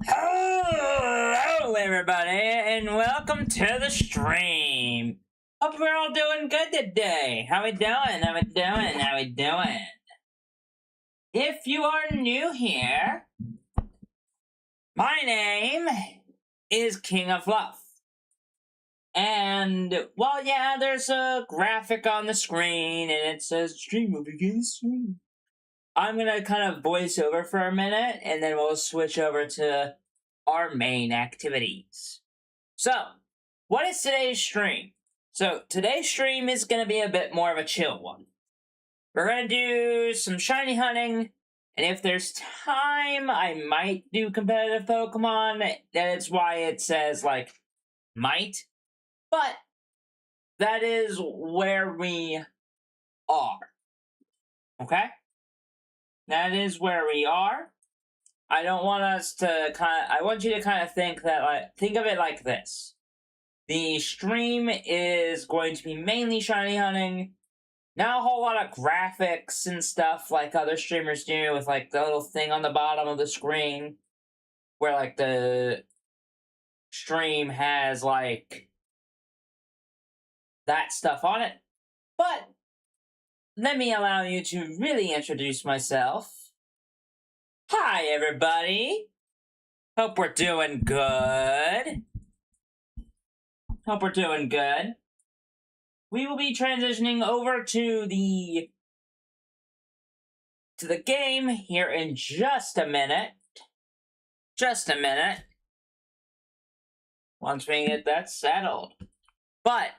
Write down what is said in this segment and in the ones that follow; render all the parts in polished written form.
Hello, everybody, and welcome to the stream. Hope we're all doing good today. How we doing? How we doing? How we doing? If you are new here, my name is King of Fluff. And, well, yeah, there's a graphic on the screen, and it says, stream will begin soon. I'm gonna kind of voice over for a minute, and then we'll switch over to our main activities. So, what is today's stream? So, today's stream is gonna be a bit more of a chill one. We're gonna do some shiny hunting, and if there's time, I might do competitive Pokemon. That's why it says, like, might. But, that is where we are. Okay? That is where we are. I don't want us to I want you to kind of think of it like this. The stream is going to be mainly shiny hunting. Not a whole lot of graphics and stuff like other streamers do with like the little thing on the bottom of the screen where like the stream has like that stuff on it. But let me allow you to really introduce myself. Hi, everybody. Hope we're doing good. Hope we're doing good. We will be transitioning over to the game here in just a minute. Just a minute. Once we get that settled. But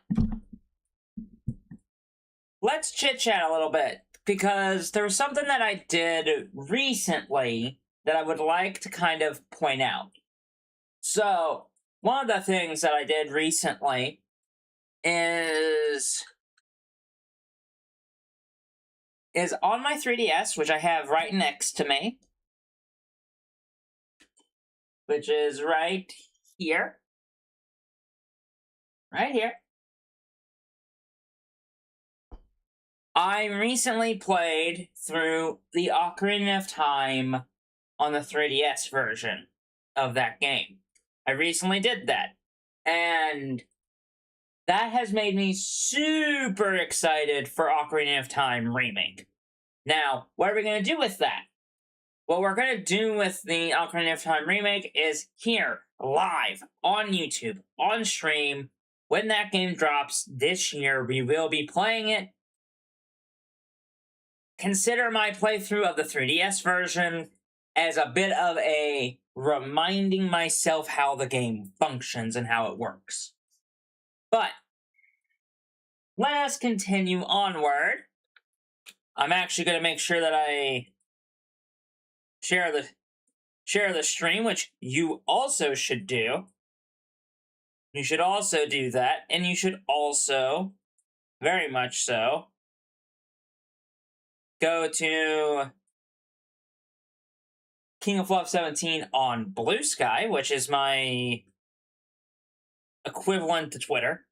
let's chit-chat a little bit, because there was something that I did recently that I would like to kind of point out. So, one of the things that I did recently is on my 3DS, which I have right next to me, which is right here. Right here. I recently played through the Ocarina of Time on the 3DS version of that game. I recently did that. And that has made me super excited for Ocarina of Time Remake. Now, what are we going to do with that? What we're going to do with the Ocarina of Time Remake is here, live, on YouTube, on stream. When that game drops this year, we will be playing it. Consider my playthrough of the 3DS version as a bit of a reminding myself how the game functions and how it works. But let us continue onward. I'm actually going to make sure that I share the stream, which you also should do. You should also do that, and you should also, very much so, go to King of Fluff 17 on Blue Sky, which is my equivalent to Twitter.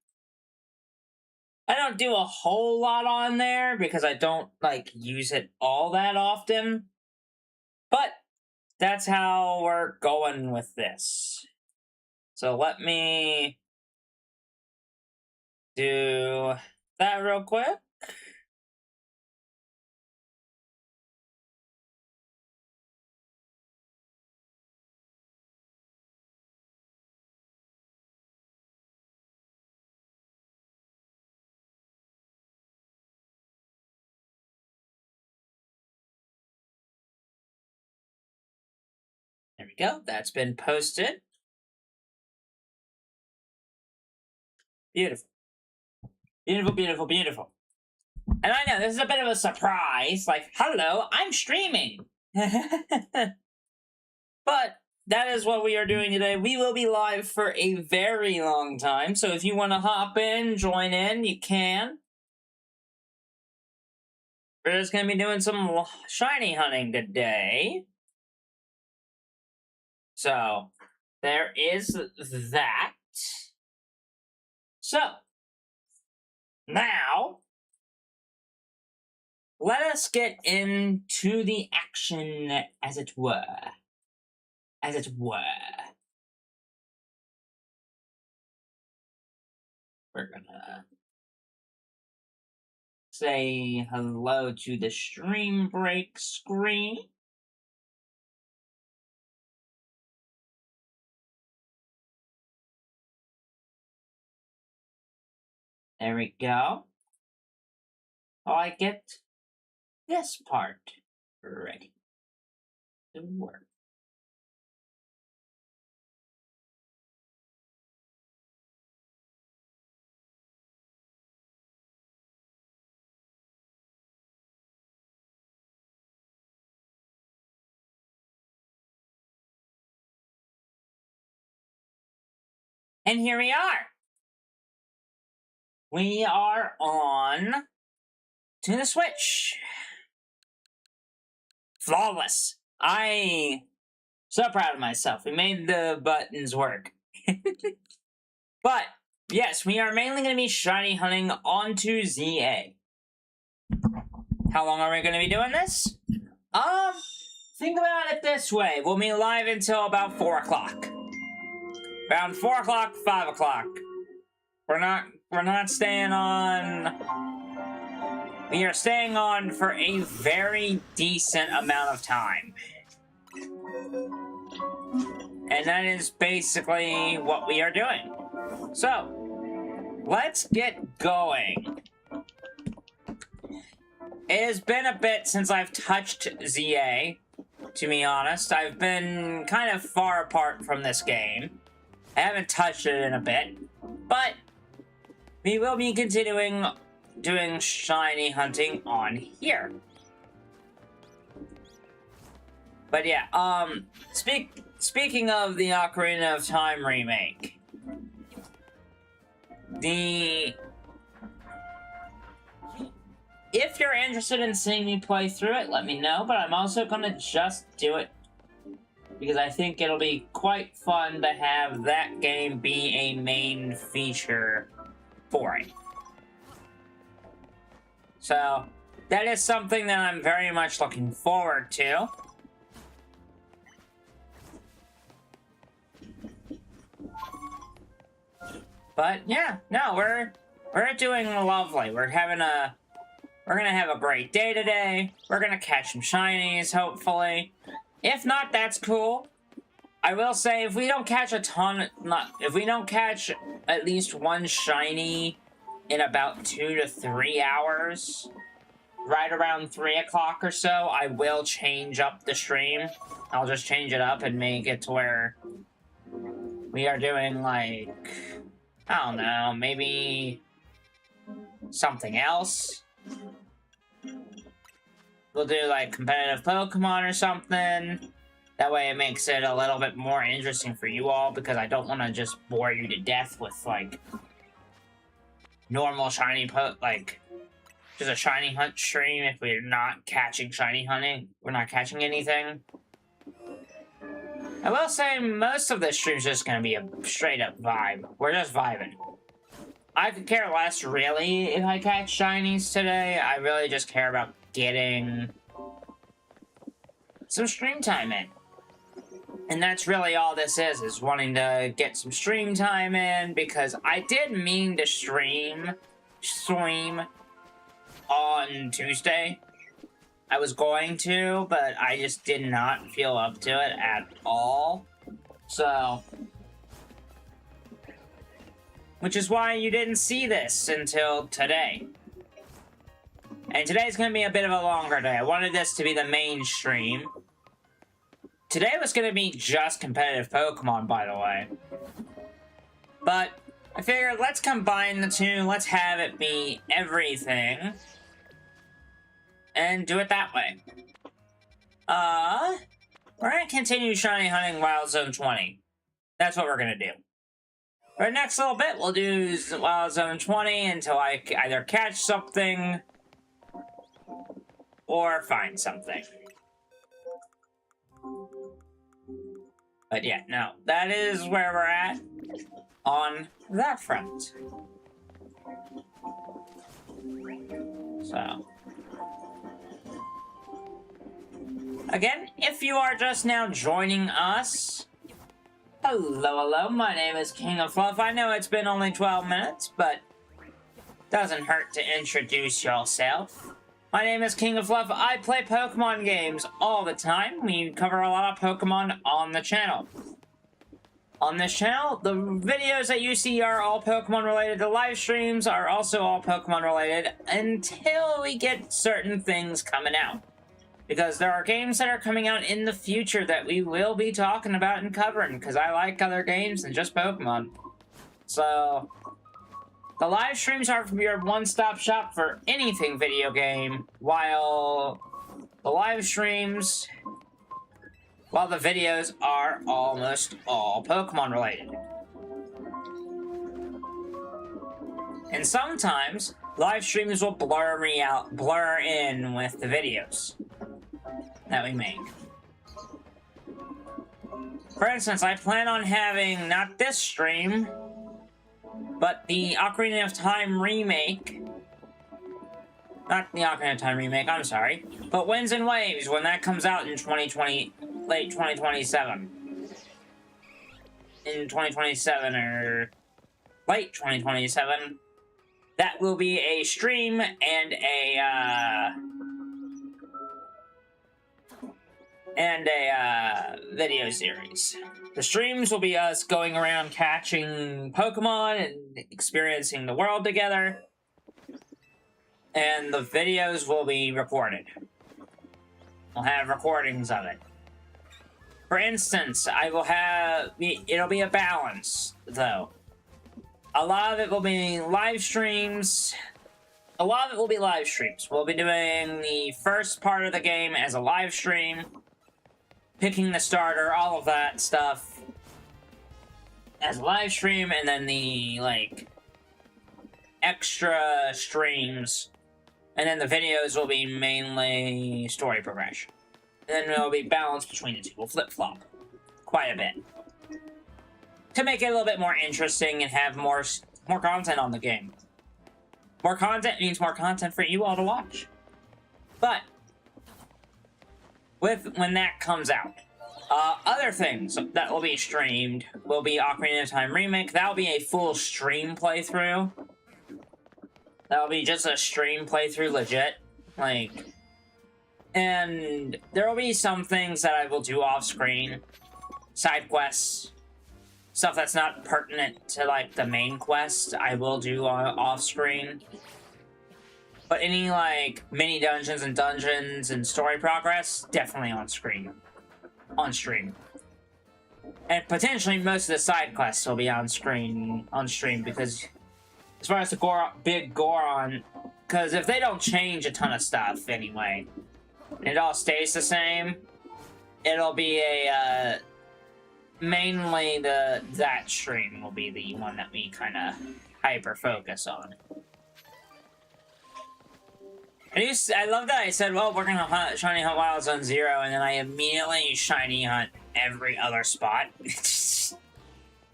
I don't do a whole lot on there because I don't use it all that often. But that's how we're going with this. So let me do that real quick. There we go. That's been posted. Beautiful. Beautiful, beautiful, beautiful. And I know, this is a bit of a surprise. Like, hello, I'm streaming. But that is what we are doing today. We will be live for a very long time. So if you want to hop in, join in, you can. We're just going to be doing some shiny hunting today. So, there is that. So, now, let us get into the action, as it were. as it were. We're gonna say hello to the stream break screen. There we go. I get this part ready to work. And here we are. We are on to the Switch. Flawless. I so proud of myself. We made the buttons work. But yes, we are mainly going to be shiny hunting onto ZA. How long are we going to be doing this? Think about it this way. We'll be live until about 4 o'clock. Around 4 o'clock, 5 o'clock. We're not staying on. We are staying on for a very decent amount of time. And that is basically what we are doing. So, let's get going. It has been a bit since I've touched ZA, to be honest. I've been kind of far apart from this game. I haven't touched it in a bit, but we will be continuing doing shiny hunting on here. But yeah, speaking of the Ocarina of Time remake, if you're interested in seeing me play through it, let me know, but I'm also gonna just do it because I think it'll be quite fun to have that game be a main feature for it. So, that is something that I'm very much looking forward to. But yeah, no, we're doing lovely. We're gonna have a great day today. We're gonna catch some shinies, hopefully. If not, that's cool. I will say, if we don't catch if we don't catch at least one shiny in about 2 to 3 hours, right around 3 o'clock or so, I will change up the stream. I'll just change it up and make it to where we are doing, like, I don't know, maybe something else. We'll do, like, competitive Pokemon or something. That way it makes it a little bit more interesting for you all, because I don't want to just bore you to death with, like, normal shiny just a shiny hunt stream if we're not catching shiny hunting. We're not catching anything. I will say most of this stream's just gonna be a straight up vibe. We're just vibing. I could care less, really, if I catch shinies today. I really just care about getting some stream time in. And that's really all this is wanting to get some stream time in, because I did mean to stream on Tuesday. I was going to, but I just did not feel up to it at all. So, which is why you didn't see this until today. And today's gonna be a bit of a longer day. I wanted this to be the main stream. Today was gonna be just competitive Pokemon, by the way. But I figured, let's combine the two, let's have it be everything, and do it that way. We're gonna continue shiny hunting Wild Zone 20. That's what we're gonna do. For the next little bit, we'll do Wild Zone 20 until I either catch something or find something. But yeah, no, that is where we're at on that front. So, Again, if you are just now joining us, hello, my name is King of Fluff. I know it's been only 12 minutes, but doesn't hurt to introduce yourself. My name is King of Fluff. I play Pokemon games all the time. We cover a lot of Pokemon on the channel. On this channel, the videos that you see are all Pokemon related. The live streams are also all Pokemon related until we get certain things coming out. Because there are games that are coming out in the future that we will be talking about and covering, because I like other games than just Pokemon. So, the live streams are your one-stop shop for anything video game, while the videos are almost all Pokemon related. And sometimes, live streams will blur in with the videos that we make. For instance, I plan on having, not this stream, but the Ocarina of Time remake. Not the Ocarina of Time remake, I'm sorry. But Winds and Waves, when that comes out in late 2027. In 2027 or late 2027, that will be a stream and a video series. The streams will be us going around catching Pokemon and experiencing the world together. And the videos will be recorded. We'll have recordings of it. For instance, it'll be a balance, though. A lot of it will be live streams. We'll be doing the first part of the game as a live stream. Picking the starter, all of that stuff as a live stream, and then the, extra streams. And then the videos will be mainly story progression. And then it'll be balanced between the two. We'll flip-flop quite a bit. To make it a little bit more interesting and have more content on the game. More content means more content for you all to watch. But when that comes out, other things that will be streamed will be Ocarina of Time Remake. That'll be a full stream playthrough. That'll be just a stream playthrough, legit. And there will be some things that I will do off-screen. Side quests. Stuff that's not pertinent to, the main quest, I will do off-screen. But any, mini dungeons and story progress, definitely on stream. And potentially most of the side quests will be on stream, because as far as the big Goron, because if they don't change a ton of stuff anyway, and it all stays the same, it'll be mainly that stream will be the one that we kind of hyper-focus on. I love that I said, well, we're gonna shiny hunt Wild Zone 0, and then I immediately shiny hunt every other spot.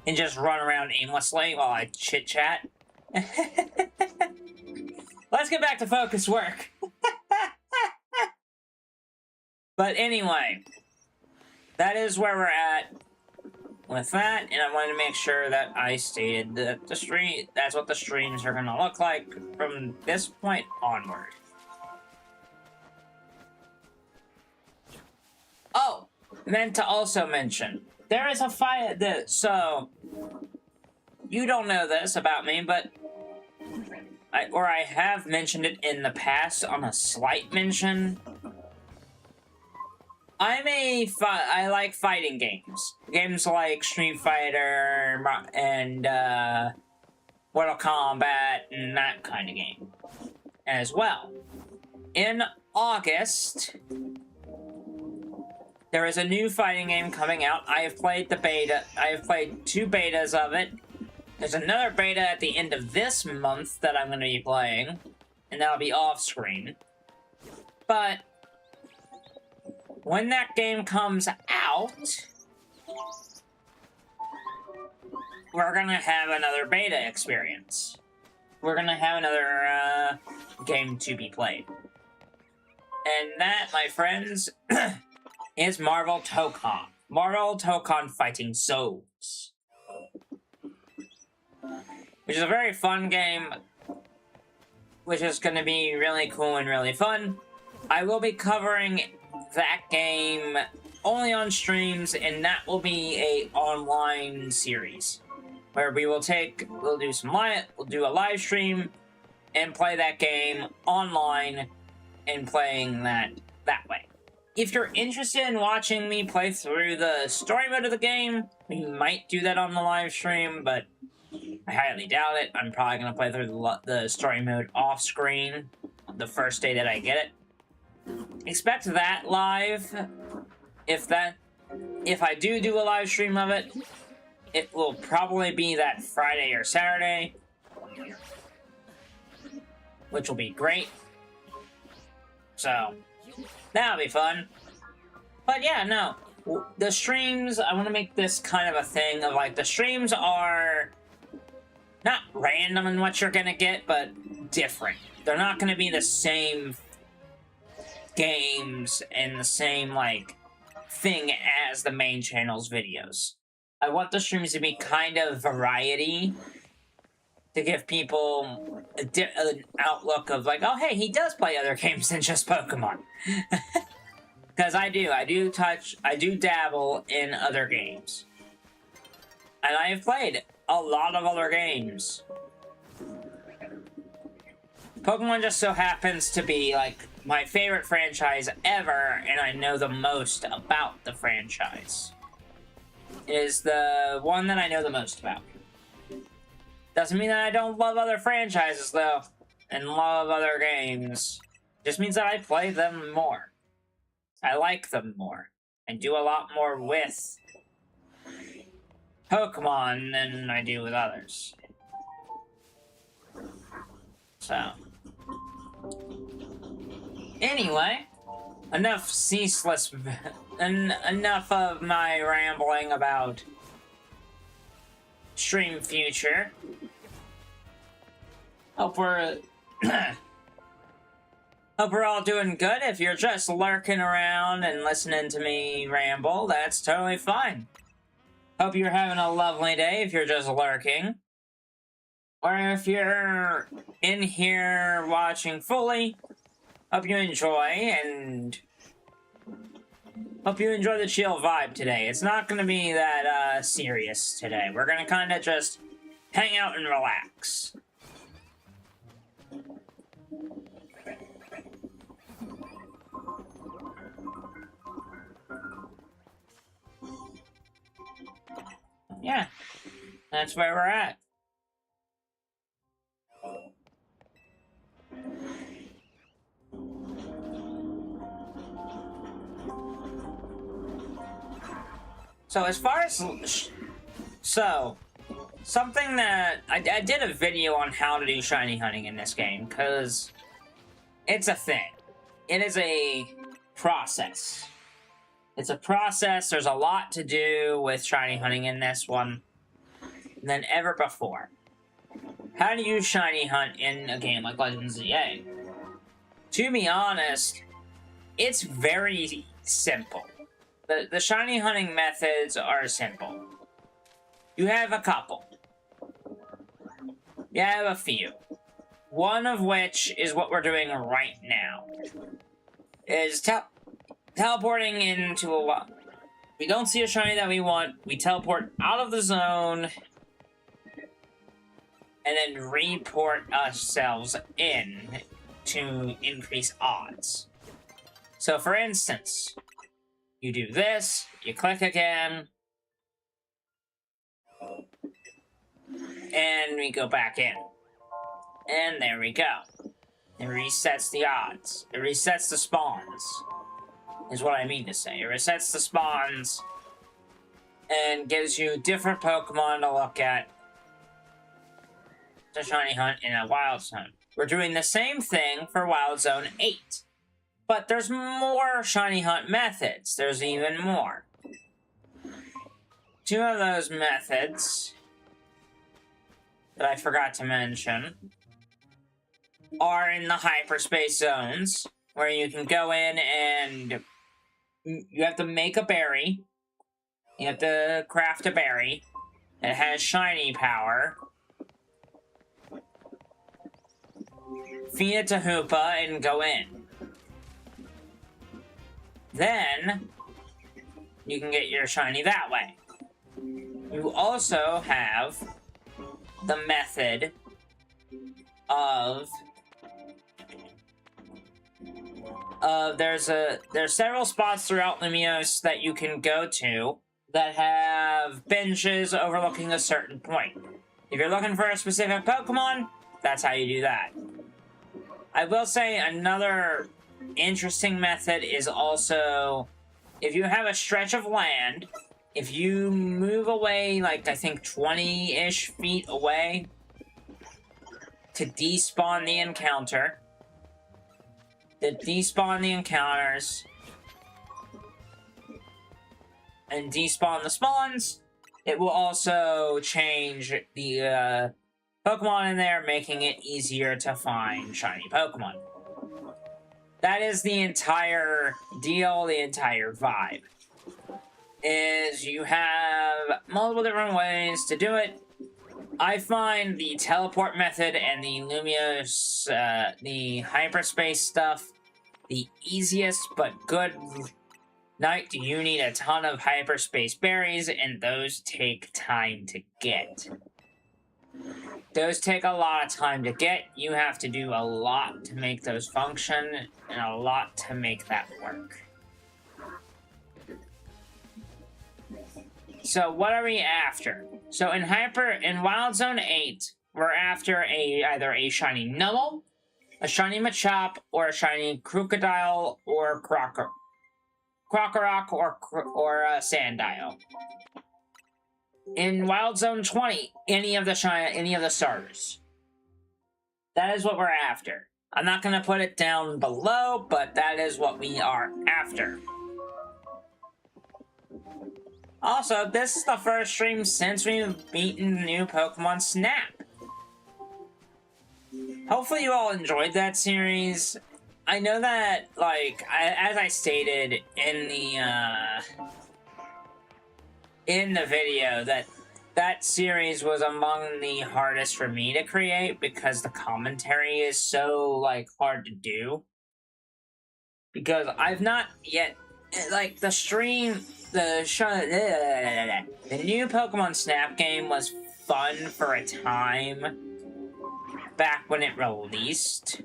And just run around aimlessly while I chit-chat. Let's get back to focus work. But anyway, that is where we're at with that, and I wanted to make sure that I stated that that's what the streams are gonna look like from this point onward. Oh, meant to also mention, there is a so, you don't know this about me, but I have mentioned it in the past on a slight mention. I like fighting games. Games like Street Fighter and Mortal Kombat and that kind of game as well. In August, there is a new fighting game coming out. I have played the beta. I have played 2 betas of it. There's another beta at the end of this month that I'm going to be playing, and that'll be off-screen. But when that game comes out, we're going to have another beta experience. We're going to have another game to be played. And that, my friends, is Marvel Tokon. Marvel Tokon Fighting Zones. Which is a very fun game, which is going to be really cool and really fun. I will be covering that game only on streams, and that will be a online series where we'll do a live stream and play that game online and playing that way. If you're interested in watching me play through the story mode of the game, we might do that on the live stream, but I highly doubt it. I'm probably going to play through the story mode off screen the first day that I get it. Expect that live. If I do a live stream of it, it will probably be that Friday or Saturday, which will be great. So that'll be fun. But yeah, no. The streams, I want to make this kind of a thing of like, the streams are not random in what you're gonna get, but different. They're not gonna be the same games and the same, like, thing as the main channel's videos. I want the streams to be kind of variety, to give people an outlook of like, oh hey, he does play other games than just Pokemon. Because I do dabble in other games. And I have played a lot of other games. Pokemon just so happens to be, like, my favorite franchise ever, and I know the most about the franchise. It is the one that I know the most about. Doesn't mean that I don't love other franchises, though, and love other games. Just means that I play them more. I like them more, and do a lot more with Pokemon than I do with others. So, anyway, enough enough of my rambling about stream future. Hope we're hope we're all doing good. If you're just lurking around and listening to me ramble, that's totally fine. Hope you're having a lovely day if you're just lurking. Or if you're in here watching fully, hope you enjoy, and hope you enjoy the chill vibe today. It's not going to be that serious today. We're going to kind of just hang out and relax. Yeah, that's where we're at. So as far as... something that... I did a video on how to do shiny hunting in this game, because it's a thing. It is a process. It's a process. There's a lot to do with shiny hunting in this one than ever before. How do you shiny hunt in a game like Legends of ZA? To be honest, it's very simple. The shiny hunting methods are simple. You have a couple. You have a few. One of which is what we're doing right now. Is teleporting into a wild. We don't see a shiny that we want, we teleport out of the zone, and then report ourselves in to increase odds. So for instance, you do this, you click again, and we go back in. And there we go. It resets the odds. It resets the spawns, is what I mean to say. It resets the spawns and gives you different Pokemon to look at to shiny hunt in a Wild Zone. We're doing the same thing for Wild Zone 8. But there's more shiny hunt methods. There's even more. Two of those methods that I forgot to mention are in the hyperspace zones, where you can go in and you have to make a berry. You have to craft a berry that has shiny power. Feed it to Hoopa and go in. Then you can get your shiny that way. You also have the method of there's several spots throughout Lumiose that you can go to that have benches overlooking a certain point. If you're looking for a specific Pokemon, that's how you do that. I will say another interesting method is also, if you have a stretch of land, if you move away, like, I think 20-ish feet away to despawn the encounter, despawn the encounters and despawn the spawns, it will also change the Pokemon in there, making it easier to find shiny Pokemon. That is the entire deal, the entire vibe. Is you have multiple different ways to do it. I find the teleport method and the Lumiose, the hyperspace stuff, the easiest but good. Night, you need a ton of hyperspace berries, and those take time to get. Those take a lot of time to get. You have to do a lot to make those function, and a lot to make that work. So what are we after? So in Wild Zone 8, we're after either a shiny Numel, a shiny Machop, or a shiny Crocodile, or Krokorok, or a Sandile. In Wild Zone 20, any of the starters. That is what we're after. I'm not going to put it down below, but that is what we are after. Also, this is the first stream since we've beaten the new Pokemon Snap. Hopefully you all enjoyed that series. I know that, like, as I stated in the video, that series was among the hardest for me to create because the commentary is so, like, hard to do. Because I've not yet, like, the new Pokemon Snap game was fun for a time back when it released.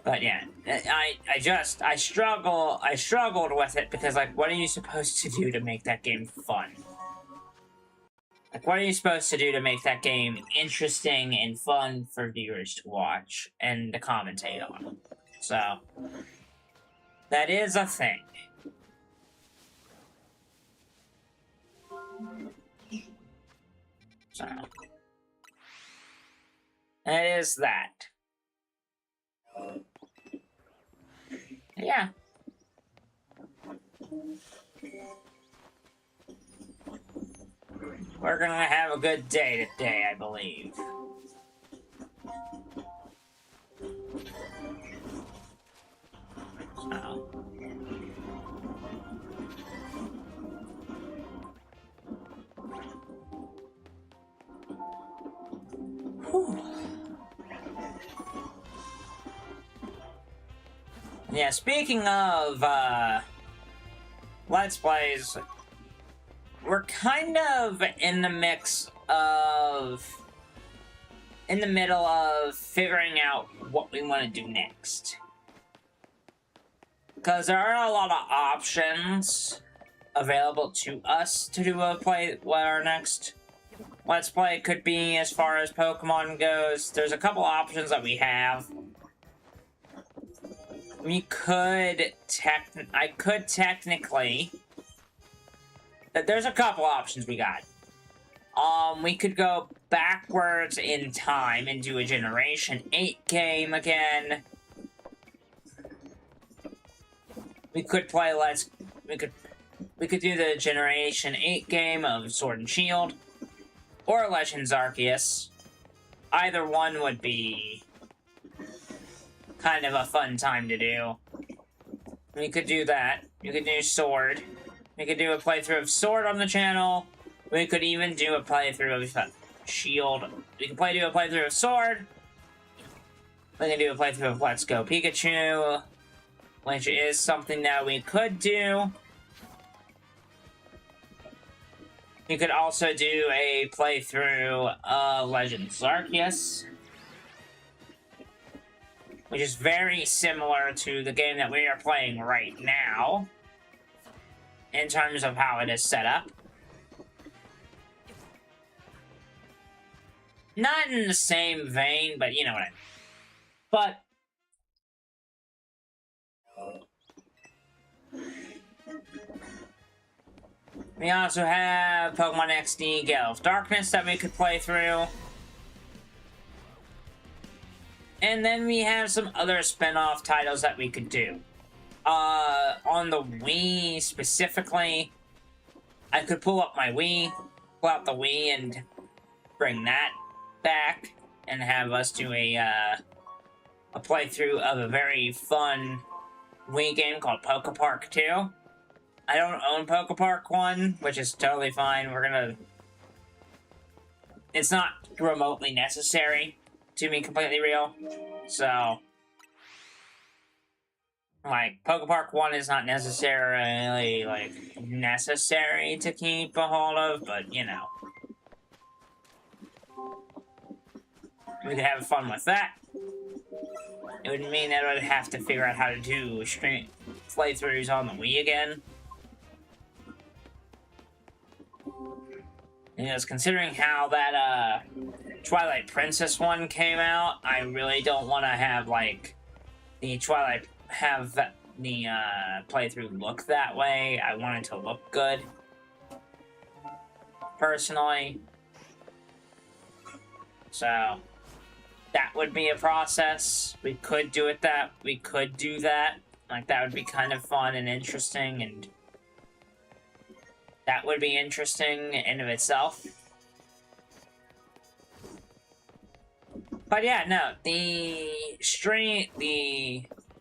But yeah, I struggled with it because, like, what are you supposed to do to make that game fun? Like, what are you supposed to do to make that game interesting and fun for viewers to watch and to commentate on? So, that is a thing. So, it is that. Yeah. We're gonna have a good day today, I believe. So. Whew. Yeah, speaking of, Let's Plays, we're kind of in the middle of figuring out what we want to do next. Because there aren't a lot of options available to us to do what our next Let's Play could be as far as Pokemon goes. There's a couple options that we have. I could technically... There's a couple options we got. We could go backwards in time and do a Generation 8 game again. We could play we could do the Generation 8 game of Sword and Shield. Or Legends Arceus. Either one would be kind of a fun time to do. We could do that. We could do Sword. We could do a playthrough of Sword on the channel. We could even do a playthrough of Shield. We can do a playthrough of Sword. We can do a playthrough of Let's Go Pikachu, which is something that we could do. You could also do a playthrough of Legends Arceus, which is very similar to the game that we are playing right now, in terms of how it is set up. Not in the same vein, but you know what I mean. But we also have Pokemon XD Gale of Darkness that we could play through. And then we have some other spin-off titles that we could do. On the Wii specifically, I could pull up my Wii, pull out the Wii and bring that back and have us do a playthrough of a very fun Wii game called Poke Park 2. I don't own Poke Park 1, which is totally fine. It's not remotely necessary to be completely real. So, like, Poke Park 1 is not necessarily, like, necessary to keep a hold of, but, you know. We could have fun with that. It would mean that I would have to figure out how to do stream playthroughs on the Wii again. Because considering how that, Twilight Princess one came out, I really don't want to have, like, the playthrough look that way. I want it to look good. Personally. So, that would be a process. We could do that. Like, that would be kind of fun and interesting, and that would be interesting in of itself. But yeah, no, the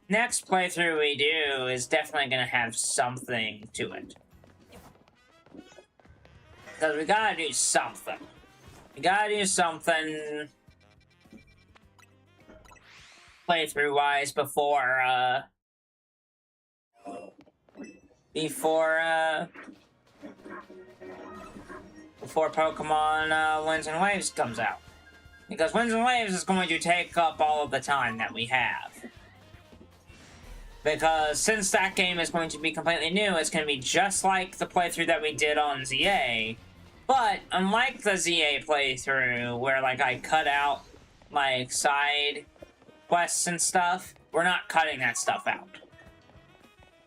next playthrough we do is definitely gonna have something to it. Because we gotta do something. We gotta do something playthrough-wise before Pokemon Winds and Waves comes out. Because Winds and Waves is going to take up all of the time that we have. Because since that game is going to be completely new, it's going to be just like the playthrough that we did on ZA. But, unlike the ZA playthrough, where, like, I cut out, like, side quests and stuff, we're not cutting that stuff out.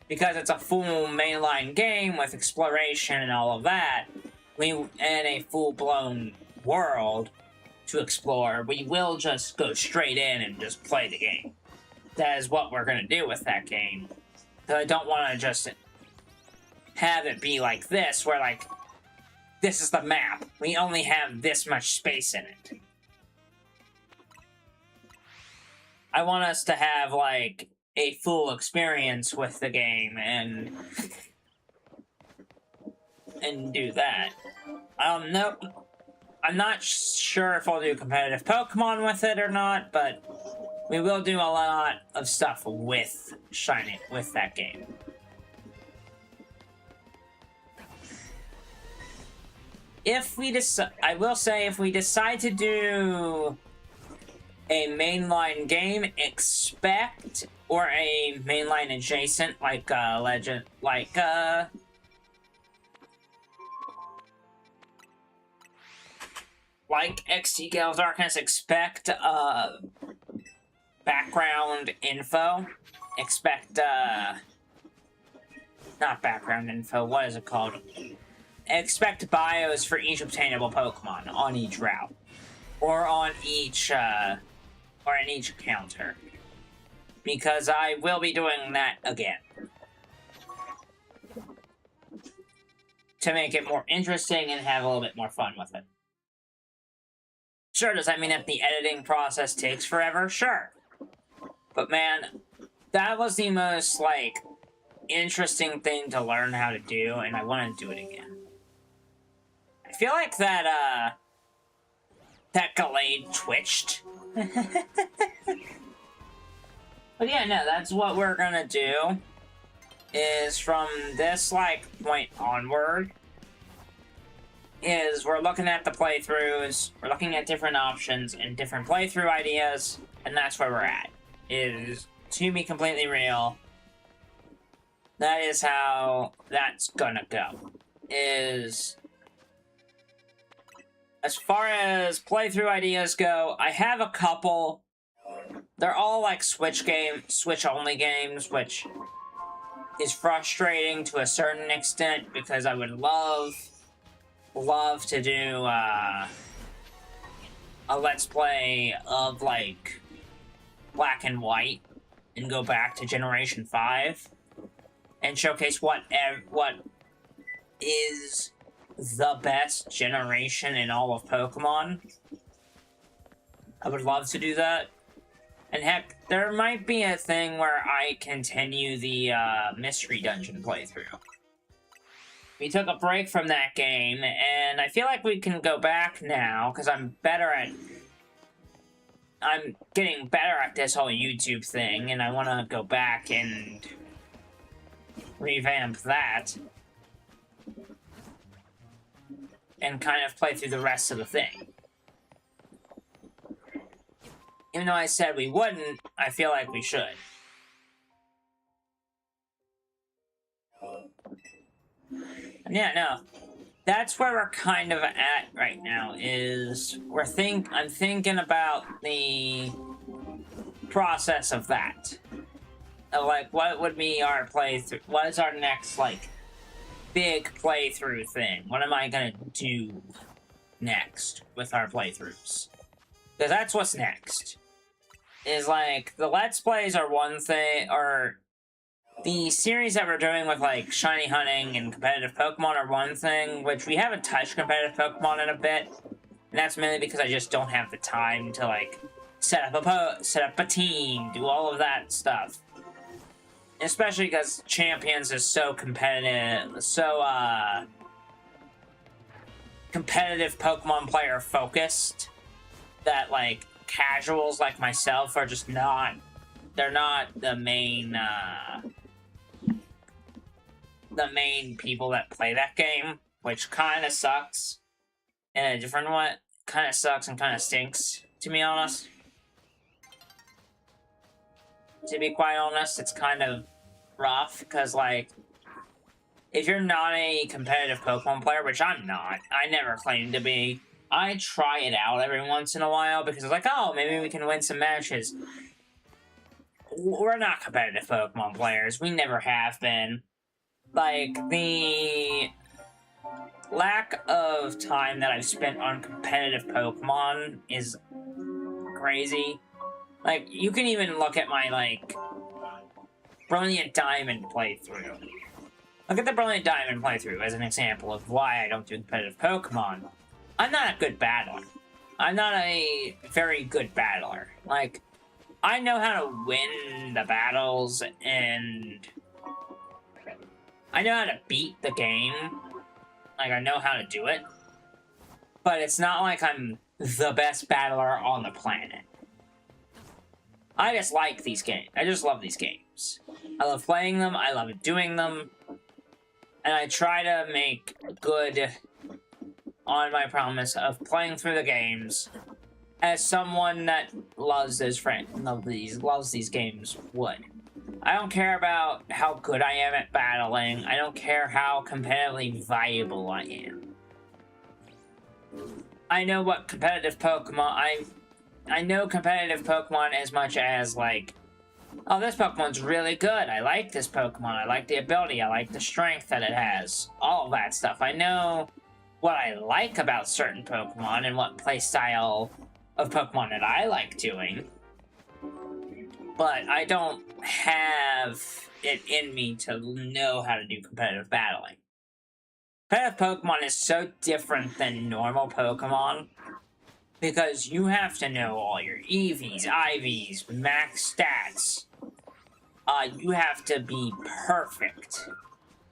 Because it's a full mainline game with exploration and all of that, and a full-blown world to explore, we will just go straight in and just play the game. That is what we're going to do with that game. Because I don't want to just have it be like this, where, like, this is the map. We only have this much space in it. I want us to have, like, a full experience with the game and do that. No, I'm not sure if I'll do competitive Pokemon with it or not, but we will do a lot of stuff with that game. I will say, if we decide to do a mainline game, or a mainline adjacent, like XT Gale of Darkness, expect background info. Not background info, what is it called? Expect bios for each obtainable Pokemon on each route. Or on each, or in each encounter. Because I will be doing that again. To make it more interesting and have a little bit more fun with it. Sure, does that mean that the editing process takes forever? Sure. But man, that was the most, like, interesting thing to learn how to do, and I want to do it again. I feel like that Gallade twitched. But yeah, no, that's what we're gonna do. Is from this, like, point onward, is we're looking at the playthroughs, we're looking at different options and different playthrough ideas, and that's where we're at. Is, to be completely real, that is how that's gonna go. Is, as far as playthrough ideas go, I have a couple. They're all like Switch-only games, which is frustrating to a certain extent because I would love to do a Let's Play of like Black and White and go back to Generation 5 and showcase what is the best generation in all of Pokemon. I would love to do that. And heck, there might be a thing where I continue the Mystery Dungeon playthrough. We took a break from that game, and I feel like we can go back now, because I'm getting better at this whole YouTube thing, and I want to go back and revamp that. And kind of play through the rest of the thing. Even though I said we wouldn't, I feel like we should. And yeah, no. That's where we're kind of at right now, is I'm thinking about the process of that. Like, what would be our playthrough? What is our next, like, big playthrough thing? What am I gonna do next with our playthroughs? Because that's what's next. Is, like, the Let's Plays are one thing, or the series that we're doing with, like, Shiny Hunting and competitive Pokemon are one thing, which we haven't touched competitive Pokemon in a bit. And that's mainly because I just don't have the time to, like, set up a team, do all of that stuff. Especially because Champions is so competitive, competitive Pokemon player focused that, like, casuals like myself are just not, they're not the main people that play that game, which kind of sucks in a different way. Kind of sucks and kind of stinks, to be honest. To be quite honest, it's kind of rough, because, like, if you're not a competitive Pokemon player, which I'm not, I never claimed to be, I try it out every once in a while, because it's like, oh, maybe we can win some matches. We're not competitive Pokemon players. We never have been. Like, the lack of time that I've spent on competitive Pokemon is crazy. Like, you can even look at my, like, Brilliant Diamond playthrough. Look at the Brilliant Diamond playthrough as an example of why I don't do competitive Pokemon. I'm not a good battler. I'm not a very good battler. Like, I know how to win the battles, and I know how to beat the game. Like, I know how to do it. But it's not like I'm the best battler on the planet. I just like these games. I just love these games. I love playing them, I love doing them, and I try to make good on my promise of playing through the games as someone that loves these games would. I don't care about how good I am at battling. I don't care how competitively viable I am. I know what competitive Pokemon... I know competitive Pokemon as much as, like, oh, this Pokemon's really good. I like this Pokemon. I like the ability. I like the strength that it has. All of that stuff. I know what I like about certain Pokemon and what playstyle of Pokemon that I like doing. But I don't have it in me to know how to do competitive battling. Competitive Pokemon is so different than normal Pokemon, because you have to know all your EVs, IVs, max stats, you have to be perfect.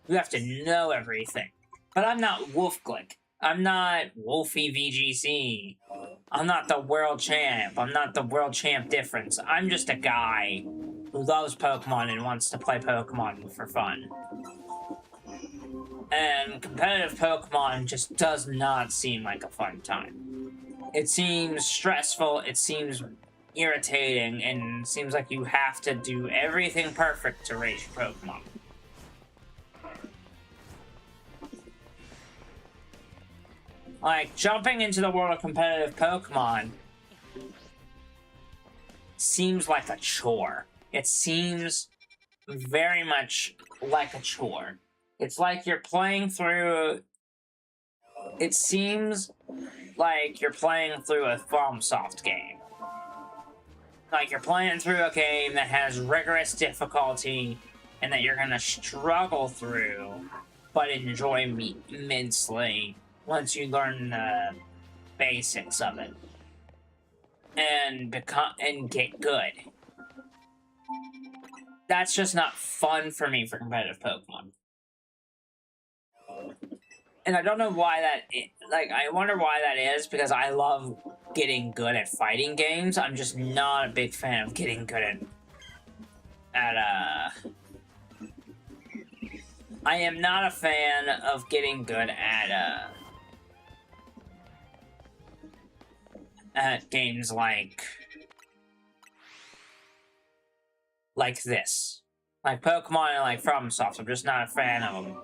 You have to know everything. But I'm not Wolfglick. I'm not Wolfie VGC. I'm not the world champ. I'm not the world champ difference. I'm just a guy who loves Pokemon and wants to play Pokemon for fun. And competitive Pokemon just does not seem like a fun time. It seems stressful, it seems irritating, and it seems like you have to do everything perfect to raise your Pokemon. Like, jumping into the world of competitive Pokemon seems like a chore. It seems very much like a chore. It's like you're playing through... It seems like you're playing through a FromSoft game. Like you're playing through a game that has rigorous difficulty and that you're gonna struggle through, but enjoy immensely once you learn the basics of it and get good. That's just not fun for me for competitive Pokemon. And I don't know why I wonder why that is, because I love getting good at fighting games. I'm just not a big fan of getting good at I am not a fan of getting good at games like this. Like Pokemon and like FromSoft. I'm just not a fan of them.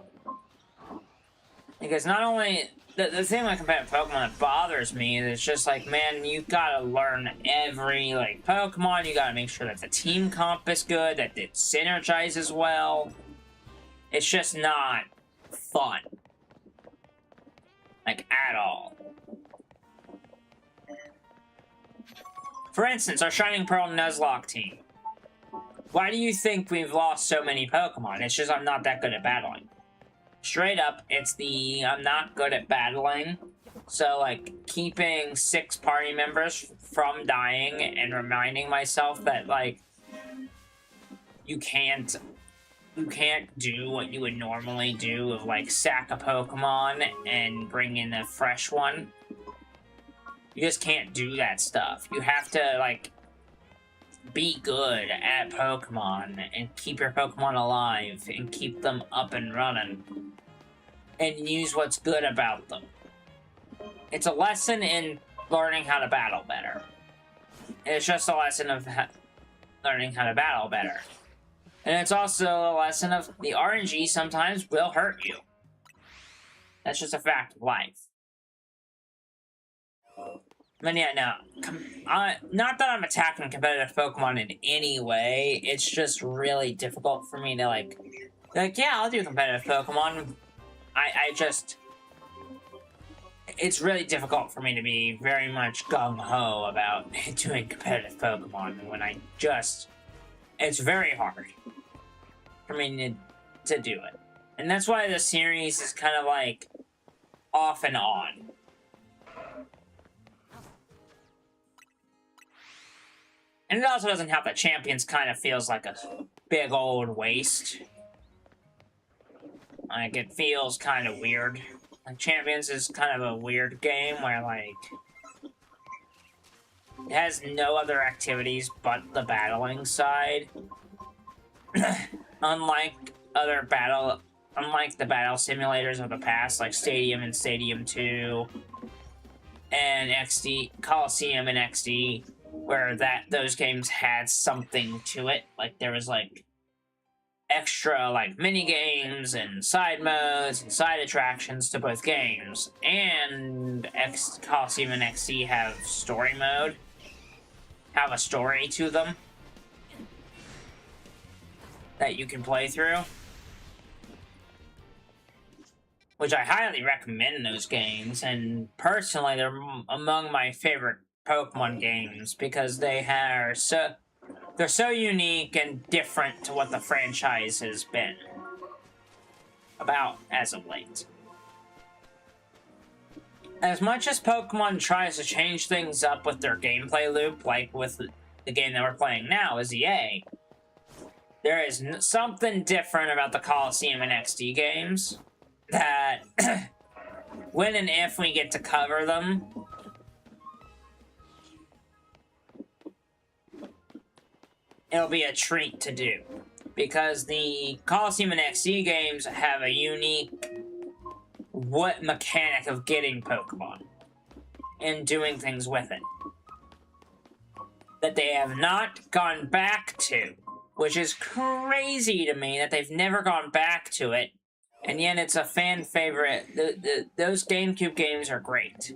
Because not only... The thing with competitive Pokemon that bothers me is it's just like, man, you gotta learn every, like, Pokemon. You gotta make sure that the team comp is good, that it synergizes well. It's just not fun. Like, at all. For instance, our Shining Pearl Nuzlocke team. Why do you think we've lost so many Pokemon? It's just I'm not that good at battling. Straight up, it's the I'm not good at battling. So, like, keeping 6 party members from dying and reminding myself that, like, you can't do what you would normally do of, like, sack a Pokemon and bring in a fresh one. You just can't do that stuff. You have to, like, be good at Pokemon and keep your Pokemon alive and keep them up and running and use what's good about them. It's a lesson in learning how to battle better. It's just a lesson of learning how to battle better. And it's also a lesson of the RNG sometimes will hurt you. That's just a fact of life. But yeah, no. Not that I'm attacking competitive Pokemon in any way. It's just really difficult for me to, like, yeah, I'll do competitive Pokemon. I just... It's really difficult for me to be very much gung-ho about doing competitive Pokemon when I just... It's very hard for me to do it. And that's why the series is kind of, like, off and on. And it also doesn't help that Champions kind of feels like a big old waste. Like, it feels kind of weird. Like, Champions is kind of a weird game where, like, it has no other activities but the battling side. Unlike the battle simulators of the past, like Stadium and Stadium 2, and XD, Coliseum and XD, where those games had something to it. Like, there was, like, extra, like, mini-games and side modes and side attractions to both games. And Coliseum and XD have story mode. Have a story to them that you can play through. Which I highly recommend those games, and personally they're among my favorite Pokemon games because they're so unique and different to what the franchise has been about as of late. As much as Pokemon tries to change things up with their gameplay loop, like with the game that we're playing now, is EA, there is something different about the Coliseum and XD games that when and if we get to cover them, it'll be a treat to do. Because the Coliseum and XD games have a unique mechanic of getting Pokemon and doing things with it that they have not gone back to, which is crazy to me that they've never gone back to it, and yet it's a fan favorite. Those GameCube games are great.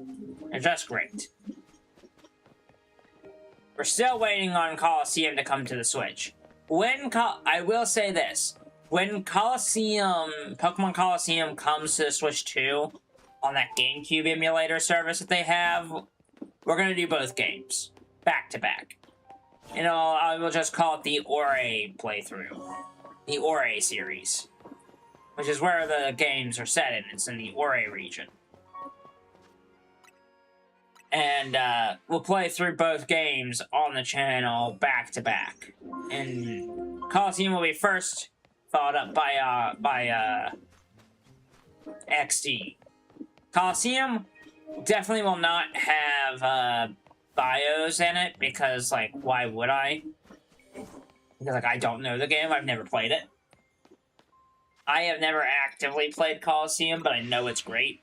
They're just great. We're still waiting on Coliseum to come to the Switch. I will say this. When Pokemon Coliseum comes to the Switch 2, on that GameCube emulator service that they have, we're going to do both games. Back to back. You know, I will just call it the Ore playthrough. The Ore series. Which is where the games are set in. It's in the Ore region. And we'll play through both games on the channel back to back. And Coliseum will be first, followed up by XD. Coliseum definitely will not have bios in it because, like, why would I? Because, like, I don't know the game. I've never played it. I have never actively played Coliseum, but I know it's great.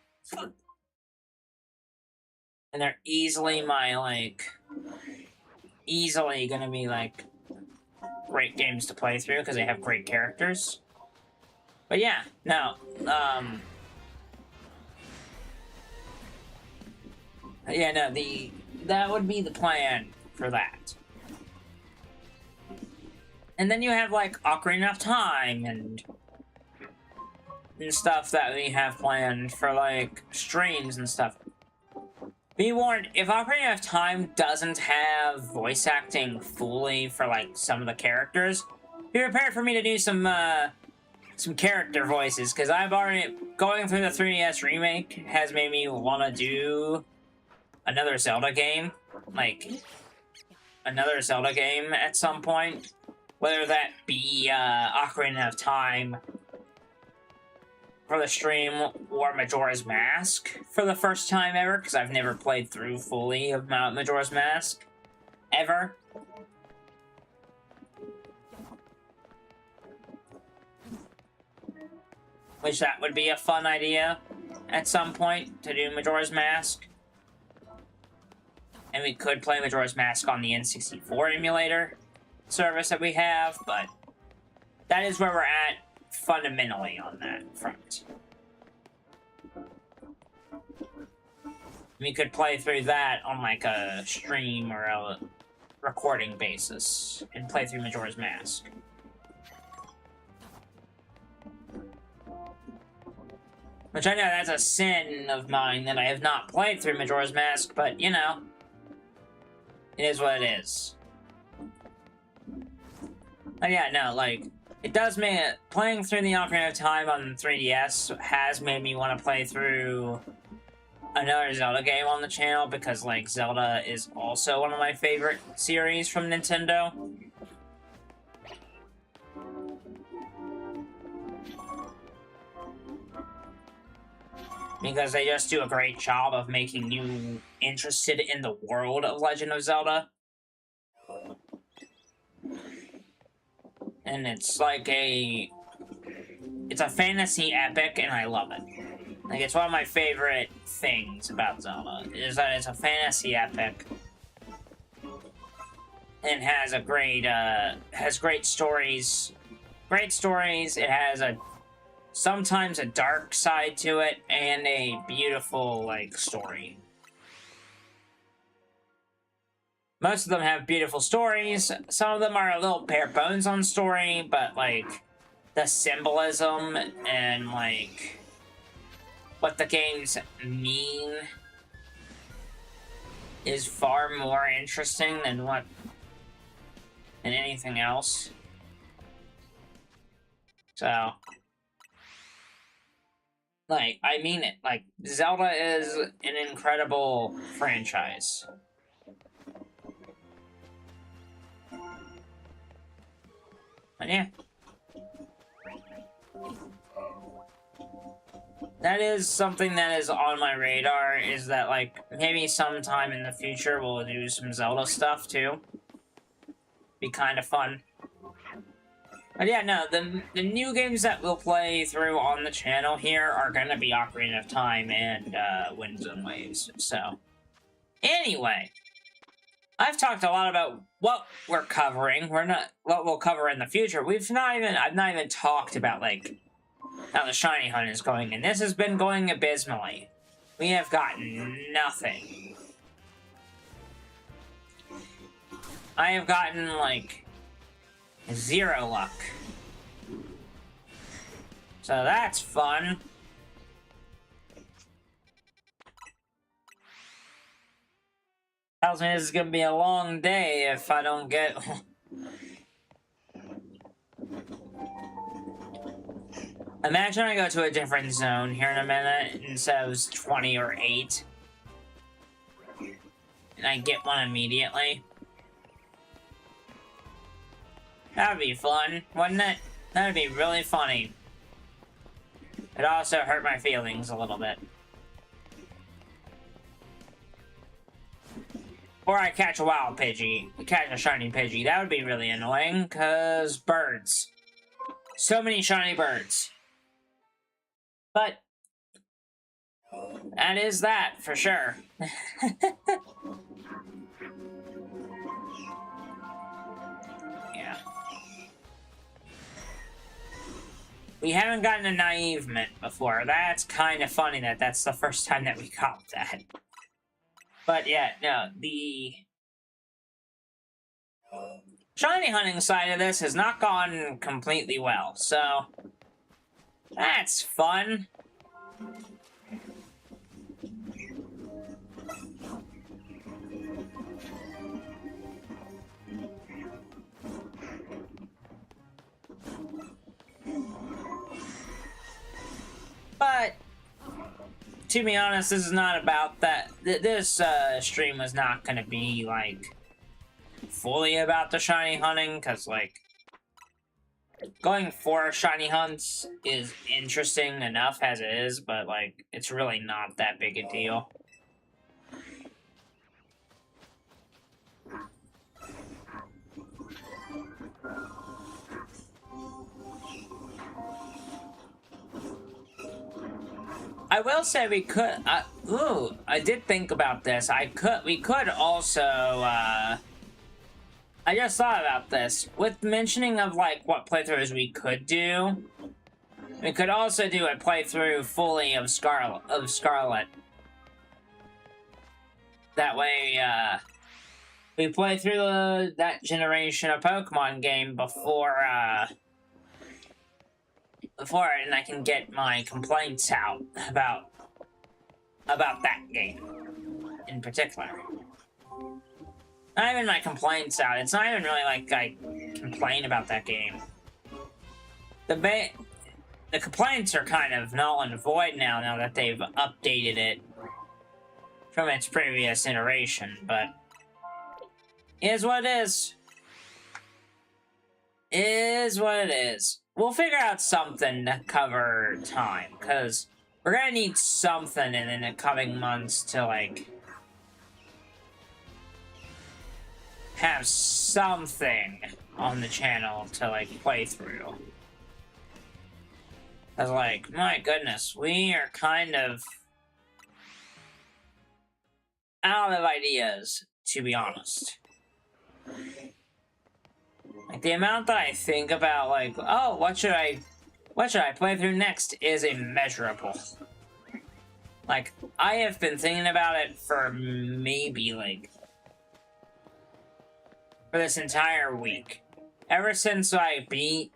And they're easily easily gonna be, like, great games to play through because they have great characters. But yeah, no, yeah, no, that would be the plan for that. And then you have, like, Ocarina of Time and stuff that we have planned for, like, streams and stuff. Be warned, if Ocarina of Time doesn't have voice acting fully for, like, some of the characters, be prepared for me to do some character voices, because I've already... Going through the 3DS remake has made me want to do another Zelda game. Like, another Zelda game at some point. Whether that be Ocarina of Time for the stream, or Majora's Mask for the first time ever, because I've never played through fully of Majora's Mask. Ever. Which that would be a fun idea at some point, to do Majora's Mask. And we could play Majora's Mask on the N64 emulator service that we have, but that is where we're at fundamentally on that front. We could play through that on, like, a stream or a recording basis and play through Majora's Mask. Which I know that's a sin of mine that I have not played through Majora's Mask, but, you know, it is what it is. But yeah, no, like, it does make it... Playing through the Ocarina of Time on 3DS has made me want to play through another Zelda game on the channel, because, like, Zelda is also one of my favorite series from Nintendo. Because they just do a great job of making you interested in the world of Legend of Zelda. And it's like it's a fantasy epic, and I love it. Like, it's one of my favorite things about Zelda, is that it's a fantasy epic. And has a great, has great stories. Great stories, it has sometimes a dark side to it, and a beautiful, like, story. Most of them have beautiful stories. Some of them are a little bare bones on story, but, like, the symbolism and, like, what the games mean is far more interesting than anything else. So, like, I mean it. Like, Zelda is an incredible franchise. But yeah. That is something that is on my radar, is that, like, maybe sometime in the future we'll do some Zelda stuff, too. Be kind of fun. But yeah, no, the new games that we'll play through on the channel here are gonna be Ocarina of Time and Winds and Waves, so... Anyway, I've talked a lot about what we're covering. What we'll cover in the future. I've not even talked about, like, how the Shiny Hunt is going, and this has been going abysmally. We have gotten nothing. I have gotten, like, 0 luck. So that's fun. Tells me this is gonna be a long day if I don't get... Imagine I go to a different zone here in a minute instead of 20 or 8. And I get one immediately. That'd be fun, wouldn't it? That'd be really funny. It also hurt my feelings a little bit. Or I catch a wild Pidgey. Catch a shiny Pidgey. That would be really annoying, because birds. So many shiny birds. But that is that, for sure. Yeah. We haven't gotten a Naive Mint before. That's kind of funny that that's the first time that we got that. But yeah, no, the shiny hunting side of this has not gone completely well, so that's fun. But to be honest, this is not about that. This stream was not going to be, like, fully about the shiny hunting, because, like, going for shiny hunts is interesting enough as it is, but, like, it's really not that big a deal. I will say we could, I did think about this. We could also, I just thought about this. With mentioning of, like, what playthroughs we could do, we could also do a playthrough fully of Scarlet. That way, we play through that generation of Pokemon game before and I can get my complaints out about that game in particular. Not even my complaints out. It's not even really like I complain about that game. The complaints are kind of null and void now that they've updated it from its previous iteration, but it is what it is. It is what it is. We'll figure out something to cover time, because we're gonna need something in the coming months to, like, have something on the channel to, like, play through. Because, like, my goodness, we are kind of out of ideas, to be honest. Like, the amount that I think about, like, oh, what should I play through next is immeasurable. Like, I have been thinking about it for maybe, like, for this entire week. Ever since I beat,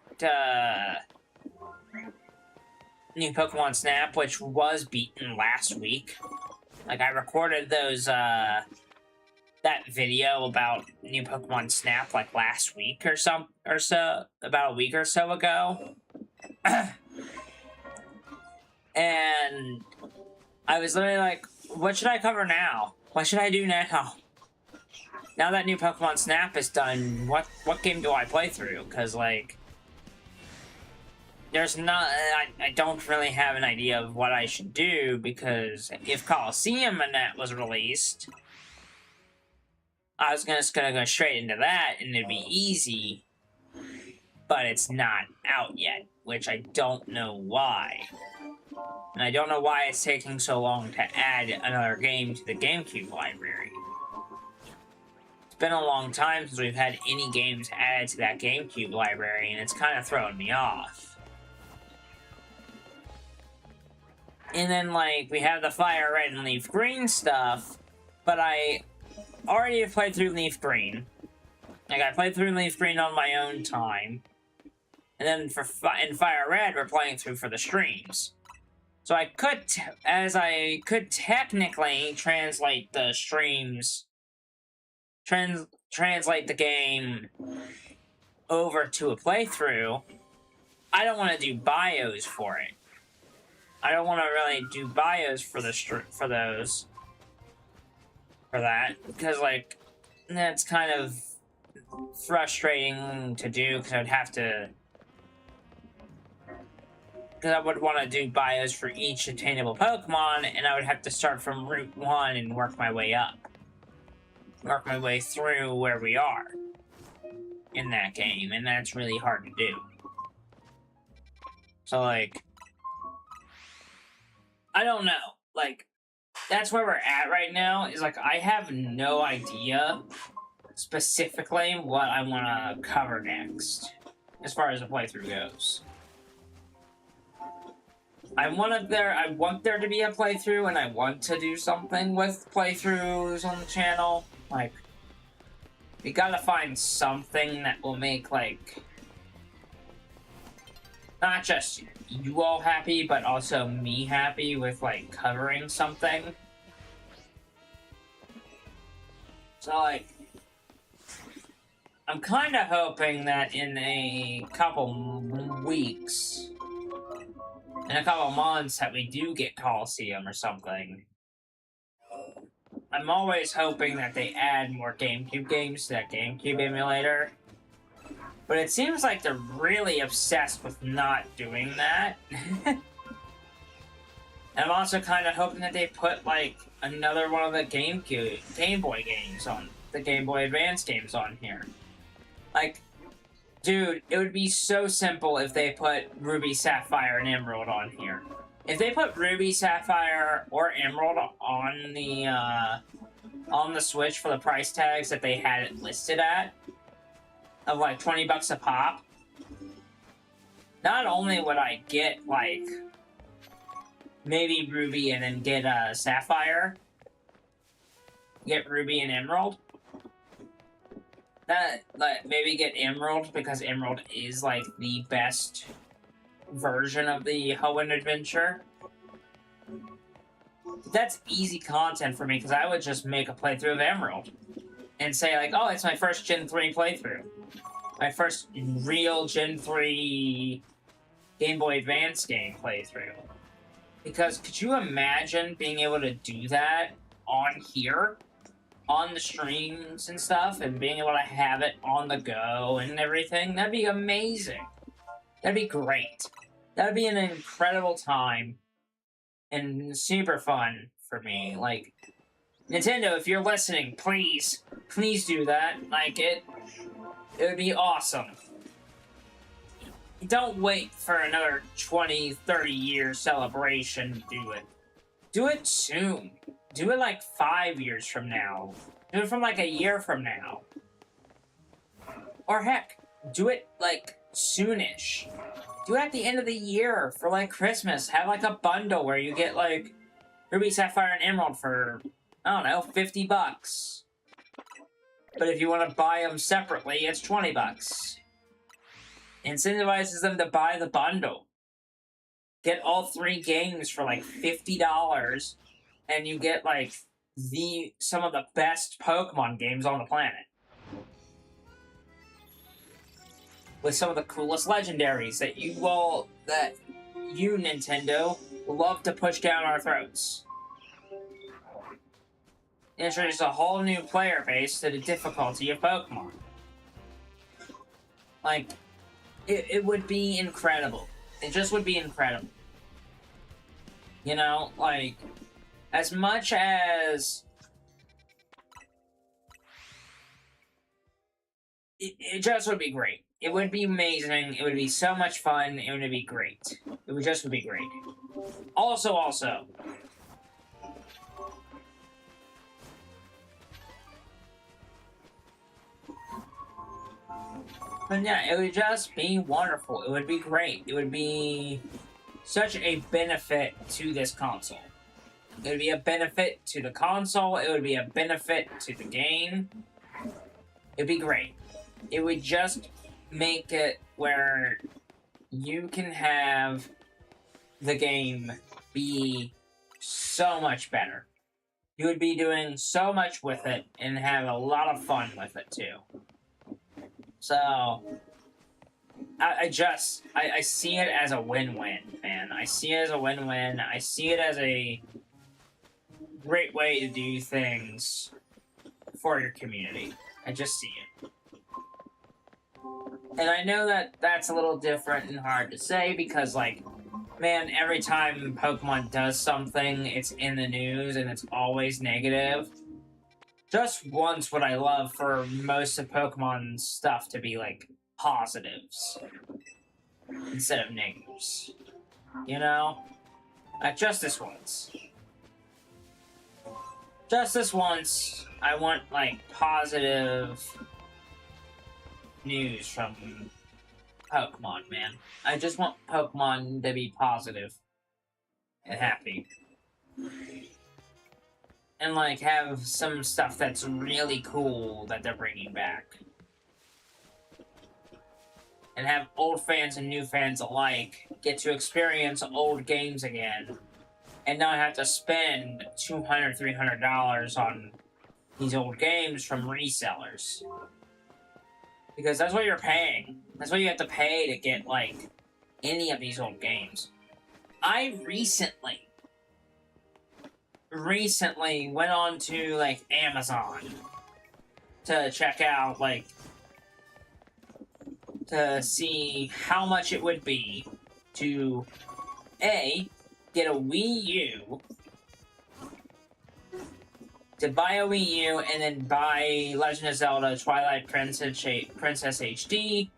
New Pokemon Snap, which was beaten last week. Like, I recorded those, that video about New Pokemon Snap, like, last week or so, about a week or so ago. And I was literally like, what should I cover now? What should I do now? Now that New Pokemon Snap is done, what game do I play through? Because, like, there's not. I don't really have an idea of what I should do, because if Coliseum and that was released, I was just gonna go straight into that and it'd be easy. But it's not out yet, which I don't know why. And I don't know why it's taking so long to add another game to the GameCube library. It's been a long time since we've had any games added to that GameCube library, and it's kind of throwing me off. And then, like, we have the Fire Red and Leaf Green stuff, but I already have played through Leaf Green. Like, I played through Leaf Green on my own time. And then in Fire Red, we're playing through for the streams. So I could technically translate the streams, translate the game over to a playthrough. I don't want to do bios for it. I don't want to really do bios for that, because, like, that's kind of frustrating to do, because I would have to... Because I would want to do bios for each attainable Pokemon, and I would have to start from Route 1 and work my way up. Work my way through where we are in that game, and that's really hard to do. So, like, I don't know. Like, that's where we're at right now, is, like, I have no idea specifically what I want to cover next, as far as the playthrough goes. I want there to be a playthrough, and I want to do something with playthroughs on the channel. Like, we gotta find something that will make, like, not just you all happy, but also me happy with, like, covering something. So, like, I'm kind of hoping that in a couple weeks, in a couple months, that we do get Coliseum or something. I'm always hoping that they add more GameCube games to that GameCube emulator. But it seems like they're really obsessed with not doing that. And I'm also kind of hoping that they put, like, another one of the Game Boy games on, the Game Boy Advance games on here. Like, dude, it would be so simple if they put Ruby, Sapphire, and Emerald on here. If they put Ruby, Sapphire, or Emerald on the Switch for the price tags that they had it listed at, of like $20 a pop, not only would I get, like, maybe Ruby and then get Sapphire, get Ruby and Emerald, maybe get Emerald, because Emerald is, like, the best version of the Hoenn Adventure. That's easy content for me, because I would just make a playthrough of Emerald and say, like, oh, it's my first Gen 3 playthrough. My first real Gen 3 Game Boy Advance game playthrough. Because could you imagine being able to do that on here? On the streams and stuff, and being able to have it on the go and everything? That'd be amazing. That'd be great. That'd be an incredible time. And super fun for me. Like, Nintendo, if you're listening, please do that. Like, it would be awesome. Don't wait for another 20, 30 year celebration to do it. Do it soon. Do it like 5 years from now. Do it from like a year from now. Or heck, do it like soonish. Do it at the end of the year for like Christmas. Have like a bundle where you get like Ruby, Sapphire, and Emerald for, I don't know, $50. But if you want to buy them separately, it's $20. Incentivizes them to buy the bundle. Get all 3 games for like $50, and you get like some of the best Pokemon games on the planet. With some of the coolest legendaries that you, Nintendo, love to push down our throats. Introduce a whole new player base to the difficulty of Pokemon. Like, it would be incredible. It just would be incredible. You know, like, as much as it just would be great. It would be amazing. It would be so much fun. It would be great. It would just be great. Also. But yeah, it would just be wonderful. It would be great. It would be such a benefit to this console. It would be a benefit to the console. It would be a benefit to the game. It'd be great. It would just make it where you can have the game be so much better. You would be doing so much with it and have a lot of fun with it too. So, I see it as a win-win, man. I see it as a win-win. I see it as a great way to do things for your community. I just see it. And I know that that's a little different and hard to say because, like, man, every time Pokemon does something, it's in the news and it's always negative. Just once would I love for most of Pokemon's stuff to be, like, positives instead of negatives. You know? Just this once. Just this once, I want, like, positive news from Pokemon, man. I just want Pokemon to be positive and happy. And, like, have some stuff that's really cool that they're bringing back. And have old fans and new fans alike get to experience old games again. And not have to spend $200, $300 on these old games from resellers. Because that's what you're paying. That's what you have to pay to get, like, any of these old games. I recently went on to, like, Amazon to check out, like, to see how much it would be to, A, get a Wii U, to buy a Wii U, and then buy Legend of Zelda Twilight Princess HD,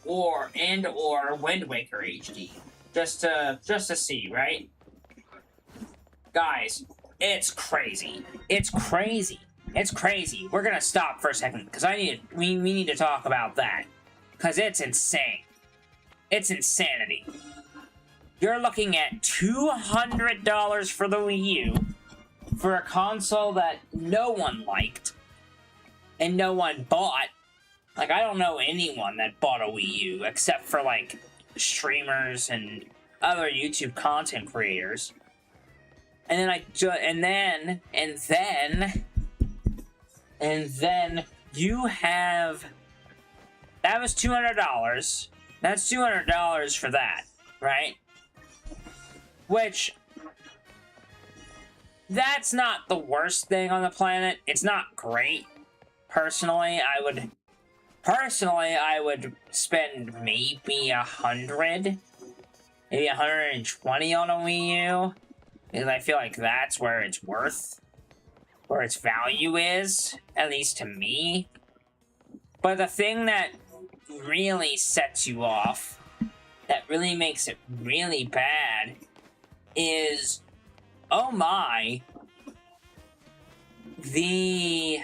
or Wind Waker HD. Just to see, right? Guys, it's crazy. It's crazy. It's crazy. We're gonna stop for a second, because we need to talk about that. Because it's insane. It's insanity. You're looking at $200 for the Wii U, for a console that no one liked, and no one bought. Like, I don't know anyone that bought a Wii U, except for, like, streamers and other YouTube content creators. And then you have, that was $200. That's $200 for that, right? Which, that's not the worst thing on the planet. It's not great. Personally, I would spend maybe $100, maybe $120 on a Wii U. Because I feel like that's where it's worth, where its value is, at least to me. But the thing that really sets you off, that really makes it really bad, is, oh my, the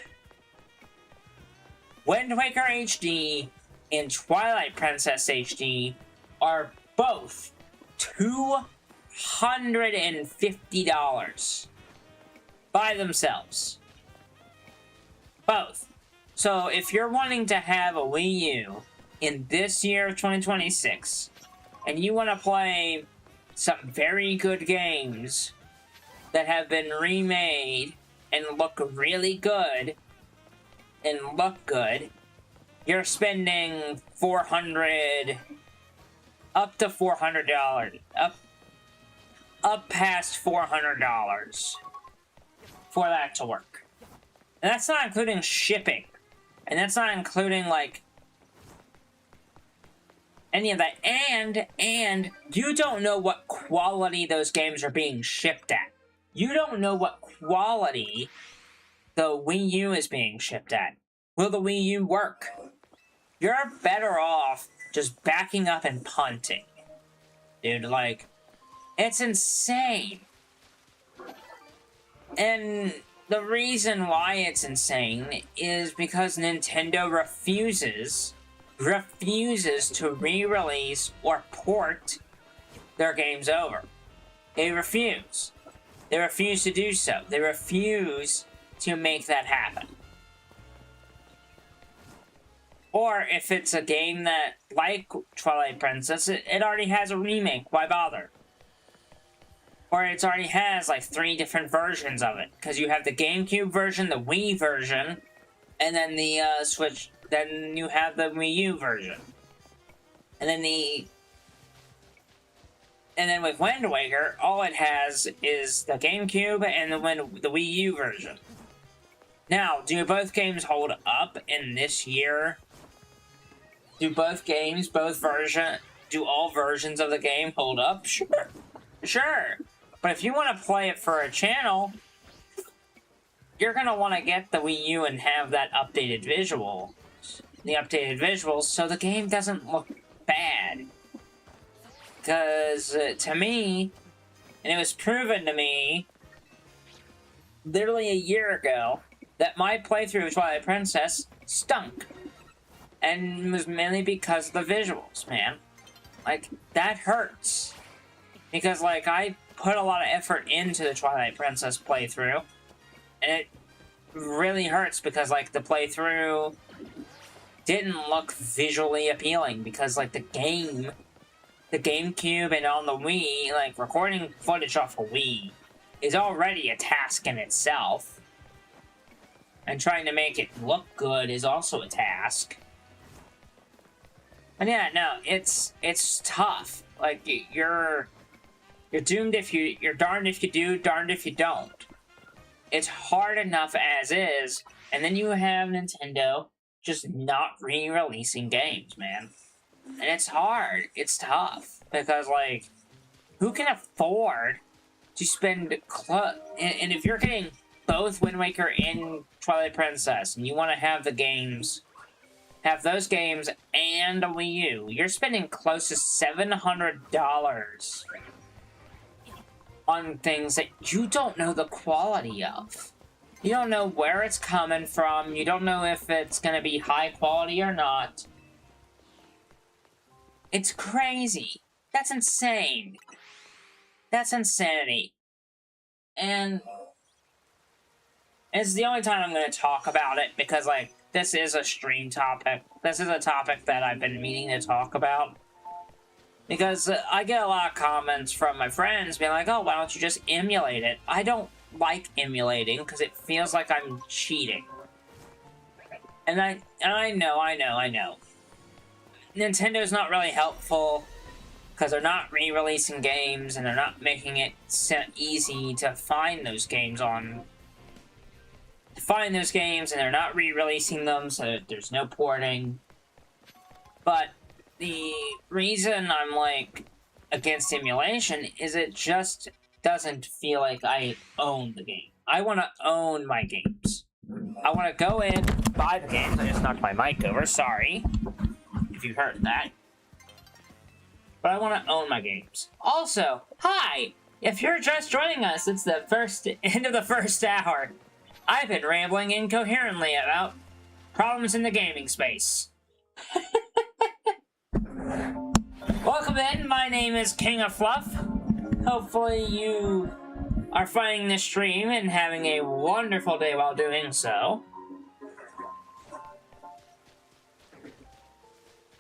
Wind Waker HD and Twilight Princess HD are both $250 by themselves. Both. So if you're wanting to have a Wii U in this year of 2026, and you want to play some very good games that have been remade and look really good, you're spending $400, up to $400, up past $400 for that to work. And that's not including shipping. And that's not including, like, any of that. And you don't know what quality those games are being shipped at. You don't know what quality the Wii U is being shipped at. Will the Wii U work? You're better off just backing up and punting. Dude, like, it's insane. And the reason why it's insane is because Nintendo refuses to re-release or port their games over. They refuse. They refuse to do so. They refuse to make that happen. Or if it's a game that, like Twilight Princess, it already has a remake, why bother? Or it already has like 3 different versions of it. Because you have the GameCube version, the Wii version, and then the Switch, then you have the Wii U version. And then with Wind Waker, all it has is the GameCube and the Wii U version. Now, do both games hold up in this year? Do all versions of the game hold up? Sure. But if you want to play it for a channel, you're going to want to get the Wii U and have that updated visual. The updated visuals, so the game doesn't look bad. Because, to me, and it was proven to me, literally a year ago, that my playthrough of Twilight Princess stunk. And it was mainly because of the visuals, man. Like, that hurts. Because, like, I put a lot of effort into the Twilight Princess playthrough, and it really hurts because, like, the playthrough didn't look visually appealing because, like, the GameCube and on the Wii, like, recording footage off a Wii is already a task in itself. And trying to make it look good is also a task. And yeah, no, it's tough. Like, you're doomed if you're darned if you do, darned if you don't. It's hard enough as is, and then you have Nintendo just not re-releasing games, man. And it's hard. It's tough. Because, like, who can afford to spend... And if you're getting both Wind Waker and Twilight Princess, and you want to have the games... Have those games and a Wii U, you're spending close to $700 on things that you don't know the quality of. You don't know where it's coming from. You don't know if it's going to be high quality or not. It's crazy. That's insane. That's insanity. And it's the only time I'm going to talk about it because, like, this is a stream topic. This is a topic that I've been meaning to talk about. Because I get a lot of comments from my friends being like, oh, why don't you just emulate it? I don't like emulating because it feels like I'm cheating. And I know. Nintendo's not really helpful because they're not re-releasing games and they're not making it easy to find those games and they're not re-releasing them, so there's no porting. But the reason I'm, like, against emulation is it just doesn't feel like I own the game. I want to own my games. I want to go in, buy the games. I just knocked my mic over, sorry if you heard that. But I want to own my games. Also, hi! If you're just joining us, it's the end of the first hour. I've been rambling incoherently about problems in the gaming space. Welcome in, my name is King of Fluff. Hopefully you are finding this stream and having a wonderful day while doing so.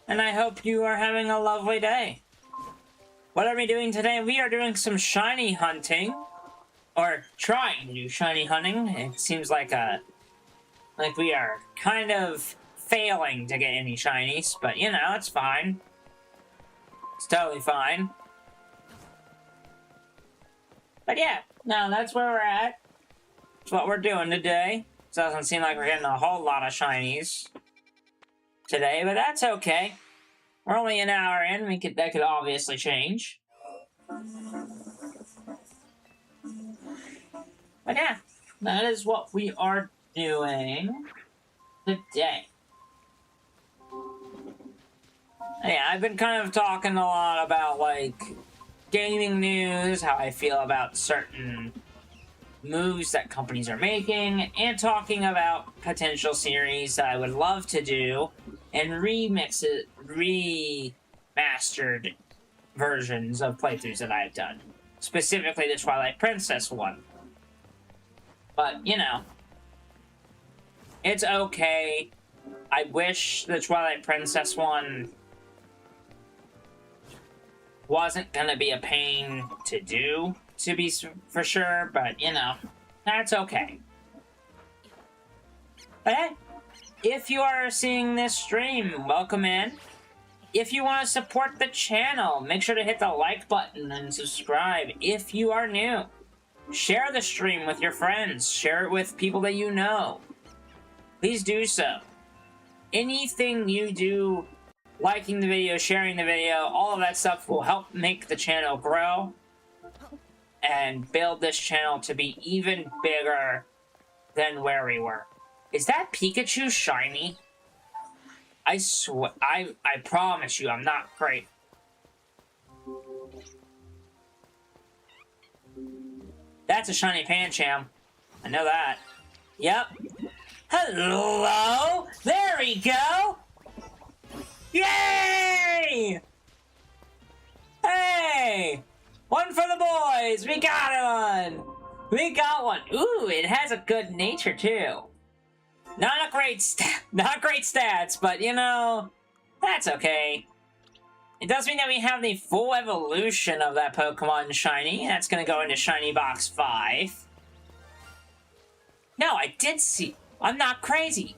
And I hope you are having a lovely day. What are we doing today? We are doing some shiny hunting. Or trying to do shiny hunting. It seems like we are kind of failing to get any shinies, but you know, it's fine. It's totally fine. But yeah, no, that's where we're at. It's what we're doing today. It doesn't seem like we're getting a whole lot of shinies today, but that's okay. We're only an hour in. That could obviously change. But yeah, that is what we are doing today. Yeah, I've been kind of talking a lot about, like, gaming news, how I feel about certain moves that companies are making, and talking about potential series that I would love to do, and remastered versions of playthroughs that I've done. Specifically the Twilight Princess one. But, you know, it's okay. I wish the Twilight Princess one wasn't gonna be a pain to do, to be for sure, but, you know, that's okay. But hey, if you are seeing this stream, welcome in. If you want to support the channel, make sure to hit the like button and subscribe if you are new. Share the stream with your friends. Share it with people that you know. Please do so. Anything you do, liking the video, sharing the video, all of that stuff will help make the channel grow and build this channel to be even bigger than where we were. Is that Pikachu shiny? I swear, I promise you, I'm not great. That's a shiny Pancham. I know that. Yep. Hello! There we go! Yay! Hey! One for the boys! We got one! We got one! Ooh, it has a good nature, too. Not great stats, but, you know, that's okay. It does mean that we have the full evolution of that Pokemon Shiny. That's gonna go into Shiny Box 5. No, I did see... I'm not crazy.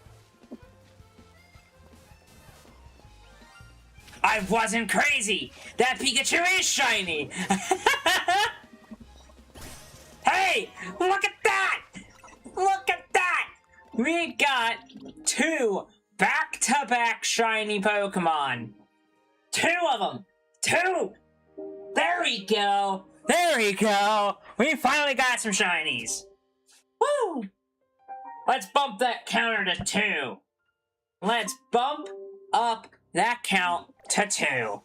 I wasn't crazy! That Pikachu is shiny! Hey! Look at that! Look at that! We got 2 back-to-back shiny Pokemon. 2 of them! 2! There we go! There we go! We finally got some shinies! Woo! Let's bump that counter to 2. Let's bump up that count to 2.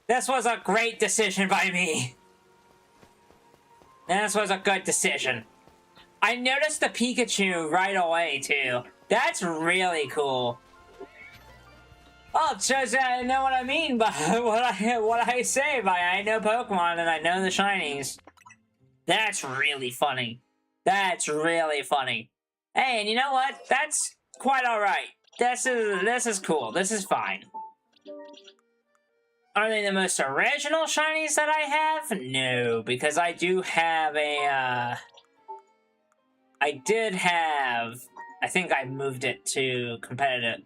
This was a great decision by me. This was a good decision. I noticed the Pikachu right away, too. That's really cool. Oh, it shows that I know what I mean by what I say by I know Pokemon and I know the shinies. That's really funny. That's really funny. Hey, and you know what? That's quite alright. This is cool. This is fine. Are they the most original shinies that I have? No, because I do have a, I did have... I think I moved it to competitive...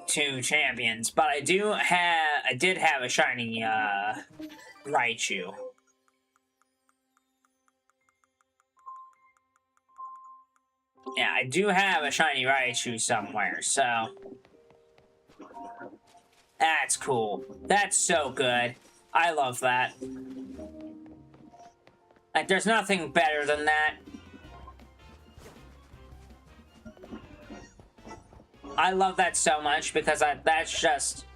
to champions, but I did have a shiny, Raichu. Yeah, I do have a shiny Raichu somewhere, so... That's cool. That's so good. I love that. Like, there's nothing better than that. I love that so much because that's just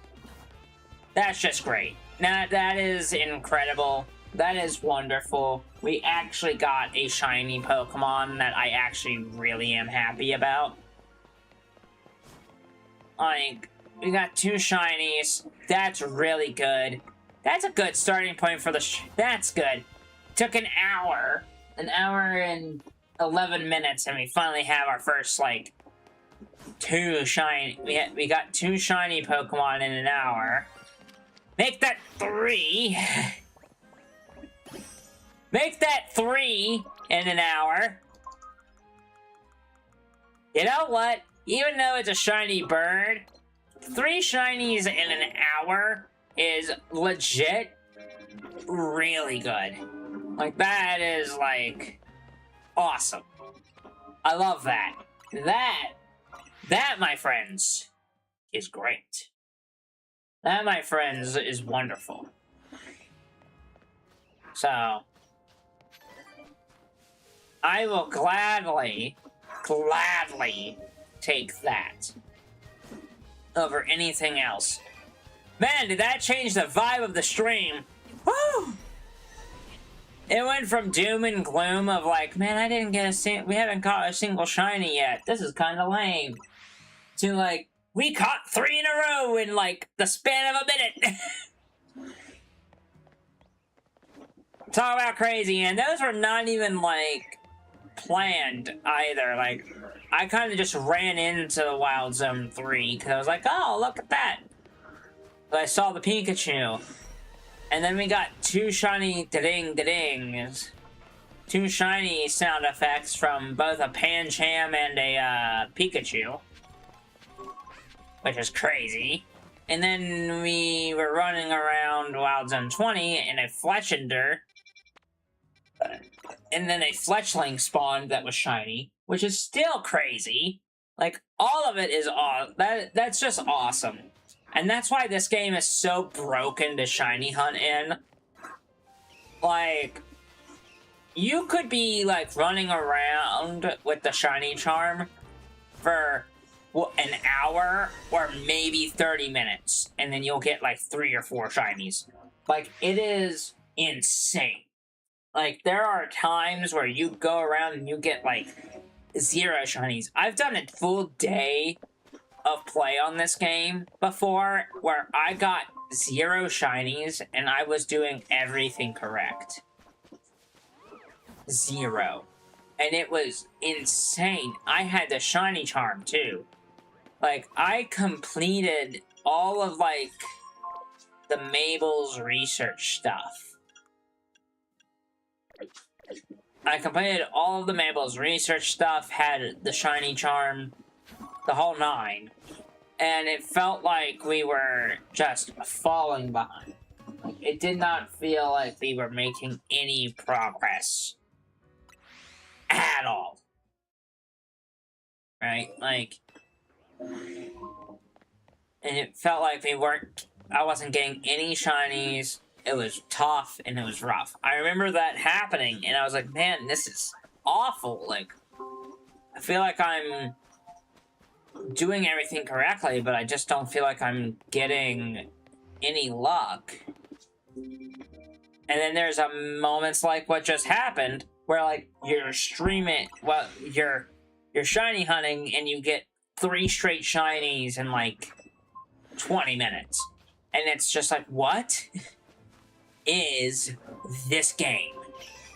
great. Now, that is incredible. That is wonderful. We actually got a shiny Pokemon that I actually really am happy about. Like, we got 2 shinies. That's really good. That's a good starting point for the that's good. Took an hour. An hour and 11 minutes, and we finally have our first, like, 2 shiny... We got 2 shiny Pokemon in an hour. Make that 3. Make that 3 in an hour. You know what? Even though it's a shiny bird, 3 shinies in an hour is legit really good. Like, that is, like, awesome. I love that. That, my friends, is great. That, my friends, is wonderful. So, I will gladly take that over anything else. Man, did that change the vibe of the stream? Woo! It went from doom and gloom of like, man, I didn't get we haven't caught a single shiny yet. This is kind of lame. To like, we caught 3 in a row in like the span of a minute. Talk about crazy, and those were not even like planned either. Like, I kind of just ran into the Wild Zone 3 because I was like, oh, look at that. But I saw the Pikachu. And then we got 2 shiny da-ding-da-dings. 2 shiny sound effects from both a Pancham and a Pikachu. Which is crazy. And then we were running around Wild Zone 20 in a Fletchinder. And then a Fletchling spawned that was shiny. Which is still crazy. Like, all of it is awesome. That's just awesome. And that's why this game is so broken to shiny hunt in. Like, you could be, like, running around with the shiny charm for an hour or maybe 30 minutes. And then you'll get, like, 3 or 4 shinies. Like, it is insane. Like, there are times where you go around and you get, like, 0 shinies. I've done a full day of play on this game before where I got 0 shinies and I was doing everything correct. 0. And it was insane. I had the shiny charm too. Like, I completed all of like the Mabel's research stuff. I completed all of the Mabel's research stuff, had the shiny charm, the whole 9. And it felt like we were just falling behind. Like, it did not feel like we were making any progress. At all. Right? Like, and it felt like I wasn't getting any shinies. It was tough and it was rough. I remember that happening and I was like, man, this is awful. Like, I feel like I'm doing everything correctly, but I just don't feel like I'm getting any luck. And then there's moments like what just happened, where like you're streaming, well, you're shiny hunting, and you get 3 straight shinies in like 20 minutes, and it's just like, what is this game?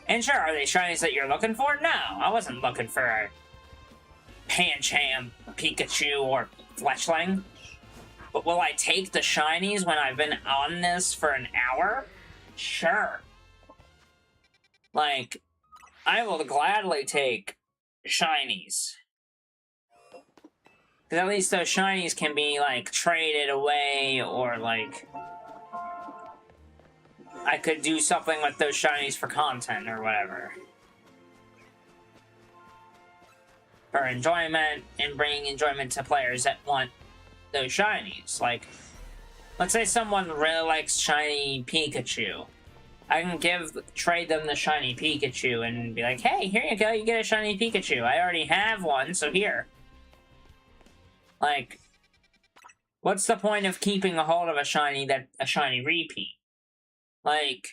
And sure, are they shinies that you're looking for? No, I wasn't looking for a Pancham, Pikachu, or Fletchling. But will I take the shinies when I've been on this for an hour? Sure. Like, I will gladly take shinies. Because at least those shinies can be, like, traded away, or, like, I could do something with those shinies for content, or whatever. For enjoyment, and bringing enjoyment to players that want those shinies. Like, let's say someone really likes shiny Pikachu. I can trade them the shiny Pikachu and be like, hey, here you go, you get a shiny Pikachu. I already have one, so here. Like, what's the point of keeping a hold of a shiny repeat? Like,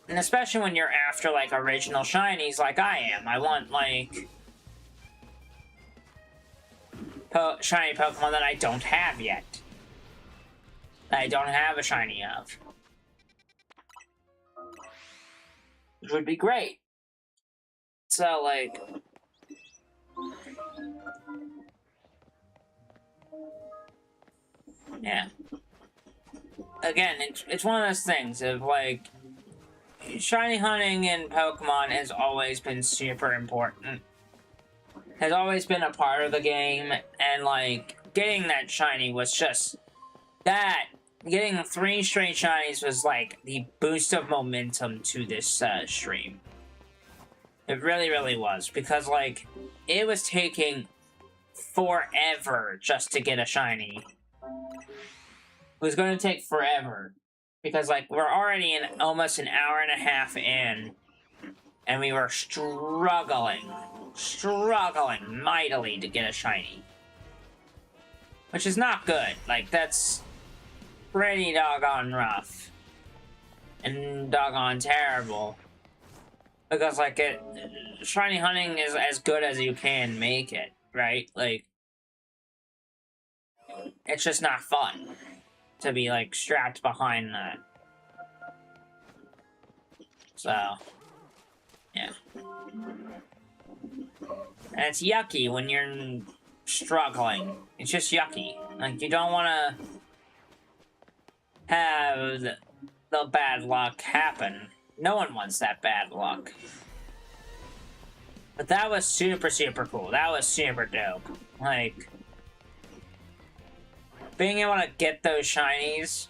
and especially when you're after, like, original shinies like I am. I want, like, shiny Pokemon that I don't have yet. That I don't have a shiny of. Which would be great. So, like, yeah. Again, it's one of those things of, like, shiny hunting in Pokemon has always been super important. Has always been a part of the game, and, like, getting that shiny was just that. Getting 3 straight shinies was, like, the boost of momentum to this stream. It really, really was. Because, like, it was taking forever just to get a shiny. It was going to take forever. Because, like, we're already in almost an hour and a half in. And we were struggling mightily to get a shiny. Which is not good. Like, that's pretty doggone rough. And doggone terrible. Because, like, shiny hunting is as good as you can make it, right? Like, it's just not fun to be, like, strapped behind that. So, yeah. And it's yucky when you're struggling. It's just yucky. Like, you don't want to have the bad luck happen. No one wants that bad luck. But that was super, super cool. That was super dope. Like, being able to get those shinies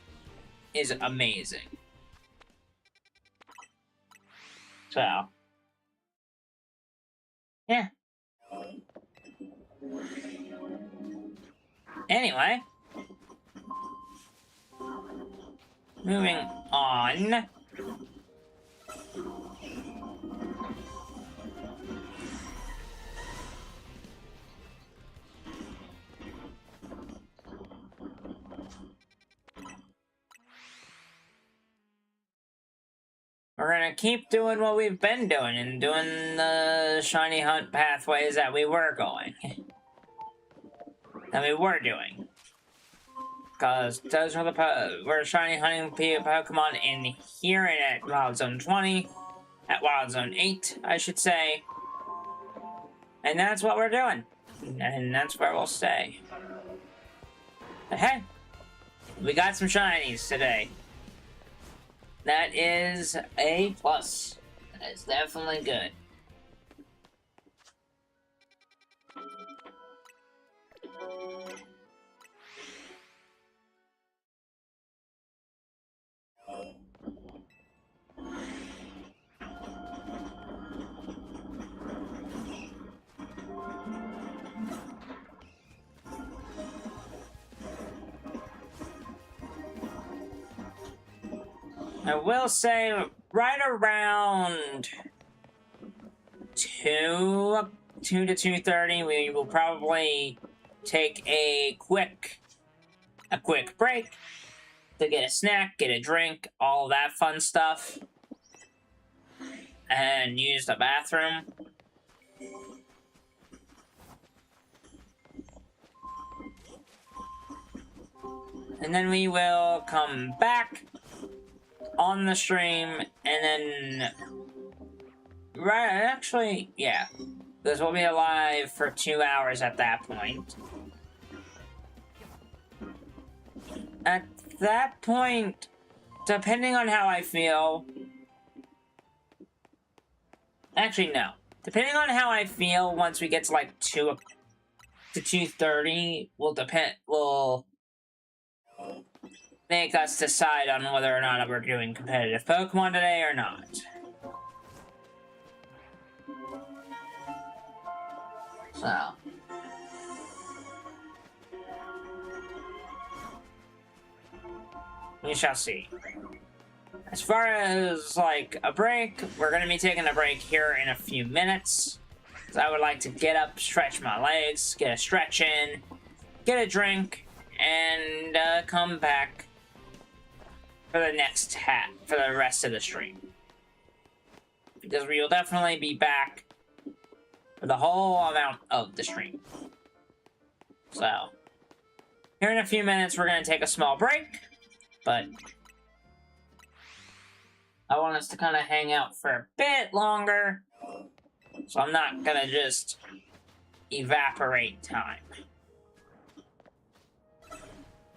is amazing. So, yeah. Anyway. Moving on. We're gonna keep doing what we've been doing and doing the shiny hunt pathways that we were going. That we were doing. Because those are we're shiny hunting Pokemon in here and at Wild Zone 20. At Wild Zone 8, I should say. And that's what we're doing. And that's where we'll stay. But hey, we got some shinies today. That is a plus. That is definitely good. I will say, right around 2 to 2:30, we will probably take a quick break to get a snack, get a drink, all that fun stuff, and use the bathroom. And then we will come back on the stream, and then yeah, because we'll be alive for 2 hours at that point. At that point, depending on how I feel, actually no, depending on how I feel once we get to like 2 to 2:30, will make us decide on whether or not we're doing competitive Pokemon today or not. So. We shall see. As far as, like, a break, we're going to be taking a break here in a few minutes. Because I would like to get up, stretch my legs, get a stretch in, get a drink, and come back for for the rest of the stream. Because we will definitely be back for the whole amount of the stream. So, here in a few minutes, we're going to take a small break, but I want us to kind of hang out for a bit longer, so I'm not going to just evaporate time.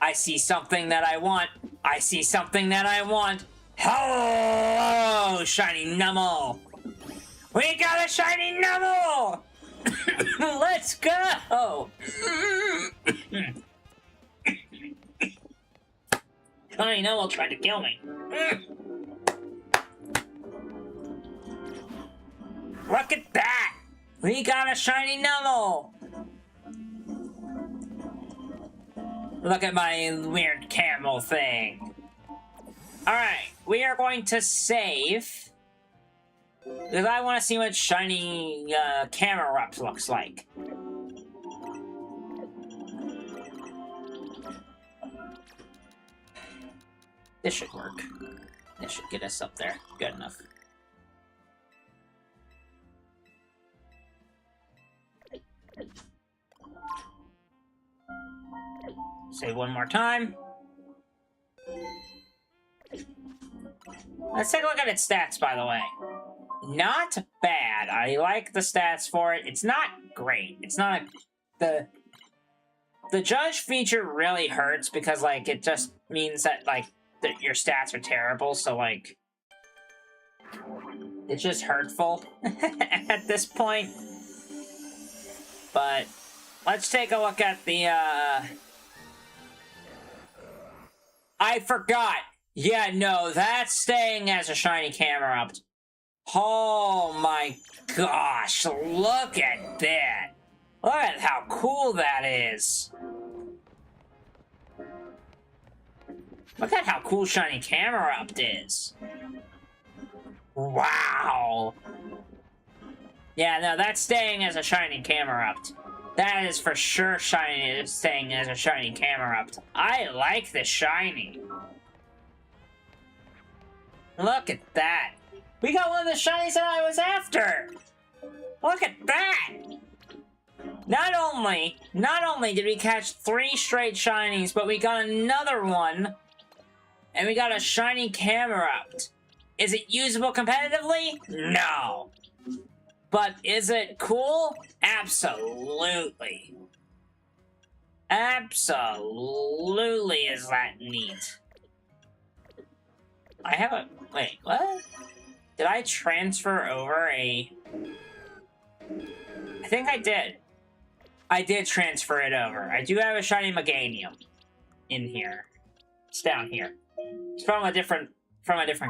I see something that I want. I see something that I want. Hello, shiny Numel. We got a shiny Numel. Let's go. Shiny Numel tried to kill me. Look at that! We got a shiny Numel! Look at my weird camel thing. Alright, we are going to save. Because I want to see what shiny Camerupt looks like. This should work. This should get us up there. Good enough. Save one more time. Let's take a look at its stats, by the way. Not bad. I like the stats for it. It's not great. It's not the judge feature really hurts because, like, it just means that, like, that your stats are terrible, so, like, it's just hurtful at this point. But let's take a look at the, I forgot! Yeah, no, that's staying as a shiny Camerupt. Oh my gosh, look at that! Look at how cool that is! Look at how cool shiny Camerupt is! Wow! Yeah, no, that's staying as a shiny Camerupt. That is for sure staying as a shiny Camerupt. I like the shiny. Look at that. We got one of the shinies that I was after. Look at that. Not only did we catch 3 straight shinies, but we got another one. And we got a shiny Camerupt. Is it usable competitively? No. But is it cool? Absolutely. Absolutely is that neat. I have a... Wait, what? Did I transfer over a... I think I did. I did transfer it over. I do have a shiny Meganium in here. It's down here. It's from a different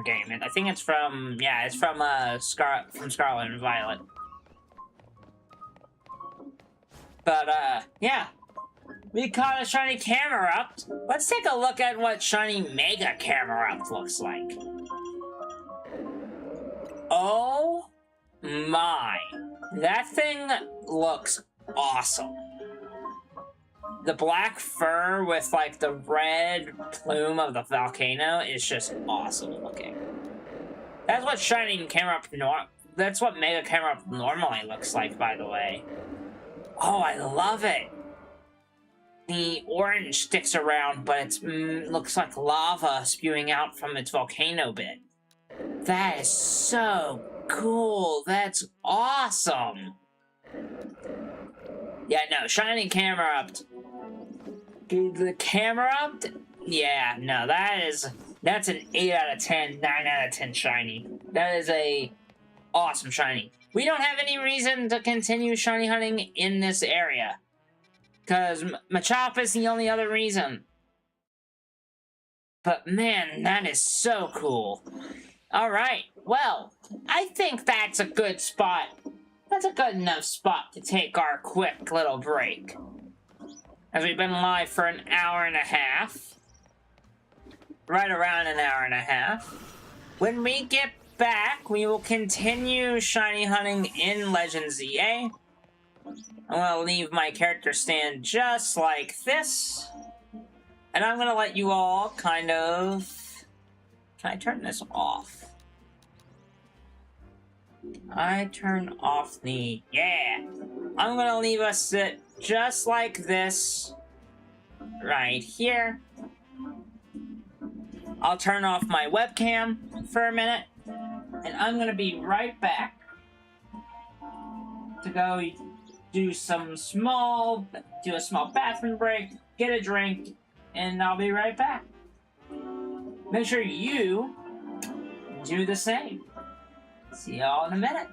game. And I think it's from... Yeah, it's from Scarlet and Violet. But, yeah. We caught a shiny Camerupt. Let's take a look at what shiny Mega Camerupt looks like. Oh my. That thing looks awesome. The black fur with, like, the red plume of the volcano is just awesome looking. That's what shiny Camerupt that's what Mega Camerupt normally looks like, by the way. Oh, I love it. The orange sticks around, but it looks like lava spewing out from its volcano bit. That is so cool. That's awesome. Yeah, no, shiny Camerupt. Dude, the Camerupt? Yeah, no, that's an 8 out of 10, 9 out of 10 shiny. That is a awesome shiny. We don't have any reason to continue shiny hunting in this area. Because Machop is the only other reason. But man, that is so cool. Alright, well, I think that's a good spot. That's a good enough spot to take our quick little break. As we've been live for an hour and a half. Right around an hour and a half. When we get back, we will continue shiny hunting in Legends EA. I'm gonna leave my character stand just like this. And I'm gonna let you all kind of... Can I turn this off? I turn off the... Yeah! I'm gonna leave us sit just like this. Right here. I'll turn off my webcam for a minute. And I'm gonna be right back. To go do a small bathroom break, get a drink, and I'll be right back. Make sure you do the same. See y'all in a minute.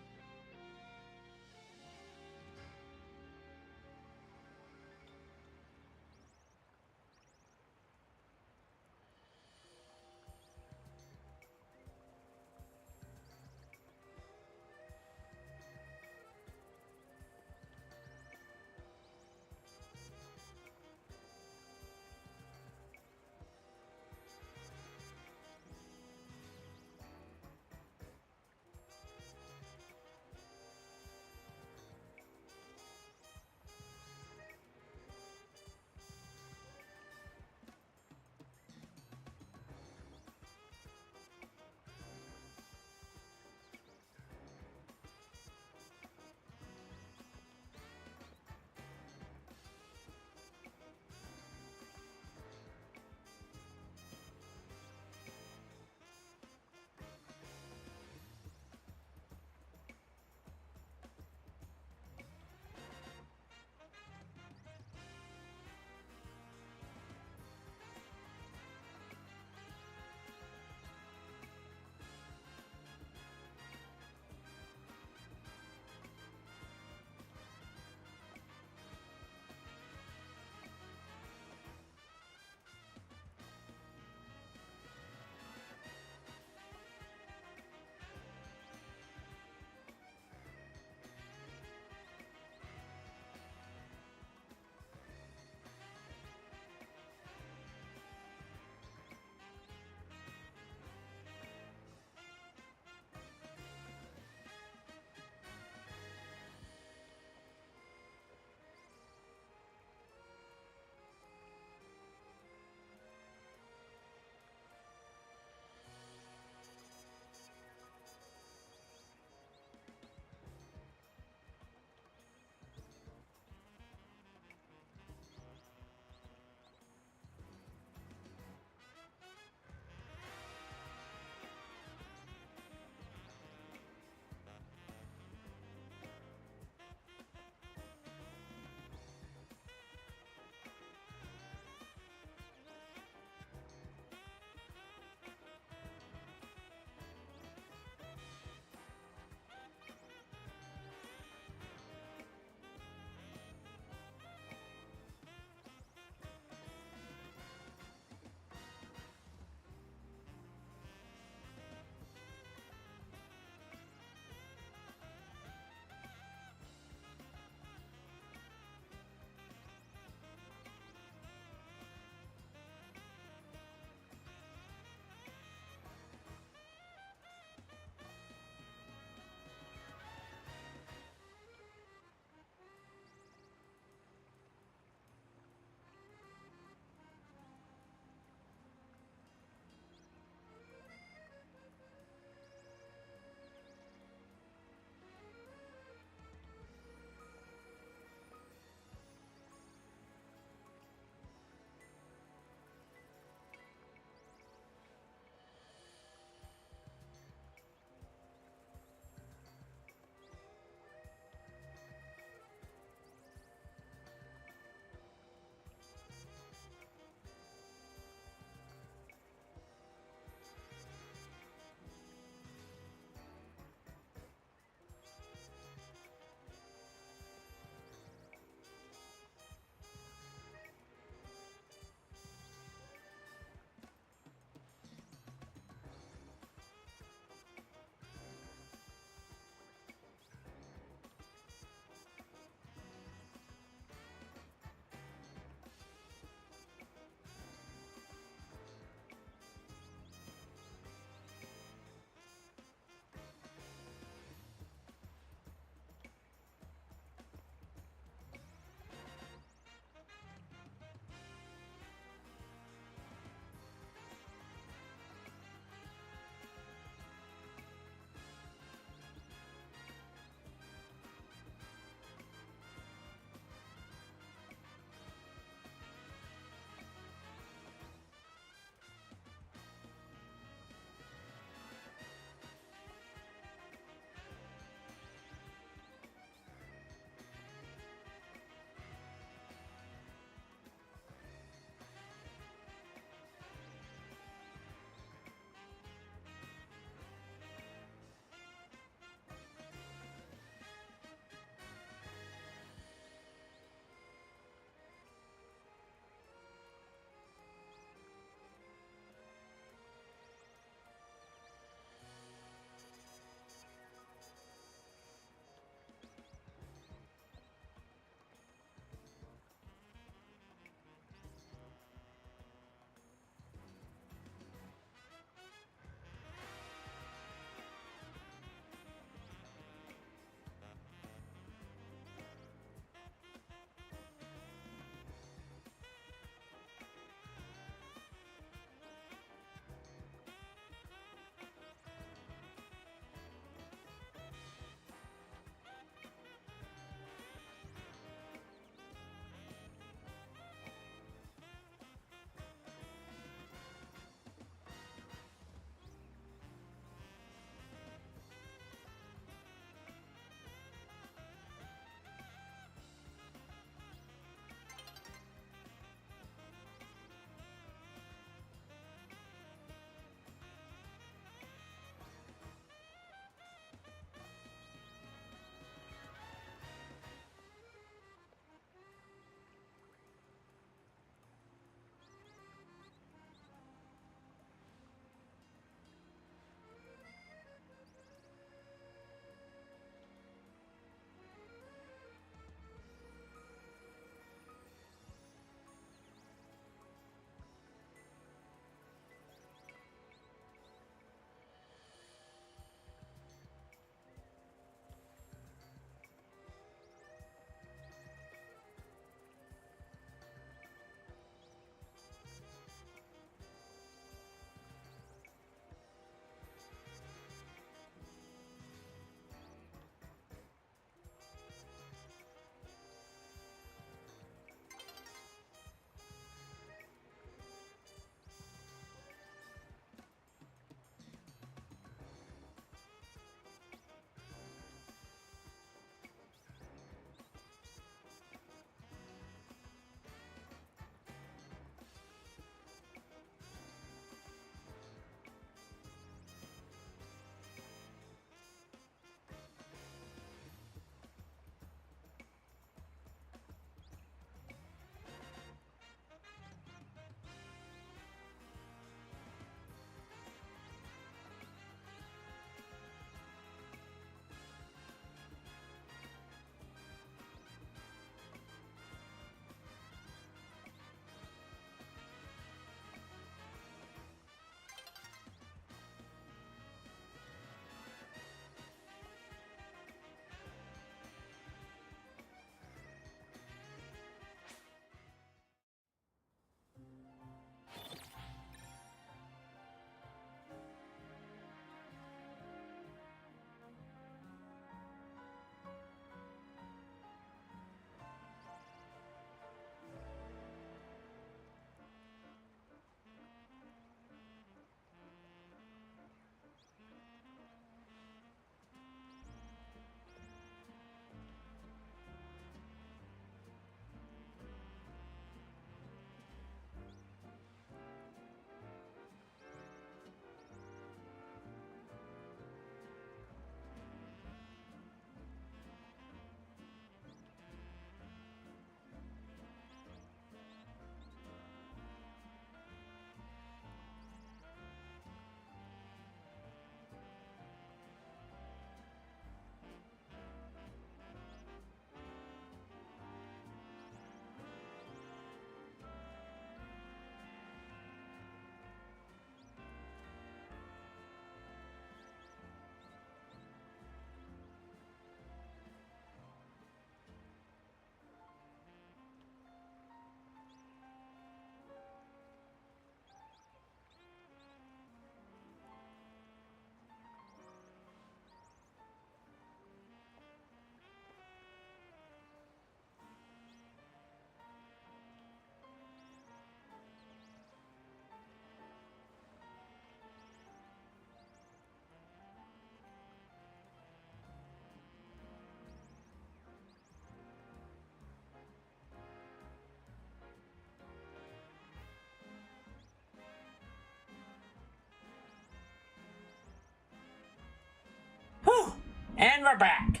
we're back.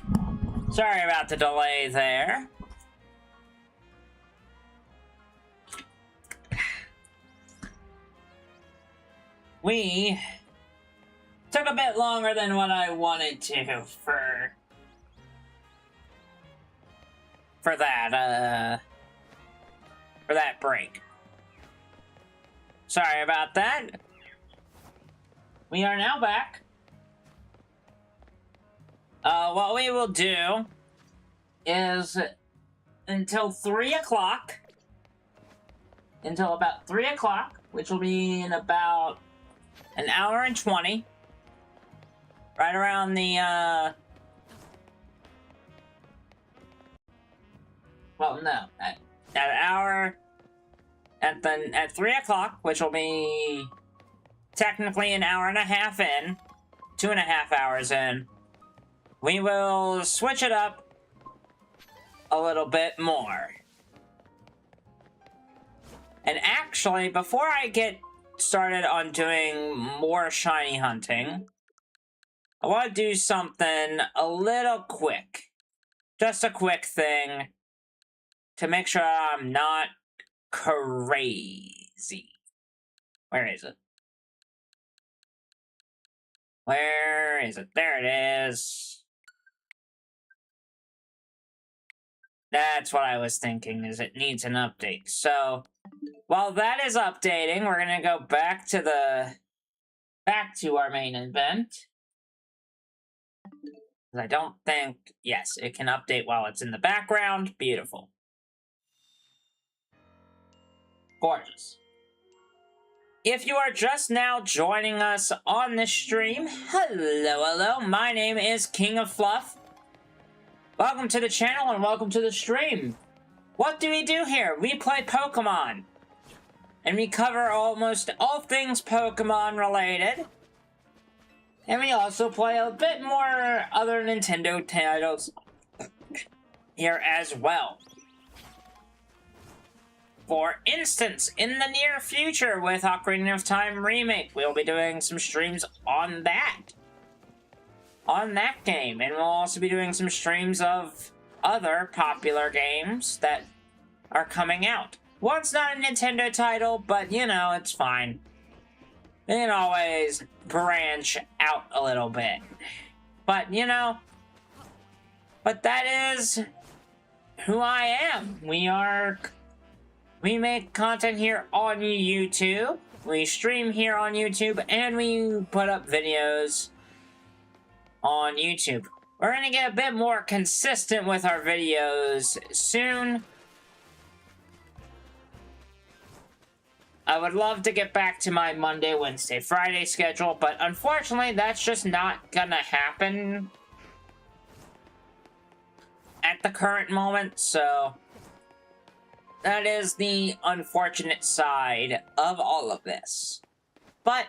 Sorry about the delay there. We took a bit longer than what I wanted to for that break. Sorry about that. We are now back. What we will do is until 3 o'clock, until about 3 o'clock, which will be in about an hour and 20, right around the, well, no, at hour, at 3 o'clock, which will be technically an hour and a half in, 2.5 hours in, we will switch it up a little bit more. And actually, before I get started on doing more shiny hunting, I want to do something a little quick. Just a quick thing to make sure I'm not crazy. Where is it? Where is it? There it is. That's what I was thinking, is it needs an update. So, while that is updating, we're gonna go back to our main event. I don't think, yes, it can update while it's in the background. Beautiful. Gorgeous. If you are just now joining us on this stream, hello, my name is King of Fluff. Welcome to the channel and welcome to the stream. What do we do here? We play Pokemon. And we cover almost all things Pokemon related. And we also play a bit more other Nintendo titles here as well. For instance, in the near future with Ocarina of Time Remake, we'll be doing some streams on that. On that game. And we'll also be doing some streams of other popular games that are coming out. One's not a Nintendo title, but you know, it's fine. They can always branch out a little bit. But, you know, but that is who I am. We make content here on YouTube. We stream here on YouTube, and we put up videos on YouTube. We're gonna get a bit more consistent with our videos soon. I would love to get back to my Monday, Wednesday, Friday schedule, but unfortunately, that's just not gonna happen at the current moment, so that is the unfortunate side of all of this. But,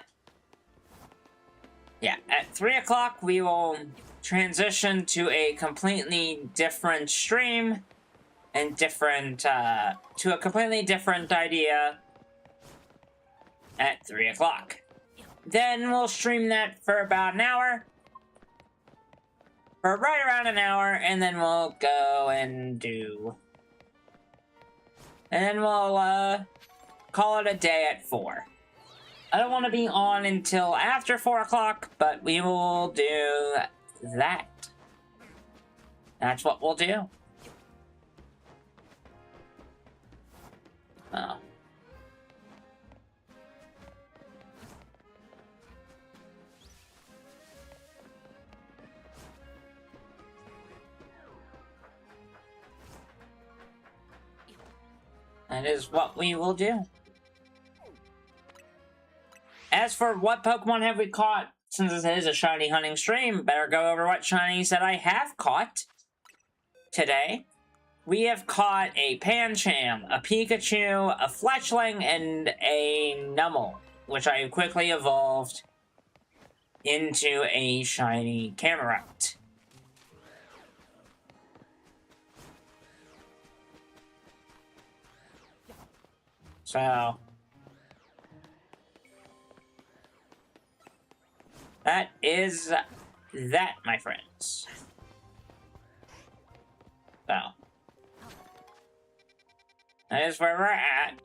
yeah, at 3 o'clock, we will transition to a completely different stream and to a completely different idea at 3 o'clock. Then we'll stream that for about an hour. For right around an hour, and then we'll go and do... And then we'll, call it a day at 4. I don't want to be on until after 4 o'clock, but we will do that. That's what we'll do. Oh. That is what we will do. As for what Pokemon have we caught, since this is a shiny hunting stream, better go over what shinies that I have caught today. We have caught a Pancham, a Pikachu, a Fletchling, and a Numel, which I quickly evolved into a shiny Camerupt. So, that is that, my friends. So, that is where we're at.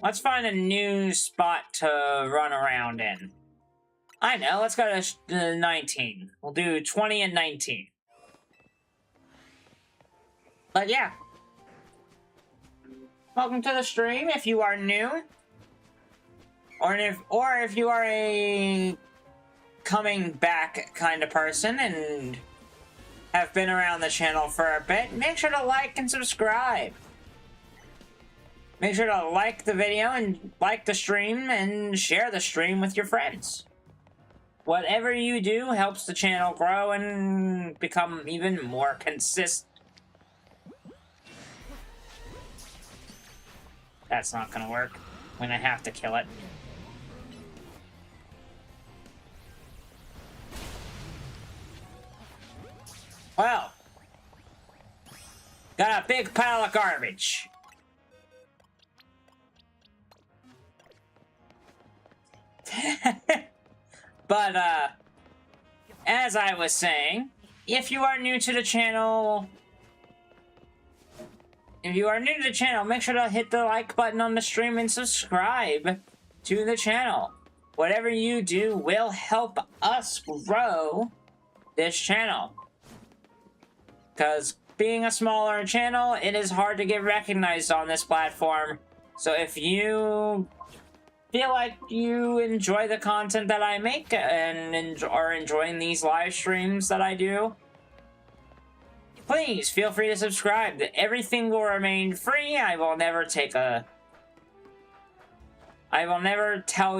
Let's find a new spot to run around in. I know, let's go to 19. We'll do 20 and 19. But yeah. Welcome to the stream if you are new. Or if you are a coming back kind of person and have been around the channel for a bit, make sure to like and subscribe. Make sure to like the video and like the stream and share the stream with your friends. Whatever you do helps the channel grow and become even more consistent. That's not gonna work when I have to kill it. Well, got a big pile of garbage. But, as I was saying, if you are new to the channel, make sure to hit the like button on the stream and subscribe to the channel. Whatever you do will help us grow this channel. Because being a smaller channel, it is hard to get recognized on this platform. So if you feel like you enjoy the content that I make and are enjoying these live streams that I do, please feel free to subscribe. Everything will remain free. I will never tell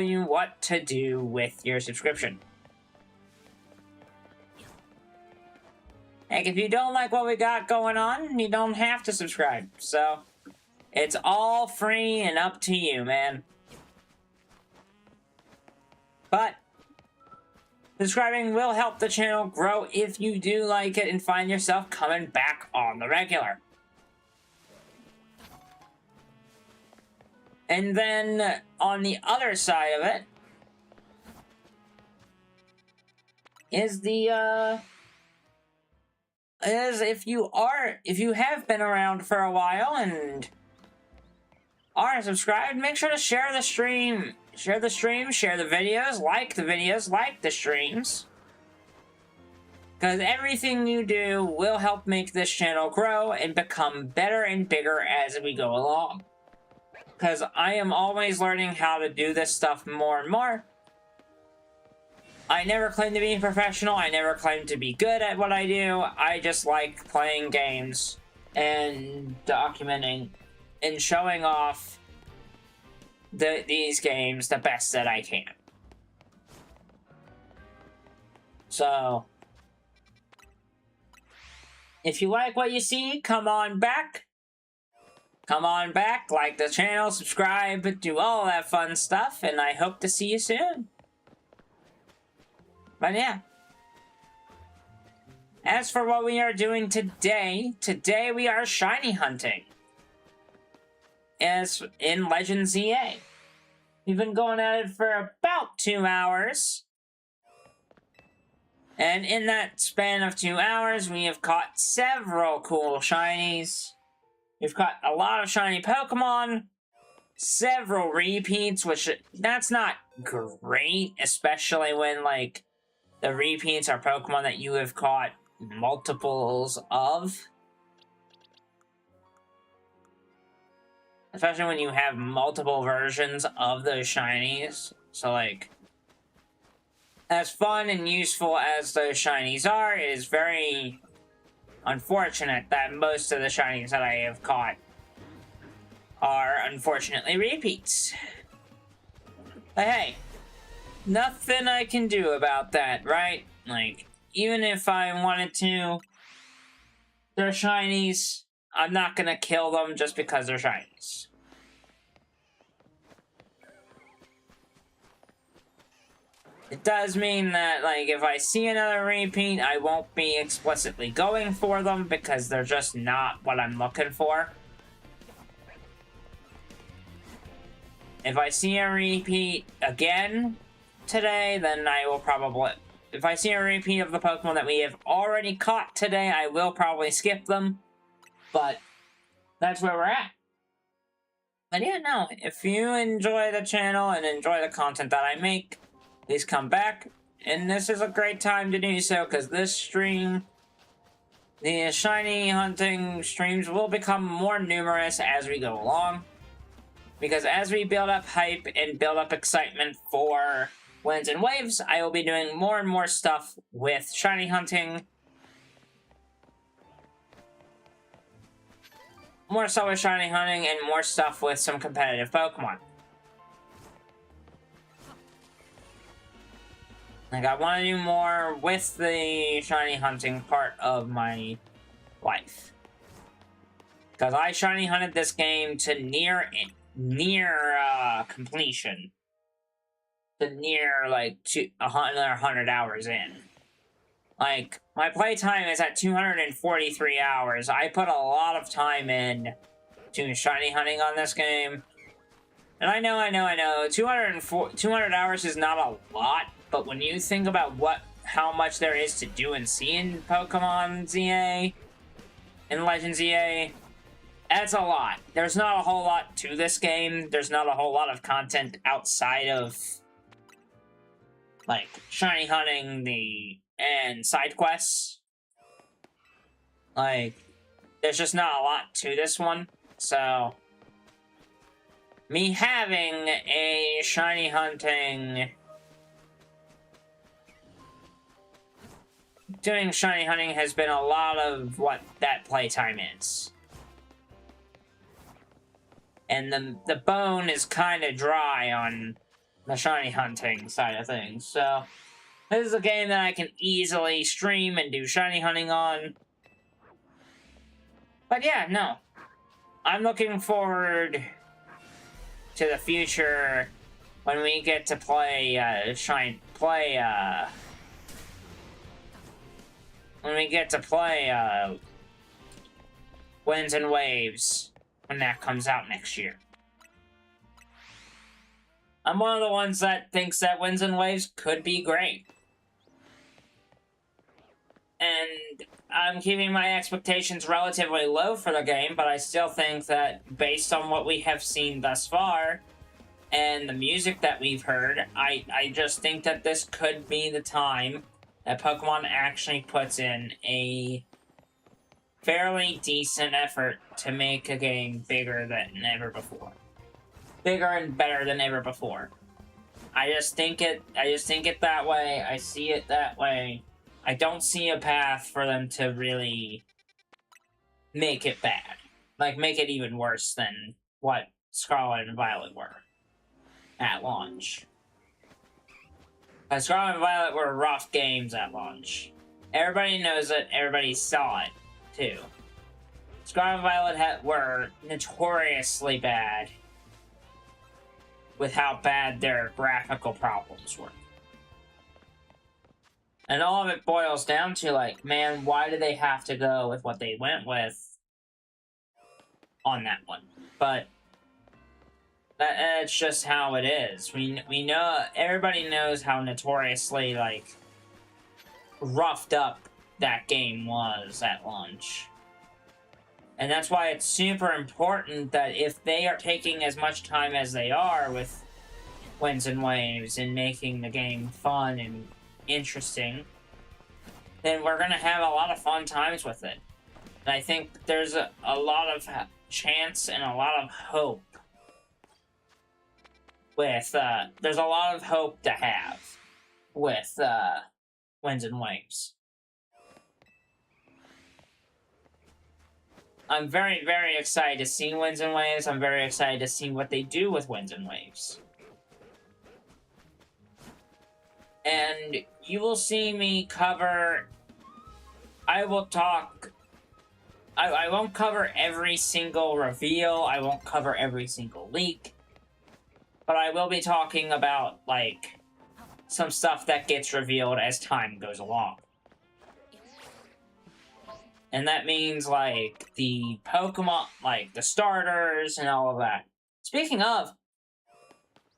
you what to do with your subscription. Heck, if you don't like what we got going on, you don't have to subscribe. So, it's all free and up to you, man. But subscribing will help the channel grow if you do like it and find yourself coming back on the regular. And then on the other side of it is if you have been around for a while and are subscribed, make sure to share the stream. Share the stream, share the videos, like the streams. Because everything you do will help make this channel grow and become better and bigger as we go along. Because I am always learning how to do this stuff more and more. I never claim to be a professional, I never claim to be good at what I do. I just like playing games and documenting and showing off these games the best that I can. So, if you like what you see, come on back. Come on back, like the channel, subscribe, do all that fun stuff, and I hope to see you soon. But yeah. As for what we are doing today we are shiny hunting. As in Legends EA. We've been going at it for about 2 hours. And in that span of 2 hours, we have caught several cool shinies. We've caught a lot of shiny Pokemon, several repeats, which that's not great, especially when, like, the repeats are Pokemon that you have caught multiples of. Especially when you have multiple versions of those shinies. So, like, as fun and useful as those shinies are, it is very unfortunate that most of the shinies that I have caught are, unfortunately, repeats. But hey, nothing I can do about that, right? Like, even if I wanted to, they're shinies. I'm not gonna kill them just because they're shinies. It does mean that, like, if I see another repeat, I won't be explicitly going for them because they're just not what I'm looking for. If I see a repeat again today, then I will probably... If I see a repeat of the Pokemon that we have already caught today, I will probably skip them. But that's where we're at. But yeah, no, if you enjoy the channel and enjoy the content that I make, please come back. And this is a great time to do so, because this stream, the shiny hunting streams, will become more numerous as we go along. Because as we build up hype and build up excitement for Winds and Waves, I will be doing more and more stuff with shiny hunting. More stuff with shiny hunting and more stuff with some competitive Pokemon. Like, I want to do more with the shiny hunting part of my life. Because I shiny hunted this game to near completion. To near, like, another 100 hours in. Like, my playtime is at 243 hours. I put a lot of time in to shiny hunting on this game. And I know, 200 hours is not a lot, but when you think about how much there is to do and see in Pokemon ZA, and Legends ZA, that's a lot. There's not a whole lot to this game. There's not a whole lot of content outside of, like, shiny hunting and side quests. Like, there's just not a lot to this one. So, me having a shiny hunting... Doing shiny hunting has been a lot of what that playtime is. And the bone is kind of dry on the shiny hunting side of things. So, this is a game that I can easily stream and do shiny hunting on. But yeah, no. I'm looking forward to the future when we get to play, Winds and Waves when that comes out next year. I'm one of the ones that thinks that Winds and Waves could be great. And I'm keeping my expectations relatively low for the game, but I still think that based on what we have seen thus far and the music that we've heard, I just think that this could be the time that Pokemon actually puts in a fairly decent effort to make a game bigger than ever before. Bigger and better than ever before. I just think it that way. I see it that way. I don't see a path for them to really make it bad. Like, make it even worse than what Scarlet and Violet were at launch. Scarlet and Violet were rough games at launch. Everybody knows it. Everybody saw it, too. Scarlet and Violet were notoriously bad with how bad their graphical problems were. And all of it boils down to, like, man, why did they have to go with what they went with on that one? But that's just how it is. We know, everybody knows how notoriously, like, roughed up that game was at launch. And that's why it's super important that if they are taking as much time as they are with Winds and Waves and making the game fun and interesting, then we're going to have a lot of fun times with it. And I think there's a lot of chance and a lot of hope with, there's a lot of hope to have with, Winds and Waves. I'm very, very excited to see Winds and Waves. I'm very excited to see what they do with Winds and Waves. And you will see me cover... I won't cover every single reveal. I won't cover every single leak. But I will be talking about, like, some stuff that gets revealed as time goes along. And that means, like, the Pokemon, like, the starters and all of that. Speaking of,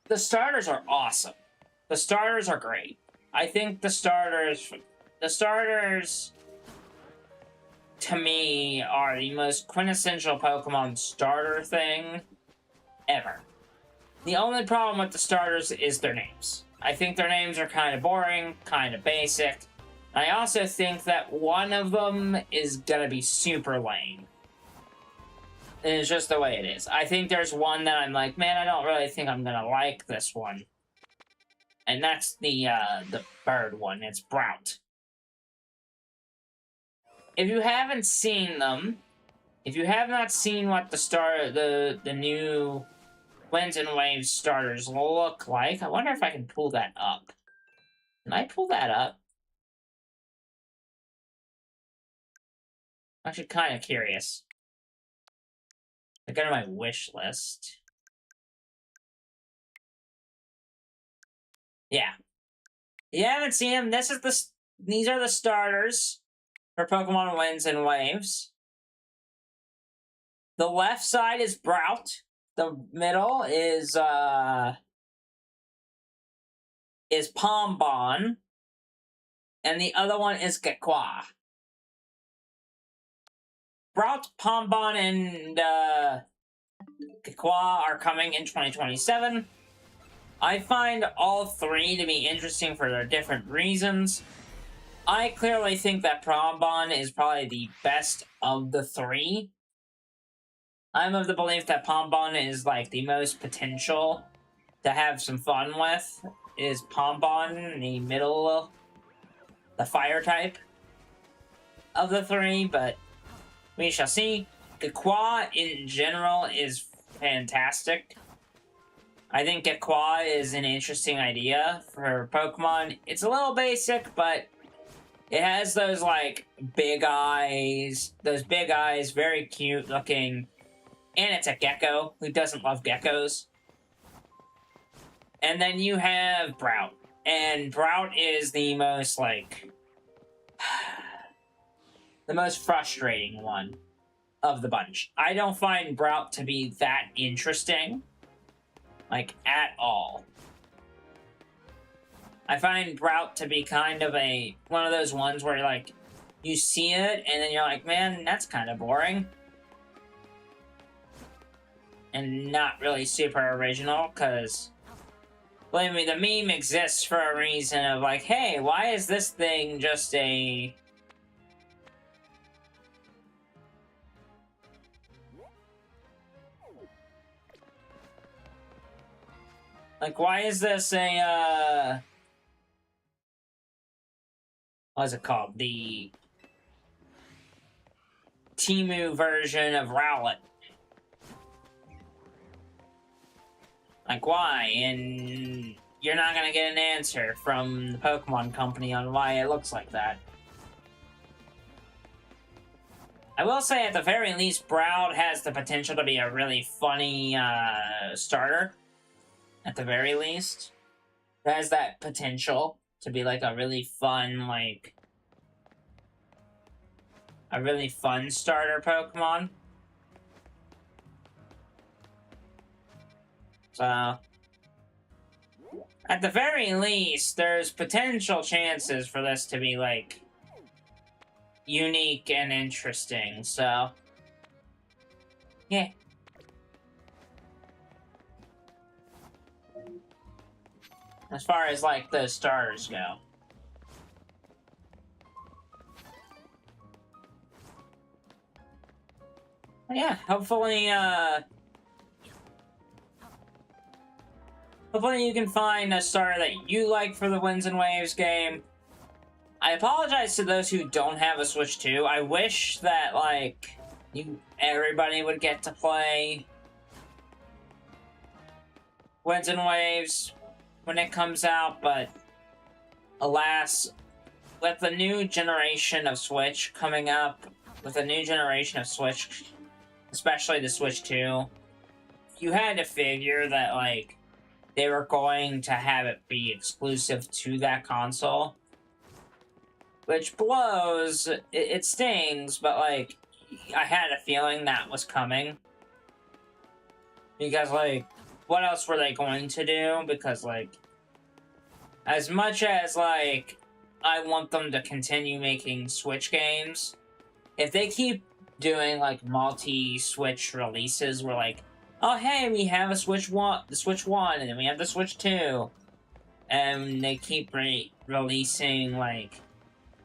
the starters are awesome. The starters are great. I think the starters to me, are the most quintessential Pokemon starter thing ever. The only problem with the starters is their names. I think their names are kind of boring, kind of basic. I also think that one of them is gonna be super lame. And it's just the way it is. I think there's one that I'm like, man, I don't really think I'm gonna like this one. And that's the bird one. It's Brout. If you haven't seen them, if you have not seen what the new Winds and Waves starters look like, I wonder if I can pull that up. Can I pull that up? I'm actually kind of curious. I go to my wish list. Yeah. If you haven't seen them, these are the starters for Pokemon Winds and Waves. The left side is Brout. The middle is Pombon. And the other one is Gekwa. Brout, Pombon, and Gekwa are coming in 2027. I find all three to be interesting for their different reasons. I clearly think that Pombon is probably the best of the three. I'm of the belief that Pombon is like the most potential to have some fun with. Is Pombon the middle, the fire type of the three, but we shall see. Gekwa in general is fantastic. I think Gekwa is an interesting idea for Pokemon. It's a little basic, but it has those, like, big eyes. Those big eyes, very cute looking. And it's a gecko. Who doesn't love geckos? And then you have Brout. And Brout is the most, like, the most frustrating one of the bunch. I don't find Brout to be that interesting. Like, at all. I find Brout to be kind of one of those ones where, like, you see it, and then you're like, man, that's kind of boring. And not really super original, because, believe me, the meme exists for a reason of, like, hey, why is this thing just a... Like, why is this a, what is it called? The Temu version of Rowlet. Like, why? And you're not gonna get an answer from the Pokemon Company on why it looks like that. I will say, at the very least, Brout has the potential to be a really funny starter. At the very least. It has that potential to be, like, a really fun, like... a really fun starter Pokemon. So... at the very least, there's potential chances for this to be, like... unique and interesting, so... yeah. As far as, like, the starters go. But yeah, hopefully, hopefully you can find a starter that you like for the Winds and Waves game. I apologize to those who don't have a Switch 2. I wish that, like, everybody would get to play Winds and Waves when it comes out, but alas, with the new generation of Switch coming up, with the new generation of Switch, especially the Switch 2, you had to figure that, like, they were going to have it be exclusive to that console. Which blows, it stings, but, like, I had a feeling that was coming. Because, like, what else were they going to do? Because, like, as much as, like, I want them to continue making Switch games, if they keep doing like multi-Switch releases where like, oh hey, we have a Switch 1, the Switch 1, and then we have the Switch 2, and they keep releasing like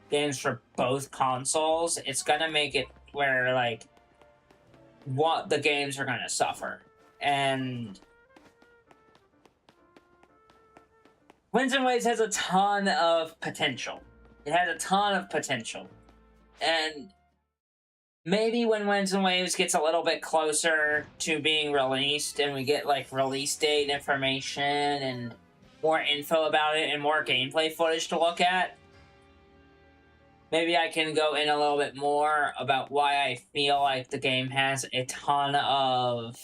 games for both consoles, it's gonna make it where like what the games are gonna suffer. And Winds and Waves has a ton of potential. It has a ton of potential. And maybe when Winds and Waves gets a little bit closer to being released and we get like release date information and more info about it and more gameplay footage to look at, maybe I can go in a little bit more about why I feel like the game has a ton of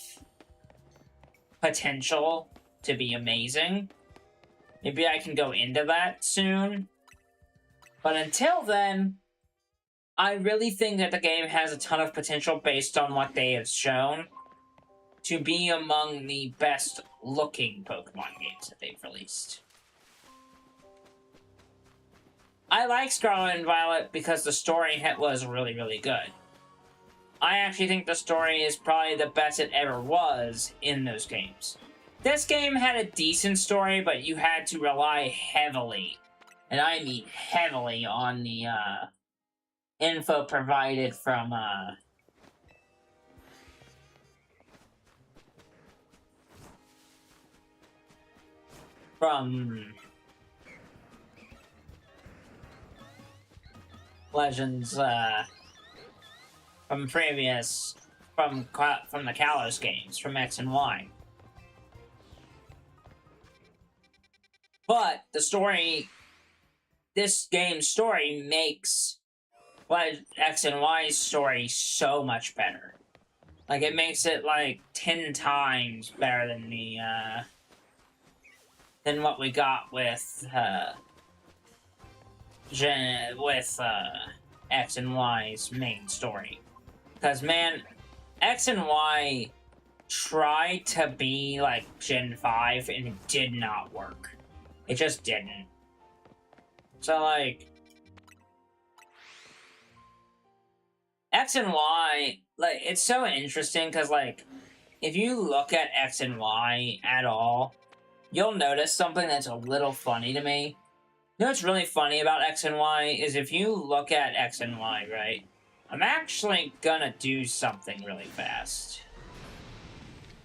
potential to be amazing. Maybe I can go into that soon. But until then, I really think that the game has a ton of potential based on what they have shown to be among the best looking Pokemon games that they've released. I like Scarlet and Violet because the story was really, really good. I actually think the story is probably the best it ever was in those games. This game had a decent story, but you had to rely heavily, and I mean heavily, on the info provided from Legends, from previous, from the Kalos games, from X and Y. But the story, this game's story makes X and Y's story so much better. Like, it makes it, like, 10 times better than the, than what we got with, X and Y's main story. Because, man, X and Y tried to be like Gen 5 and it did not work. It just didn't. So, like, X and Y, like, it's so interesting because, like, if you look at X and Y at all, you'll notice something that's a little funny to me. You know what's really funny about X and Y is if you look at X and Y, right? I'm actually gonna do something really fast.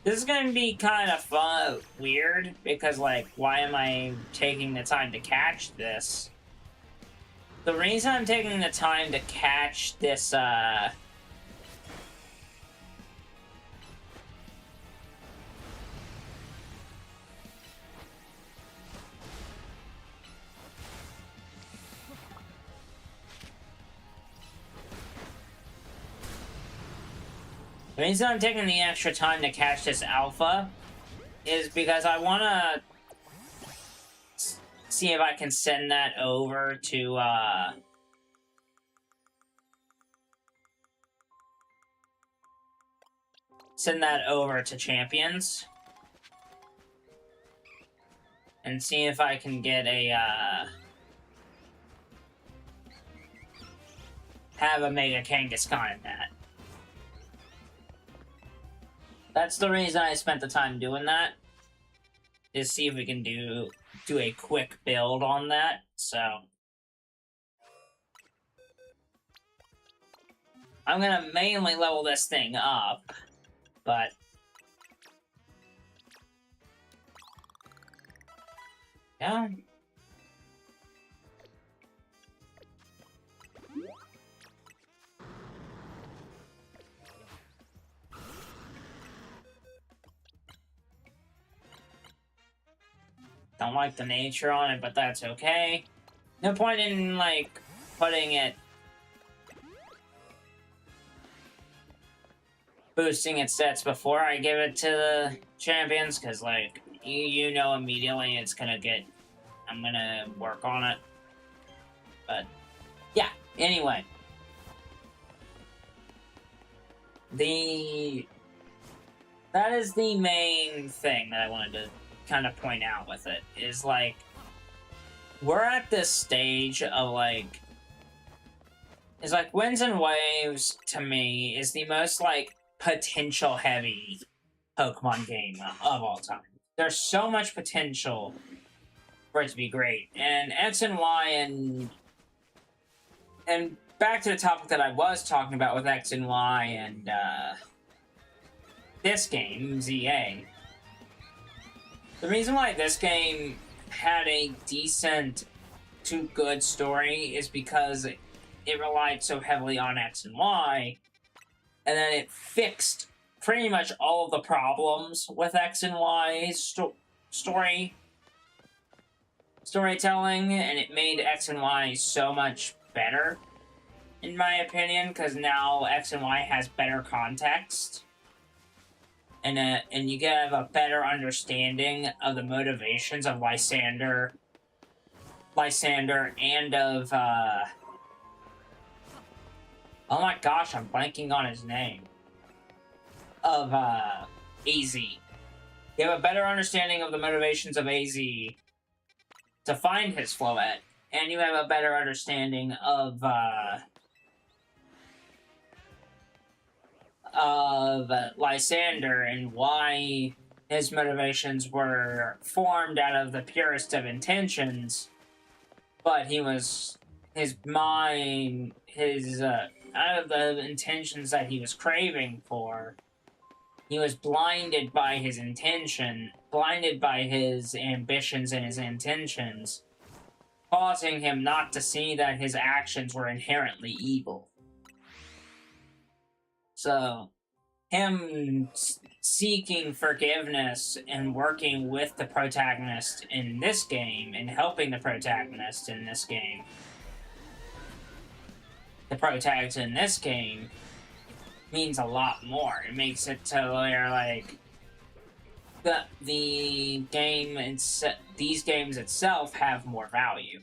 This is gonna be kind of fun, weird, because, like, why am I taking the time to catch this? The reason I'm taking the time to catch this, The reason I'm taking the extra time to catch this alpha is because I want to see if I can send that over to, Champions. And see if I can get a, have a Mega Kangaskhan in that. That's the reason I spent the time doing that. Is see if we can do a quick build on that, so. I'm gonna mainly level this thing up, but. Yeah. Don't like the nature on it, but that's okay. No point in, like, putting it... boosting its stats before I give it to the champions, because, like, you know immediately it's gonna get... I'm gonna work on it. But, yeah, anyway. That is the main thing that I wanted to kind of point out with it, is, like, we're at this stage of, like, is like Winds and Waves to me is the most like potential heavy Pokemon game of all time. There's so much potential for it to be great, and X and Y and back to the topic that I was talking about with X and Y and this game ZA. The reason why this game had a decent to good story is because it relied so heavily on X and Y, and then it fixed pretty much all of the problems with X and Y storytelling, and it made X and Y so much better, in my opinion, because now X and Y has better context, and you get a better understanding of the motivations of Lysander, and of oh my gosh, I'm blanking on his name. Of AZ. You have a better understanding of the motivations of AZ to find his Floette, and you have a better understanding of Lysander and why his motivations were formed out of the purest of intentions, but his mind, out of the intentions that he was craving for, he was blinded by his ambitions and his intentions, causing him not to see that his actions were inherently evil. So, him seeking forgiveness and working with the protagonist in this game, and helping the protagonist in this game, means a lot more. It makes it to where, like, these games itself have more value.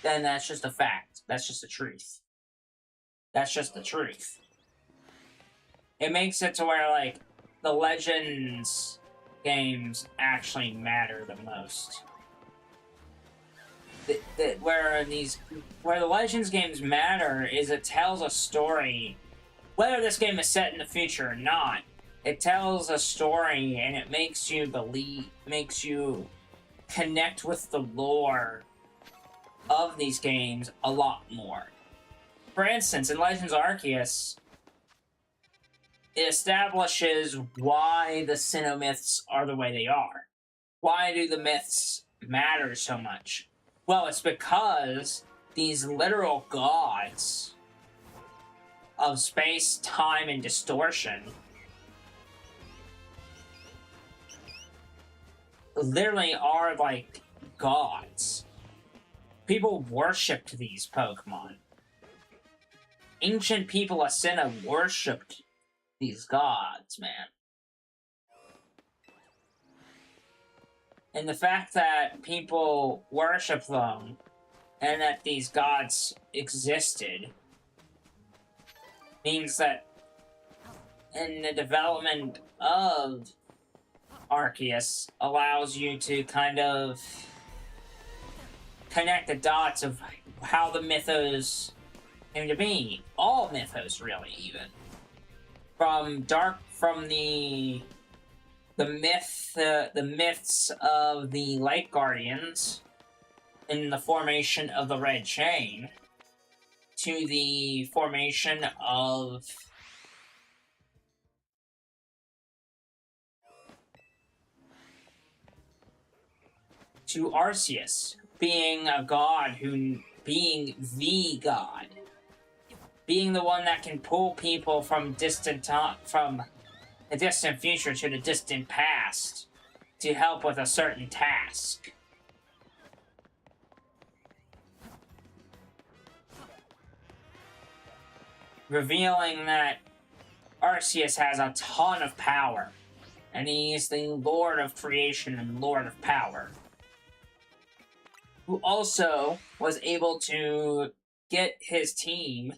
Then that's just a fact. That's just the truth. That's just the truth. It makes it to where, like, the Legends games actually matter the most. Where the Legends games matter is it tells a story. Whether this game is set in the future or not, it tells a story, and it makes you connect with the lore of these games a lot more. For instance, in Legends Arceus, it establishes why the Sinnoh-myths are the way they are. Why do the myths matter so much? Well, it's because these literal gods of space, time, and distortion literally are like gods. People worshipped these Pokemon. Ancient people of Sinnoh worshipped these gods, man. And the fact that people worship them and that these gods existed means that in the development of Arceus allows you to kind of connect the dots of how the mythos came to be. All mythos, really, even. From the myths of the Light Guardians in the formation of the Red Chain to the formation of Arceus being a god being the god. Being the one that can pull people from from the distant future to the distant past to help with a certain task. Revealing that Arceus has a ton of power, and he is the Lord of Creation and Lord of Power, who also was able to get his team,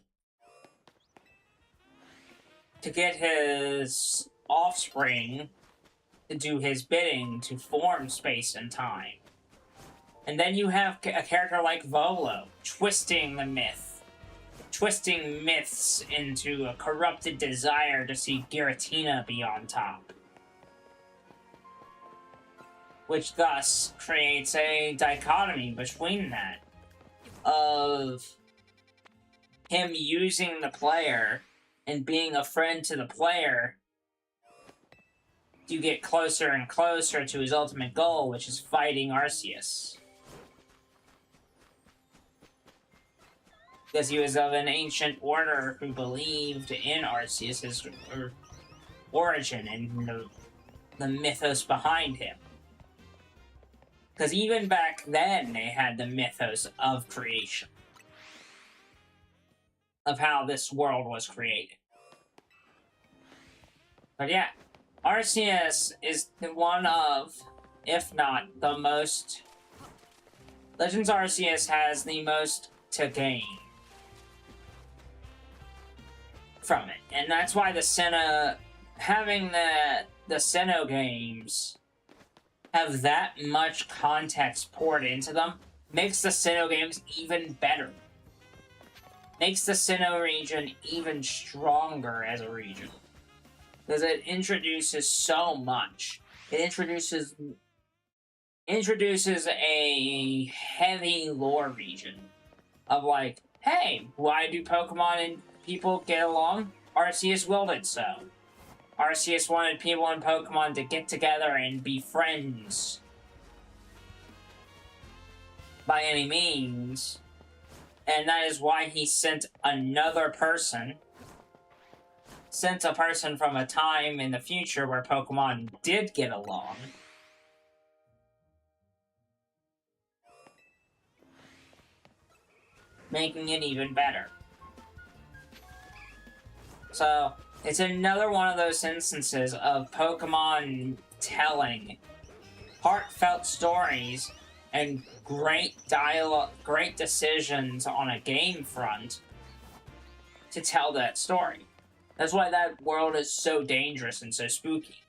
to get his offspring to do his bidding to form space and time. And then you have a character like Volo twisting the myth twisting myths into a corrupted desire to see Giratina be on top. Which thus creates a dichotomy between that, of him using the player and being a friend to the player to get closer and closer to his ultimate goal, which is fighting Arceus. Because he was of an ancient order who believed in Arceus' origin and the mythos behind him. Because even back then, they had the mythos of creation. Of how this world was created. But yeah, Arceus is one of, if not the most... Legends Arceus has the most to gain from it. And that's why the Sinnoh... Having the Sinnoh games have that much context poured into them makes the Sinnoh games even better. Makes the Sinnoh region even stronger as a region. Because it introduces so much. It introduces a heavy lore region. Of like, hey, why do Pokemon and people get along? Arceus willed it so. Arceus wanted people and Pokemon to get together and be friends. By any means. And that is why he sent another person. Sent a person from a time in the future where Pokemon did get along. Making it even better. So, it's another one of those instances of Pokemon telling heartfelt stories and great dialogue, great decisions on a game front to tell that story. That's why that world is so dangerous and so spooky.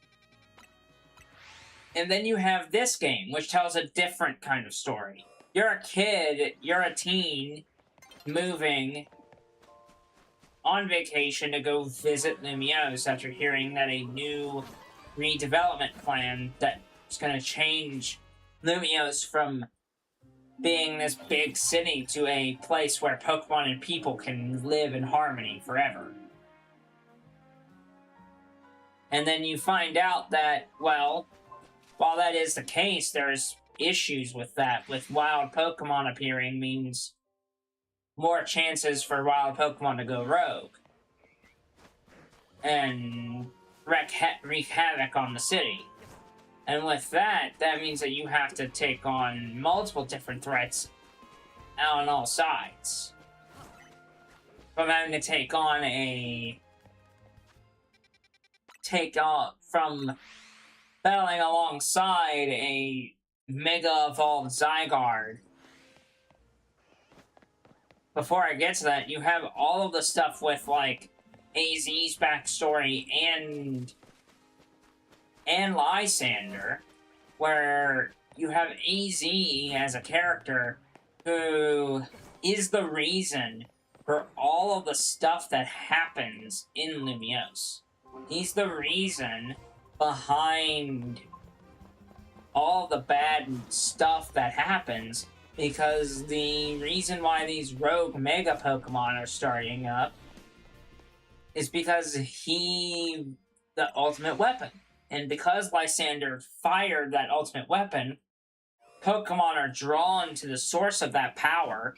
And then you have this game, which tells a different kind of story. You're a kid, you're a teen, moving on vacation to go visit Lumiose after hearing that a new redevelopment plan that's going to change Lumiose from being this big city to a place where Pokemon and people can live in harmony forever. And then you find out that, well, while that is the case, there's issues with that. With wild Pokemon appearing means more chances for wild Pokemon to go rogue. And wreak havoc on the city. And with that, that means that you have to take on multiple different threats on all sides. From having to from battling alongside a Mega Evolved Zygarde. Before I get to that, you have all of the stuff with, like, AZ's backstory and Lysander, where you have AZ as a character who is the reason for all of the stuff that happens in Lumiose. He's the reason behind all the bad stuff that happens, because the reason why these rogue Mega Pokemon are starting up is because the ultimate weapon. And because Lysander fired that ultimate weapon, Pokemon are drawn to the source of that power.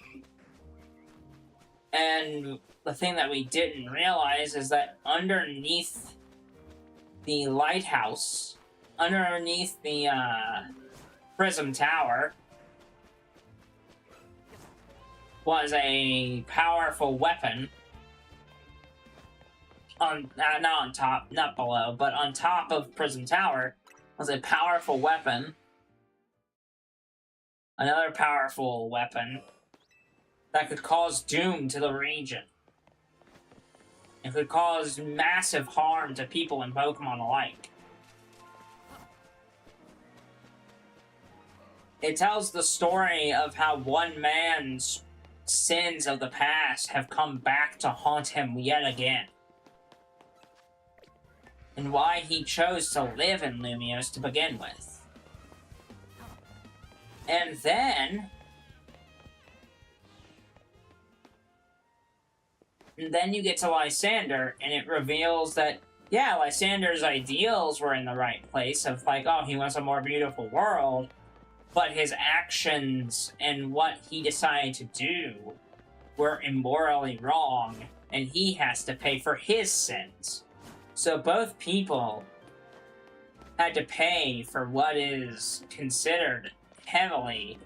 And the thing that we didn't realize is that underneath the lighthouse, underneath the Prism Tower, was a powerful weapon. Not below, but on top of Prism Tower was a powerful weapon. Another powerful weapon that could cause doom to the region. It could cause massive harm to people and Pokemon alike. It tells the story of how one man sins of the past have come back to haunt him yet again. And why he chose to live in Lumios to begin with. And then you get to Lysander, and it reveals that, yeah, Lysander's ideals were in the right place of like, oh, he wants a more beautiful world, but his actions and what he decided to do were immorally wrong, and he has to pay for his sins. So both people had to pay for what is considered heavily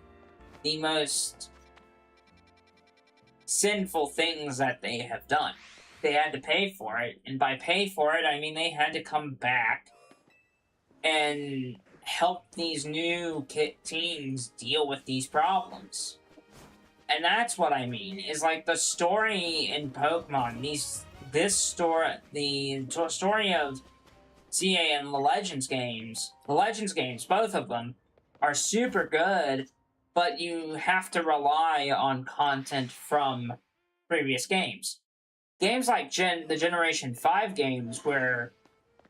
the most sinful things that they have done. They had to pay for it, and by pay for it, I mean they had to come back and help these new teens deal with these problems. And that's what I mean, is like the story in Pokemon, the story of CA and the Legends games, both of them, are super good, but you have to rely on content from previous games. Games like the Generation 5 games, where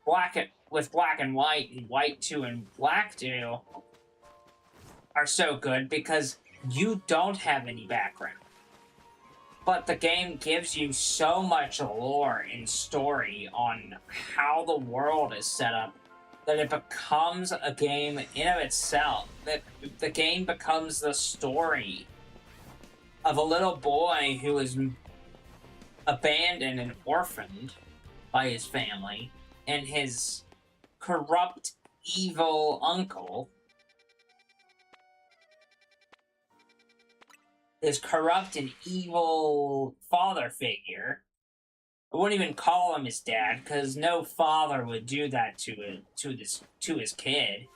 Black and White, and White 2 and Black 2 are so good because you don't have any background. But the game gives you so much lore and story on how the world is set up that it becomes a game in of itself. That the game becomes the story of a little boy who is abandoned and orphaned by his family, and his corrupt, evil uncle, his corrupt and evil father figure. I wouldn't even call him his dad, because no father would do that to his kid.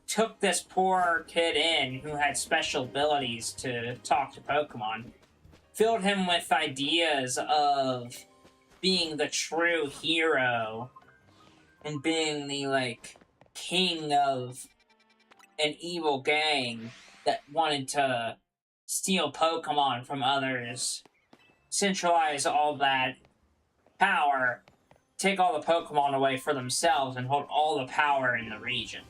Took this poor kid in who had special abilities to talk to Pokemon, filled him with ideas of being the true hero and being the, like, king of an evil gang that wanted to steal Pokemon from others, centralize all that power, take all the Pokemon away for themselves, and hold all the power in the region.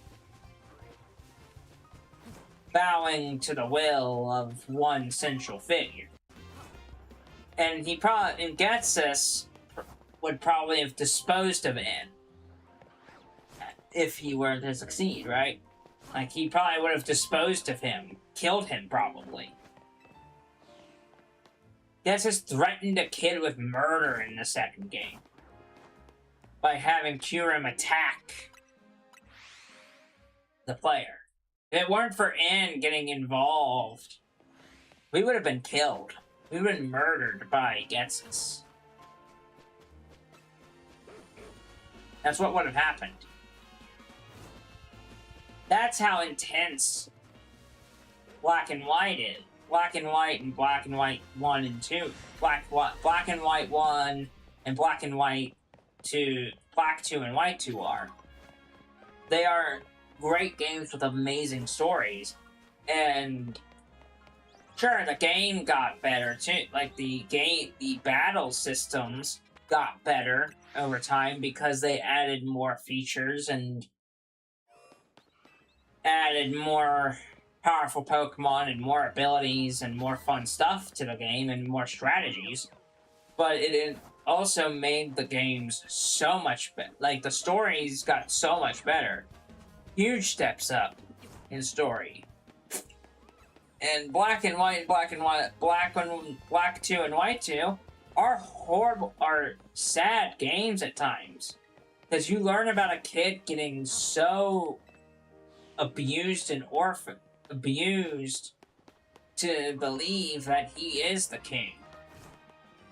Bowing to the will of one central figure. And Getsus would probably have disposed of him if he were to succeed, right? Like, he probably would have disposed of him, killed him, probably. Getsus threatened a kid with murder in the second game by having Kyurem attack the player. If it weren't for Anne getting involved, we would have been killed. We would have been murdered by Getsus. That's what would have happened. That's how intense Black and White is. Black and White and Black and White 1 and 2. Black and White 1 and Black and White 2, Black 2 and White 2 are. They are great games with amazing stories. And sure, the game got better too. Like, the battle systems got better over time because they added more features and added more powerful Pokemon and more abilities and more fun stuff to the game and more strategies. But it also made the games so much better. Like, the stories got so much better. Huge steps up in story. And Black and White, Black 2 and White 2 are sad games at times. Because you learn about a kid getting so abused and abused to believe that he is the king.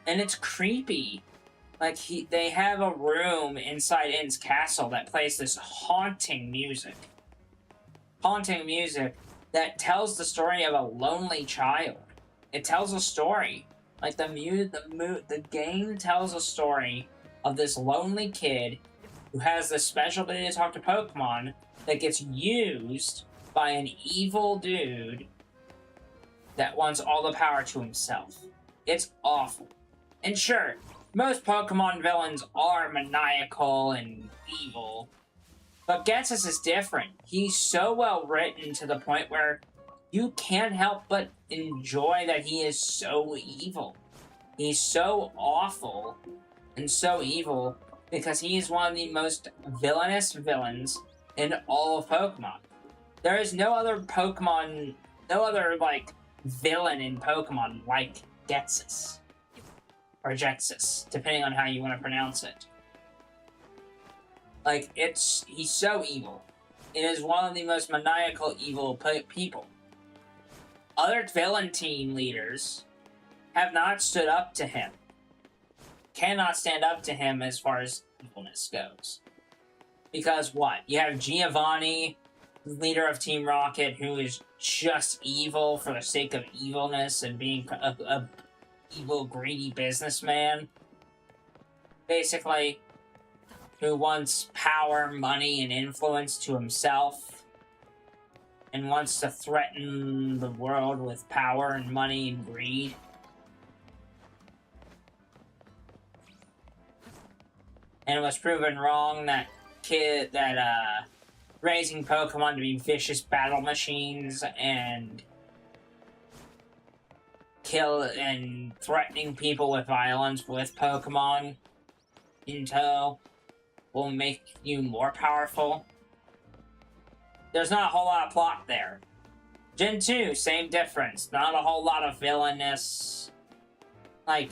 And it's creepy. Like, they have a room inside N's castle that plays this haunting music. Haunting music that tells the story of a lonely child. It tells a story. Like, the game tells a story of this lonely kid who has this special ability to talk to Pokemon that gets used by an evil dude that wants all the power to himself. It's awful. And sure, most Pokemon villains are maniacal and evil, but Ghetsis is different. He's so well written to the point where you can't help but enjoy that he is so evil. He's so awful and so evil because he is one of the most villainous villains in all of Pokemon. There is no other Pokemon, no other, like, villain in Pokemon like Ghetsis. Or Jetsis, depending on how you want to pronounce it. Like, he's so evil. It is one of the most maniacal evil people. Other villain team leaders have not stood up to him. Cannot stand up to him as far as evilness goes. Because what? You have Giovanni, leader of Team Rocket, who is just evil for the sake of evilness and being a evil, greedy businessman. Basically, who wants power, money, and influence to himself. And wants to threaten the world with power and money and greed. And it was proven wrong that raising Pokemon to be vicious battle machines and kill and threatening people with violence with Pokemon in tow will make you more powerful. There's not a whole lot of plot there. Gen 2, same difference. Not a whole lot of villainous. Like,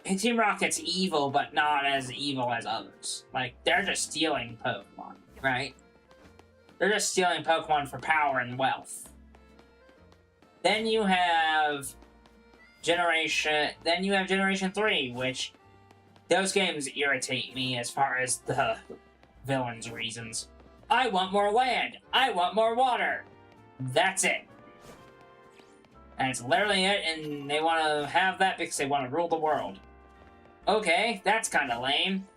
Team Rocket's evil, but not as evil as others. Like, they're just stealing Pokemon, right? They're just stealing Pokemon for power and wealth. Then you have Generation 3, which those games irritate me as far as the villains' reasons. I want more land. I want more water. That's it. And it's literally it, and they want to have that because they want to rule the world. Okay, that's kind of lame.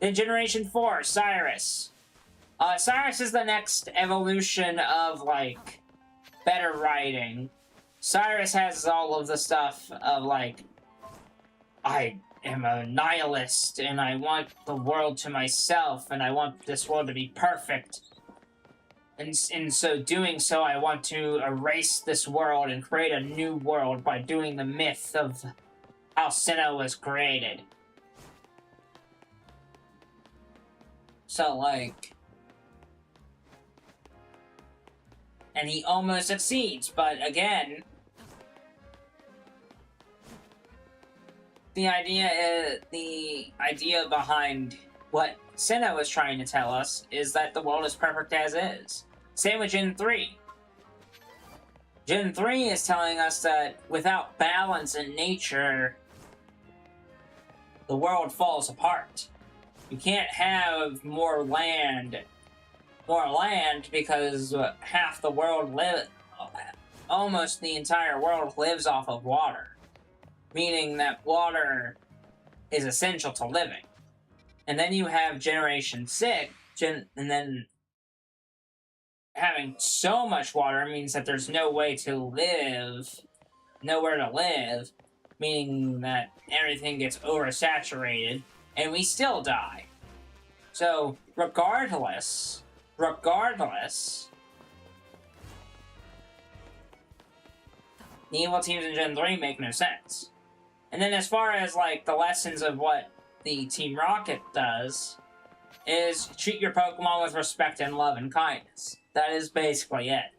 Then Generation 4, Cyrus. Cyrus is the next evolution of, like, better writing. Cyrus has all of the stuff of, like, I am a nihilist, and I want the world to myself, and I want this world to be perfect. And in so doing so, I want to erase this world and create a new world by doing the myth of how Sinnoh was created. So, like... And he almost succeeds, but again... The idea behind what Sinnoh was trying to tell us is that the world is perfect as is. Same with Gen 3. Gen 3 is telling us that without balance in nature, the world falls apart. You can't have more land because half the world almost the entire world lives off of water. Meaning that water is essential to living. And then you have Generation 6, and then having so much water means that there's nowhere to live, meaning that everything gets oversaturated, and we still die. So, regardless, the evil teams in Gen 3 make no sense. And then as far as, like, the lessons of what the Team Rocket does, is treat your Pokemon with respect and love and kindness. That is basically it.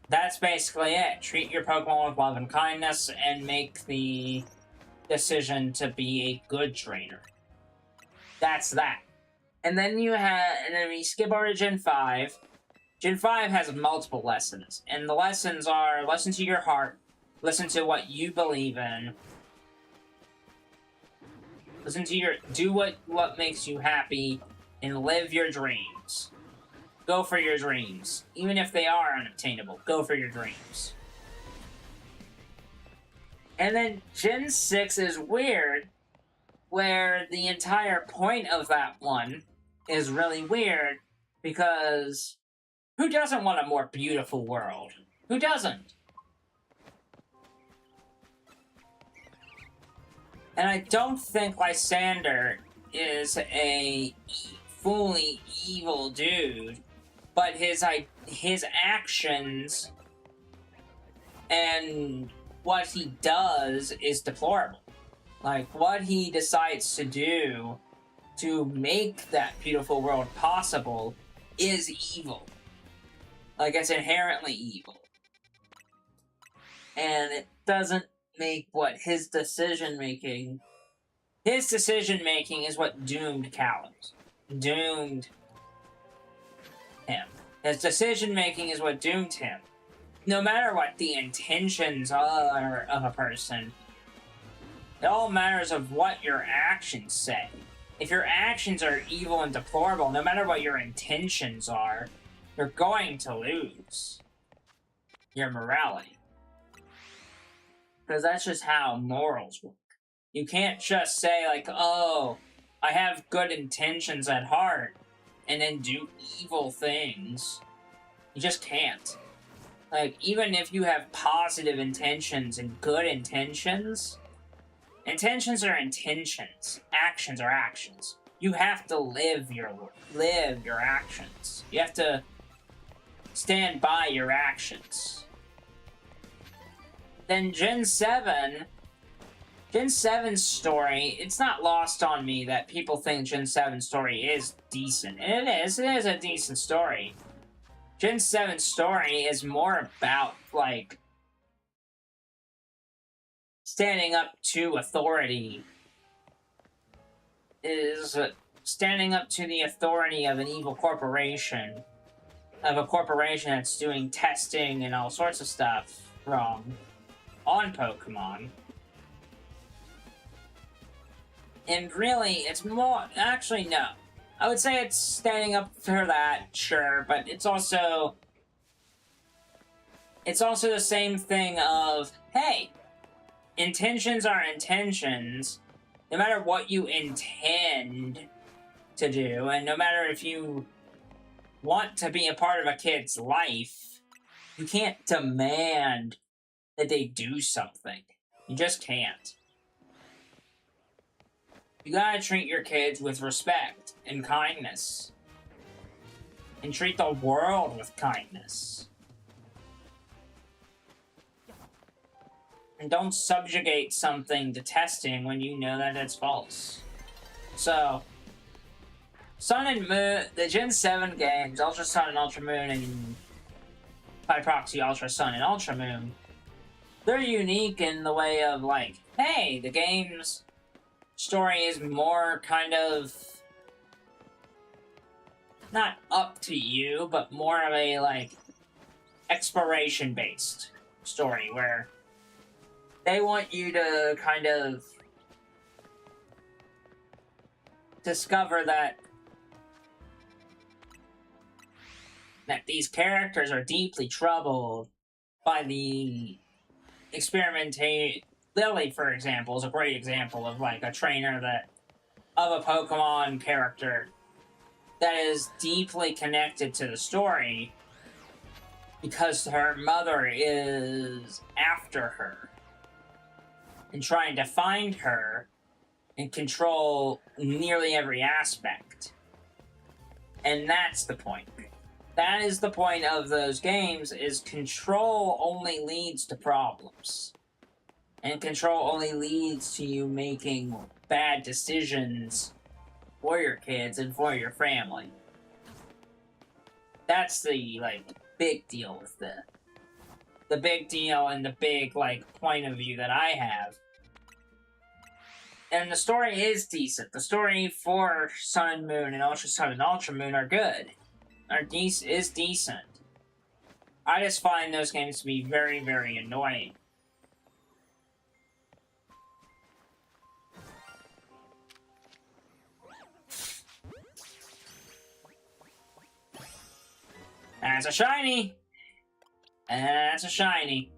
That's basically it. Treat your Pokemon with love and kindness, and make the decision to be a good trainer. That's that. And then we skip over to Gen 5. Gen 5 has multiple lessons, and the lessons are, listen to your heart, listen to what you believe in, do what makes you happy, and live your dreams. Go for your dreams. Even if they are unobtainable, go for your dreams. And then Gen 6 is weird, where the entire point of that one is really weird because who doesn't want a more beautiful world? Who doesn't? And I don't think Lysander is a fully evil dude, but his actions and what he does is deplorable. Like, what he decides to do to make that beautiful world possible is evil. Like, it's inherently evil. And it doesn't make what his decision-making... His decision-making is what doomed Callums. Doomed him. His decision-making is what doomed him. No matter what the intentions are of a person, it all matters of what your actions say. If your actions are evil and deplorable, no matter what your intentions are, you're going to lose your morality. Because that's just how morals work. You can't just say, like, oh, I have good intentions at heart, and then do evil things. You just can't. Like, even if you have positive intentions and good intentions, intentions are intentions. Actions are actions. You have to live your actions. You have to stand by your actions. Then Gen 7's story, it's not lost on me that people think Gen 7's story is decent. And it is a decent story. Gen 7's story is more about, like, standing up to authority. Is standing up to the authority of an evil corporation. Of a corporation that's doing testing and all sorts of stuff wrong on Pokemon. And really, it's more... Actually, no. I would say it's standing up for that, sure, but it's also... It's also the same thing of, hey, intentions are intentions, no matter what you intend to do, and no matter if you want to be a part of a kid's life, you can't demand that they do something. You just can't. You gotta treat your kids with respect and kindness. And treat the world with kindness. And don't subjugate something to testing when you know that it's false. So, Sun and Moon, the Gen 7 games, Ultra Sun and Ultra Moon, and by proxy Ultra Sun and Ultra Moon, they're unique in the way of, like, hey, the game's story is more kind of not up to you, but more of a, like, exploration-based story where they want you to kind of discover that these characters are deeply troubled by the experimentation. Lily, for example, is a great example of, like, a trainer of a Pokemon character that is deeply connected to the story because her mother is after her and trying to find her and control nearly every aspect. And that's the point. That is the point of those games, is control only leads to problems. And control only leads to you making bad decisions for your kids and for your family. That's the, like, big deal with the big deal and the big, like, point of view that I have. And the story is decent. The story for Sun and Moon and Ultra Sun and Ultra Moon are good. Is decent. I just find those games to be very, very annoying. That's a shiny! And that's a shiny.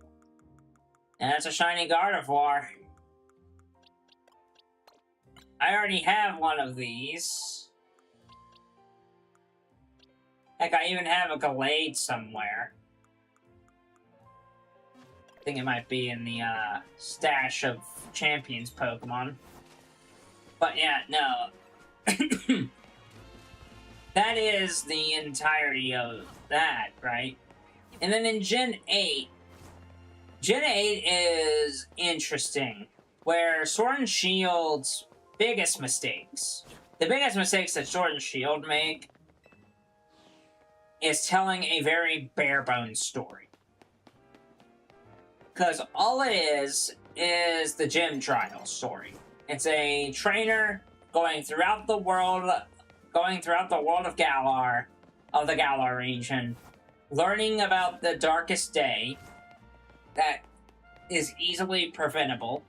And that's a shiny Gardevoir. I already have one of these. Like, I even have a Gallade somewhere. I think it might be in the stash of Champions Pokemon. But yeah, no. That is the entirety of that, right? And then in Gen 8, Gen 8 is interesting, where Sword and Shield's biggest mistakes, the biggest mistakes that Sword and Shield make, is telling a very bare-bones story. Because all it is the gym trial story. It's a trainer going throughout the world of Galar, of the Galar region, learning about the darkest day that is easily preventable.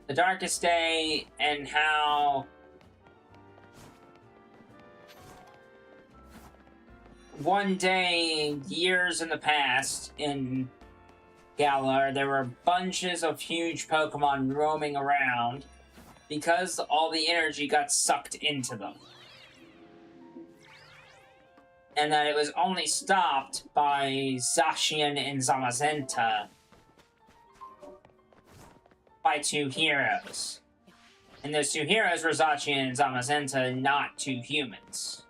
The darkest day and how one day, years in the past, in Galar, there were bunches of huge Pokemon roaming around because all the energy got sucked into them. And that it was only stopped by Zacian and Zamazenta, by two heroes. And those two heroes were Zacian and Zamazenta, not two humans.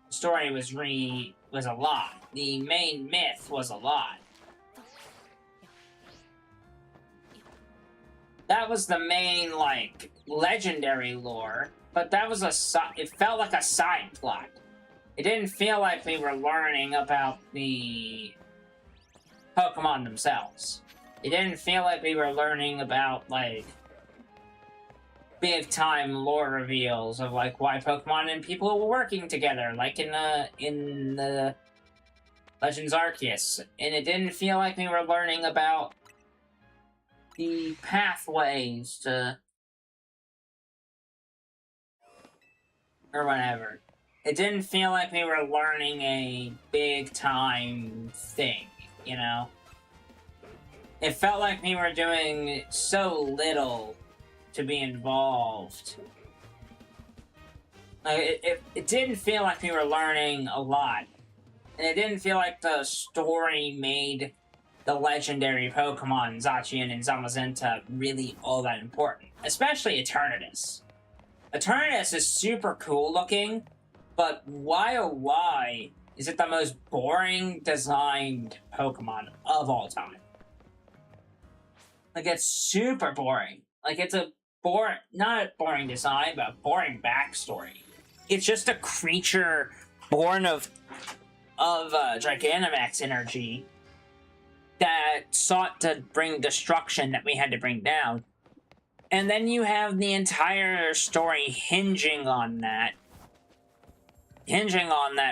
The story was a lie. The main myth was a lie. That was the main, like, legendary lore, but that was it felt like a side plot. It didn't feel like we were learning about the Pokemon themselves. It didn't feel like we were learning about, like, big-time lore reveals of, like, why Pokemon and people were working together, like in the Legends Arceus. And it didn't feel like we were learning about the pathways to... or whatever. It didn't feel like we were learning a big-time thing, you know? It felt like we were doing so little to be involved. Like, it didn't feel like we were learning a lot. And it didn't feel like the story made the legendary Pokemon, Zacian and Zamazenta, really all that important. Especially Eternatus. Eternatus is super cool looking, but why oh why is it the most boring designed Pokemon of all time? Like, it's super boring. Like, it's a not a boring design, but a boring backstory. It's just a creature born of Gigantamax energy that sought to bring destruction that we had to bring down. And then you have the entire story hinging on that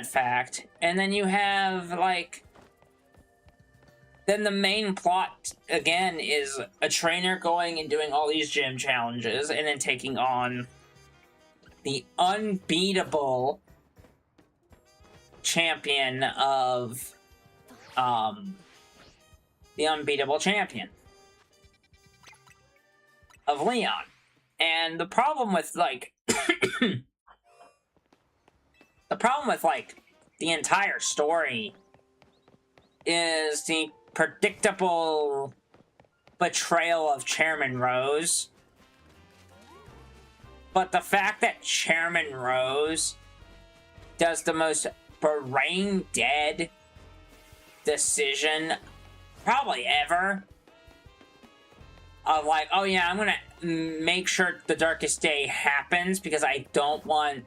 fact. And then you have, like... then the main plot, again, is a trainer going and doing all these gym challenges and then taking on the unbeatable champion of... the unbeatable champion of Leon. And the problem with, like... the problem with, like, the entire story is the predictable betrayal of Chairman Rose. But the fact that Chairman Rose does the most brain-dead decision probably ever of, like, oh yeah, I'm gonna make sure the darkest day happens because I don't want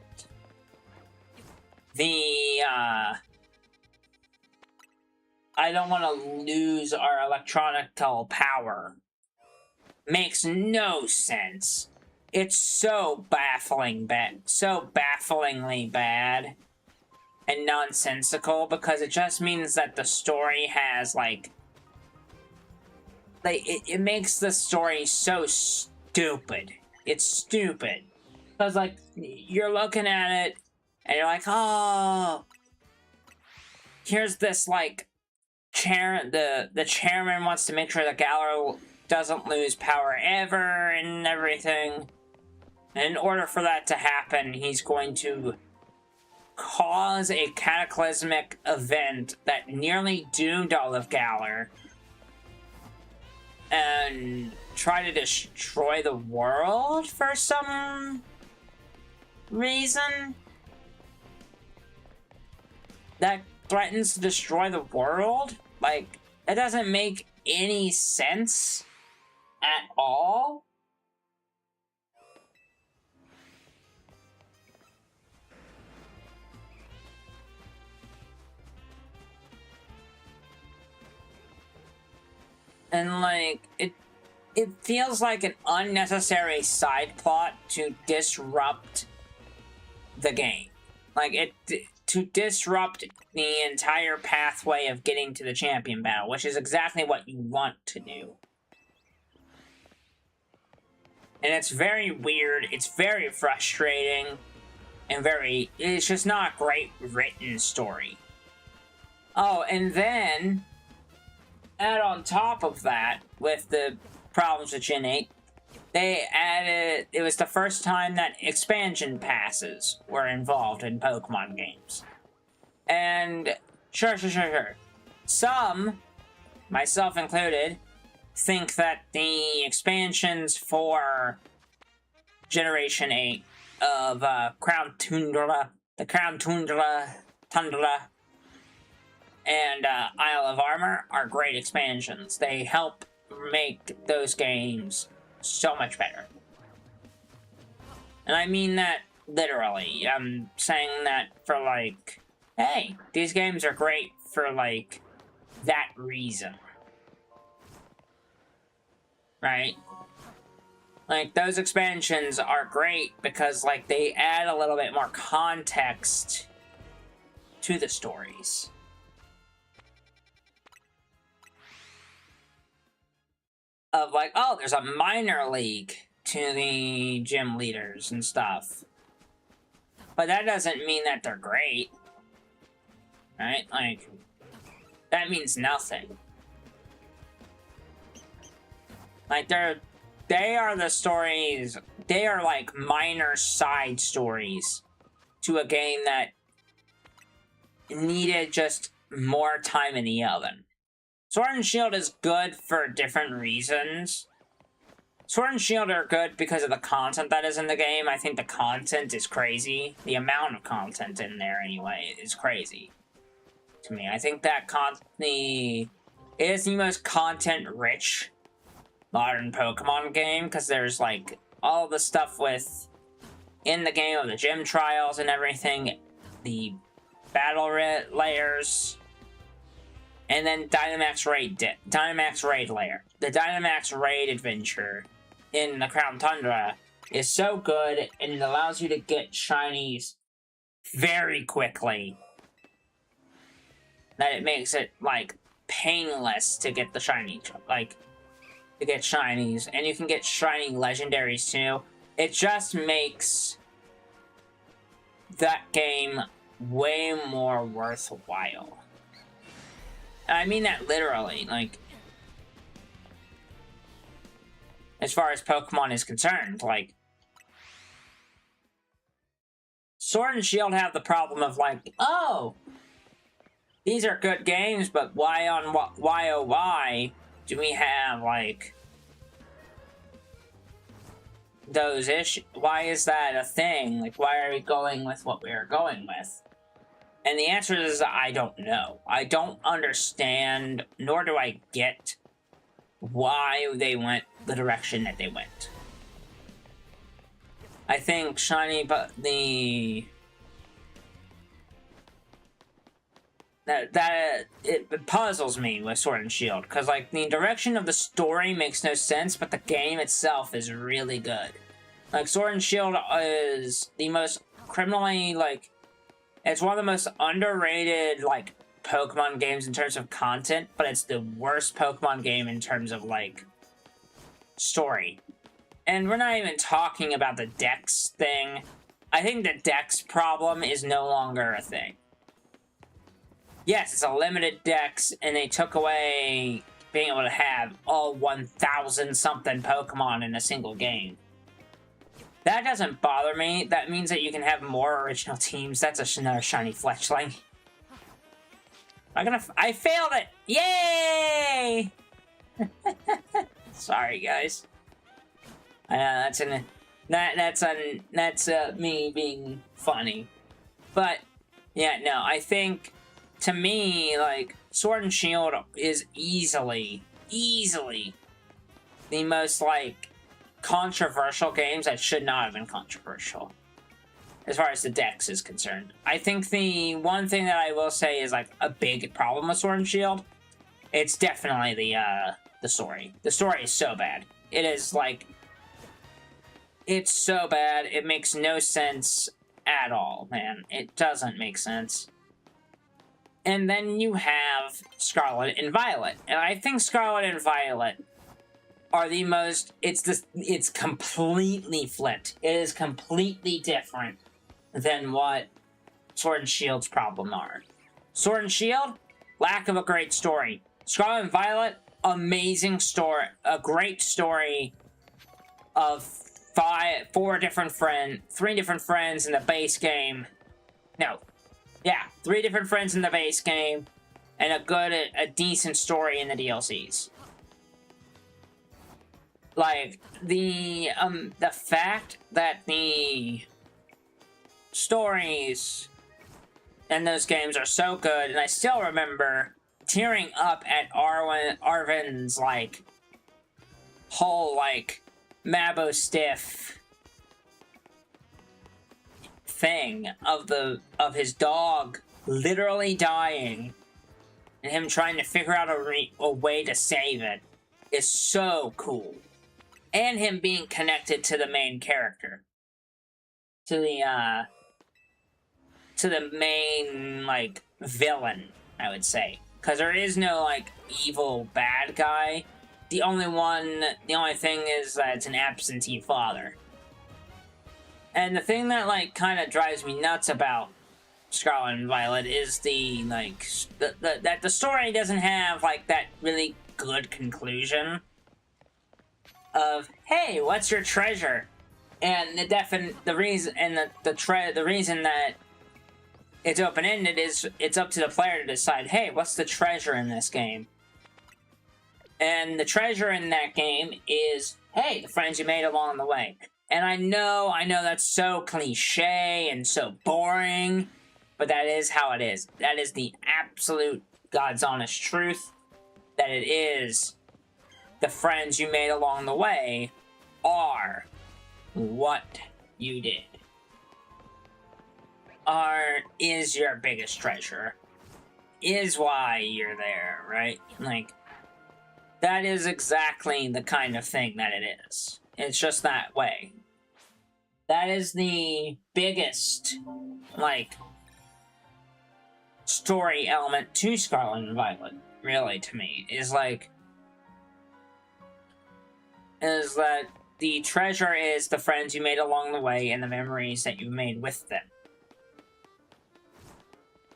the, I don't want to lose our electronical power. Makes no sense. It's so bafflingly bad and nonsensical because it just means that the story has, like it makes the story so stupid. It's stupid. Because, like, you're looking at it and you're like, oh, here's this, like, the chairman wants to make sure that Galar doesn't lose power ever and everything. And in order for that to happen, he's going to cause a cataclysmic event that nearly doomed all of Galar and try to destroy the world for some reason that threatens to destroy the world. Like, it doesn't make any sense at all. And, like, it feels like an unnecessary side plot to disrupt the game. Like, to disrupt the entire pathway of getting to the champion battle, which is exactly what you want to do. And it's very weird, it's very frustrating, and it's just not a great written story. Oh, and then add on top of that, with the problems with Gen 8, they added, it was the first time that expansion passes were involved in Pokemon games. And sure. Some, myself included, think that the expansions for Generation 8 of Crown Tundra, and Isle of Armor are great expansions. They help make those games so much better. And I mean that literally. I'm saying that for, like, hey, these games are great for, like, that reason. Right? Like, those expansions are great because, like, they add a little bit more context to the stories. Of, like, oh, there's a minor league to the gym leaders and stuff. But that doesn't mean that they're great. Right? Like, that means nothing. Like, they are the stories, they are like minor side stories to a game that needed just more time in the oven. Sword and Shield is good for different reasons. Sword and Shield are good because of the content that is in the game. I think the content is crazy. The amount of content in there, anyway, is crazy to me. I think that it is the most content-rich modern Pokemon game, because there's, like, all the stuff in the game of the gym trials and everything, the battle layers, and then Dynamax Raid layer. The Dynamax Raid adventure in the Crown Tundra is so good, and it allows you to get shinies very quickly that it makes it, like, painless to get the shiny, like, to get shinies. And you can get shiny legendaries too. It just makes that game way more worthwhile. And I mean that literally, like, as far as Pokemon is concerned, like, Sword and Shield have the problem of, like, oh, these are good games, but why do we have, like, those issues? Why is that a thing? Like, why are we going with what we are going with? And the answer is, I don't know. I don't understand, nor do I get why they went the direction that they went. I think Shiny, but it puzzles me with Sword and Shield, because, like, the direction of the story makes no sense, but the game itself is really good. Like, Sword and Shield is the most criminally, like, it's one of the most underrated, like, Pokemon games in terms of content, but it's the worst Pokemon game in terms of, like, story. And we're not even talking about the Dex thing. I think the Dex problem is no longer a thing. Yes, it's a limited Dex, and they took away being able to have all 1,000-something Pokemon in a single game. That doesn't bother me. That means that you can have more original teams. That's another shiny fletchling. I failed it! Yay! Sorry, guys. I know that's me being funny. But yeah, no, I think to me, like, Sword and Shield is easily the most, like, controversial games that should not have been controversial, as far as the Dex is concerned. I think the one thing that I will say is, like, a big problem with Sword and Shield, it's definitely the story. The story is so bad. It is, like, it's so bad, it makes no sense at all, man. It doesn't make sense. And then you have Scarlet and Violet. And I think Scarlet and Violet are the most... It's completely flipped. It is completely different than what Sword and Shield's problem are. Sword and Shield, lack of a great story. Scarlet and Violet, amazing story. A great story of three different friends in the base game. No. Yeah, 3 different friends in the base game, and a decent story in the DLCs. Like, the fact that the stories in those games are so good, and I still remember tearing up at Arven's, like, whole, like, Mabo Stiff thing of his dog literally dying and him trying to figure out a way to save it is so cool. And him being connected to the main character. To the main, like, villain, I would say. Because there is no, like, evil bad guy. The only thing is that it's an absentee father. And the thing that, like, kind of drives me nuts about Scarlet and Violet is that the story doesn't have, like, that really good conclusion of, hey, what's your treasure? And the reason that it's open-ended is it's up to the player to decide, hey, what's the treasure in this game? And the treasure in that game is, hey, the friends you made along the way. And I know that's so cliche and so boring, but that is how it is. That is the absolute God's honest truth, that it is the friends you made along the way are what you did. Is your biggest treasure. Is why you're there, right? Like, that is exactly the kind of thing that it is. It's just that way. That is the biggest, like, story element to Scarlet and Violet, really, to me, is that the treasure is the friends you made along the way and the memories that you made with them.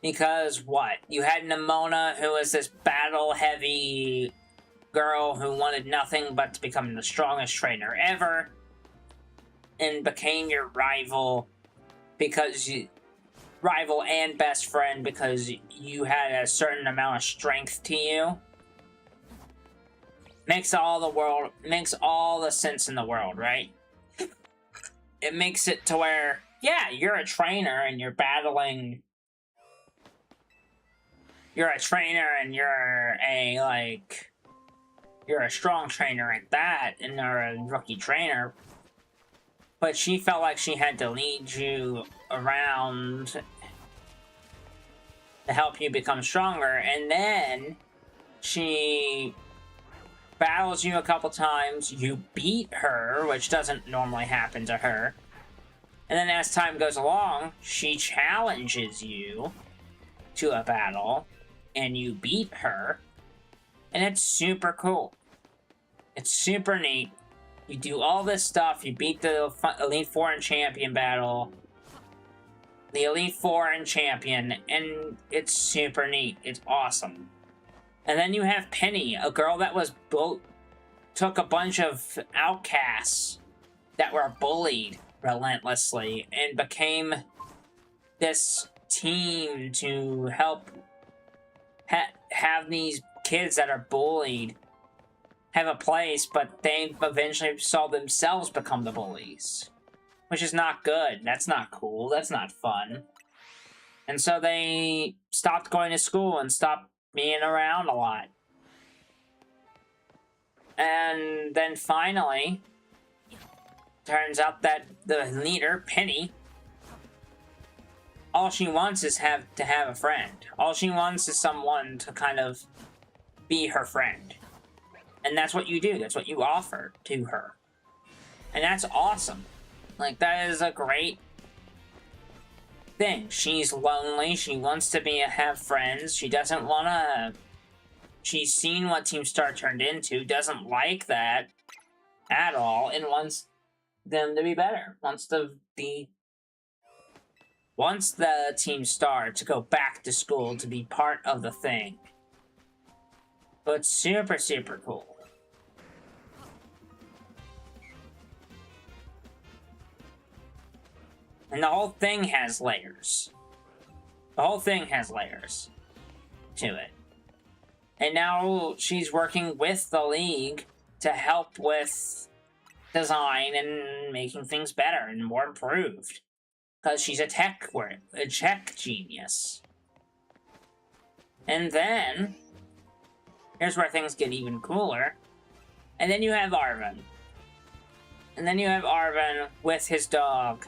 Because, what? You had Nimona, who was this battle-heavy girl who wanted nothing but to become the strongest trainer ever, and became your rival and best friend because you had a certain amount of strength to you. Makes all the sense in the world, right? It makes it to where, yeah, you're a trainer and you're battling. You're a trainer and you're a strong trainer at that, and you're a rookie trainer. But she felt like she had to lead you around to help you become stronger, and then she battles you a couple times, you beat her, which doesn't normally happen to her, and then as time goes along, she challenges you to a battle, and you beat her, and it's super cool. It's super neat. You do all this stuff, you beat the Elite Four and Champion battle, the Elite Four and Champion, and it's super neat. It's awesome. And then you have Penny, a girl that took a bunch of outcasts that were bullied relentlessly and became this team to help have these kids that are bullied have a place, but they eventually saw themselves become the bullies. Which is not good. That's not cool. That's not fun. And so they stopped going to school and stopped being around a lot. And then finally, turns out that the leader, Penny, all she wants is to have a friend. All she wants is someone to kind of be her friend. And that's what you do. That's what you offer to her. And that's awesome. Like, that is a great thing. She's lonely. She wants to have friends. She doesn't want to... She's seen what Team Star turned into. Doesn't like that at all. And wants them to be better. Wants the Team Star to go back to school to be part of the thing. But super, super cool. And the whole thing has layers. The whole thing has layers to it. And now she's working with the League to help with design and making things better and more improved. Because she's a tech genius. And then, here's where things get even cooler. And then you have Arven. And then you have Arven with his dog.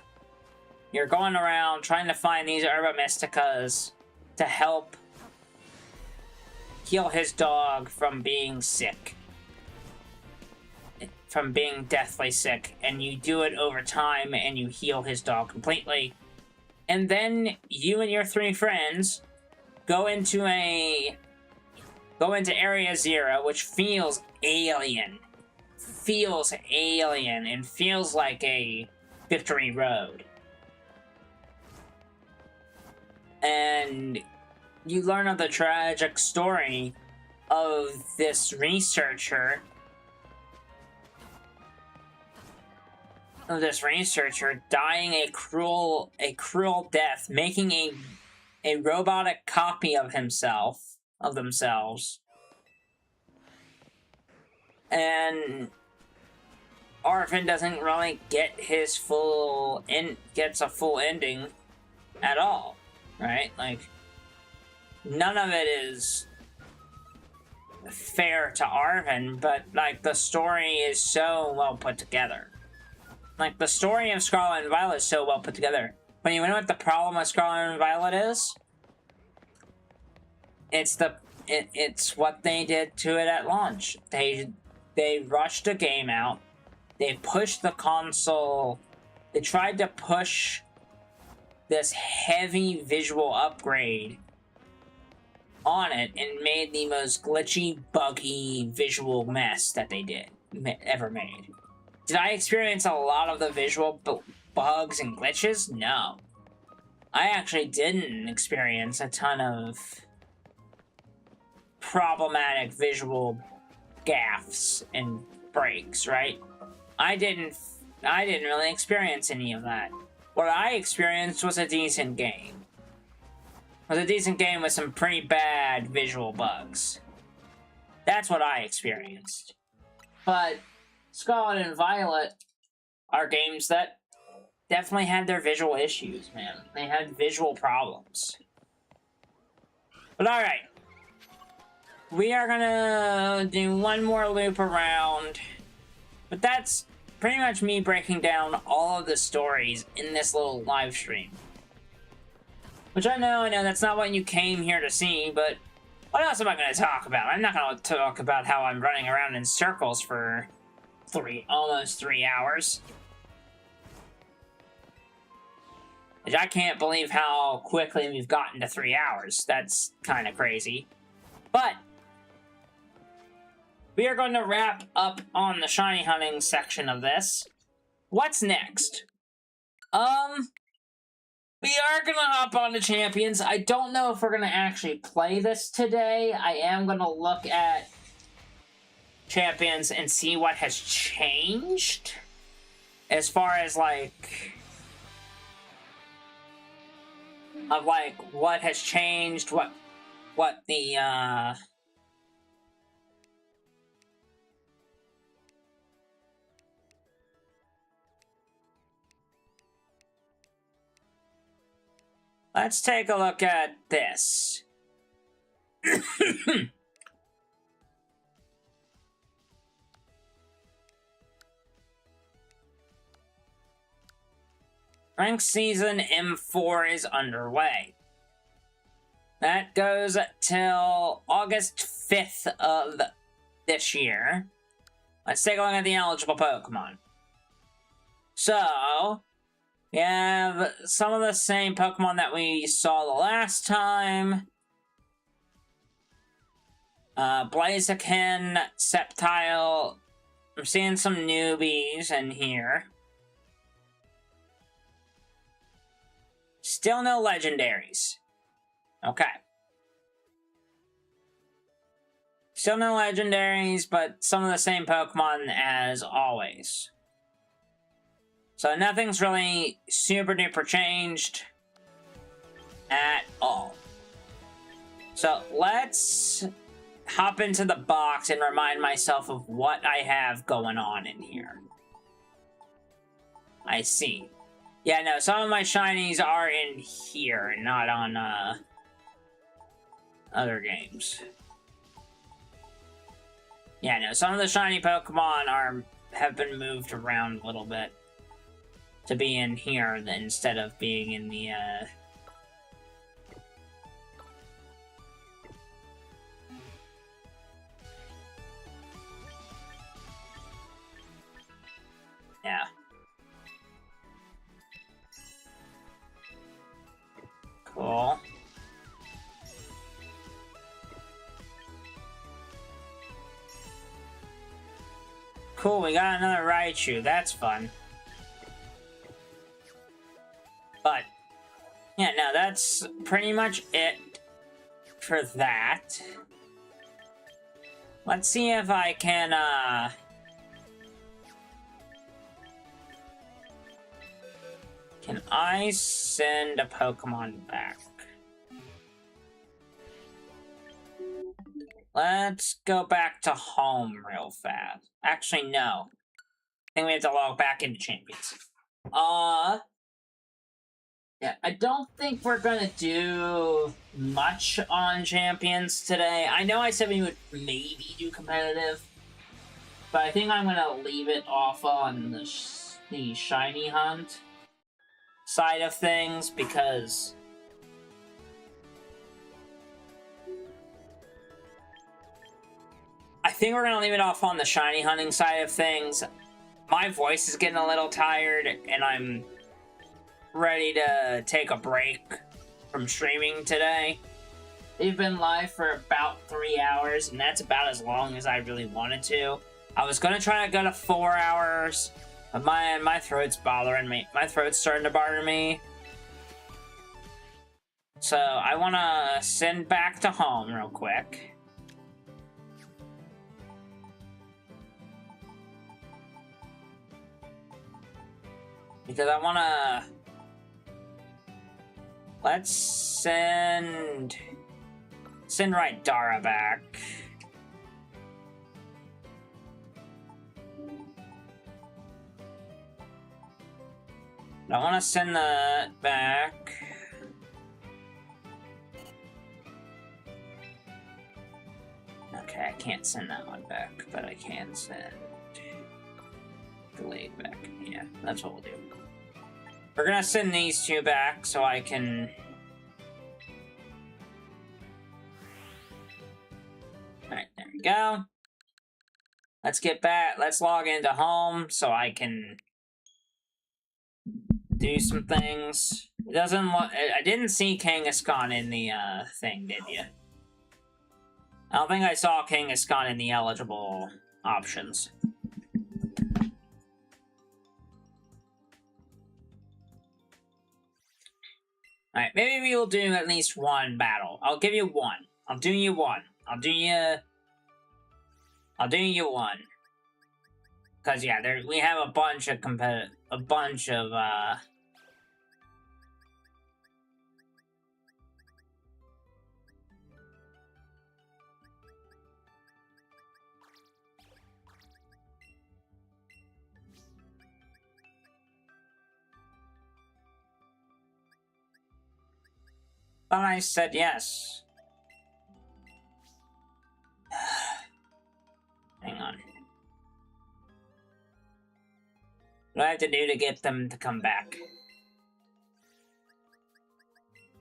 You're going around trying to find these Herba Mysticas to help heal his dog from being sick. From being deathly sick. And you do it over time and you heal his dog completely. And then you and your 3 friends go into Area 0, which feels alien. Feels alien and feels like a Victory Road. And you learn of the tragic story of this researcher. Dying a cruel death, making a robotic copy of themselves. And Arven doesn't really get gets a full ending at all. Right? Like, none of it is fair to Arven, but, like, the story is so well put together. Like, the story of Scarlet and Violet is so well put together. But you know what the problem with Scarlet and Violet is? It's what they did to it at launch. They rushed the game out. They pushed the console. They tried to push this heavy visual upgrade on it and made the most glitchy, buggy visual mess that they ever made. Did I experience a lot of the visual bugs and glitches? No. I actually didn't experience a ton of problematic visual gaffes and breaks, right? I didn't really experience any of that. What I experienced was a decent game. It was a decent game with some pretty bad visual bugs. That's what I experienced. But Scarlet and Violet are games that definitely had their visual issues, man. They had visual problems. But alright. We are gonna do one more loop around. But that's pretty much me breaking down all of the stories in this little live stream. Which I know that's not what you came here to see, but what else am I going to talk about? I'm not going to talk about how I'm running around in circles for almost 3 hours. Which I can't believe how quickly we've gotten to 3 hours. That's kind of crazy. But we are going to wrap up on the shiny hunting section of this. What's next? We are going to hop on to Champions. I don't know if we're going to actually play this today. I am going to look at Champions and see what has changed. as far as like of like what has changed, what the let's take a look at this. Rank Season M4 is underway. That goes till August 5th of this year. Let's take a look at the eligible Pokemon. So, we have some of the same Pokemon that we saw the last time. Blaziken, Sceptile. I'm seeing some newbies in here. Still no legendaries. Okay. Still no legendaries, but some of the same Pokemon as always. So nothing's really super duper changed at all. So let's hop into the box and remind myself of what I have going on in here. I see. Yeah, no, some of my shinies are in here, not on other games. Yeah, no, some of the shiny Pokemon have been moved around a little bit to be in here instead of being in the yeah. Cool. Cool, we got another Raichu. That's fun. But, yeah, no, that's pretty much it for that. Let's see if I can, can I send a Pokemon back? Let's go back to home real fast. Actually, no. I think we have to log back into Champions. Yeah, I don't think we're gonna do much on Champions today. I know I said we would maybe do competitive, but I think I'm gonna leave it off on the Shiny Hunt side of things because I think we're gonna leave it off on the Shiny Hunting side of things. My voice is getting a little tired, and I'm ready to take a break from streaming today. We've been live for about 3 hours, and that's about as long as I really wanted to. I was gonna try to go to 4 hours, but my throat's bothering me. My throat's starting to bother me. So I wanna send back to home real quick. Because I wanna... Let's send Dara back. I want to send that back. Okay, I can't send that one back, but I can send Delayed back. Yeah, that's what we'll do. We're gonna send these two back so I can... Alright, there we go. Let's get back. Let's log into home so I can do some things. It doesn't look... I didn't see Kangaskhan in the thing, did you? I don't think I saw Kangaskhan in the eligible options. Alright, maybe we will do at least one battle. I'll give you one. I'll do you one. I'll do you one. Because, yeah, we have a bunch of But I said yes. Hang on. What do I have to do to get them to come back?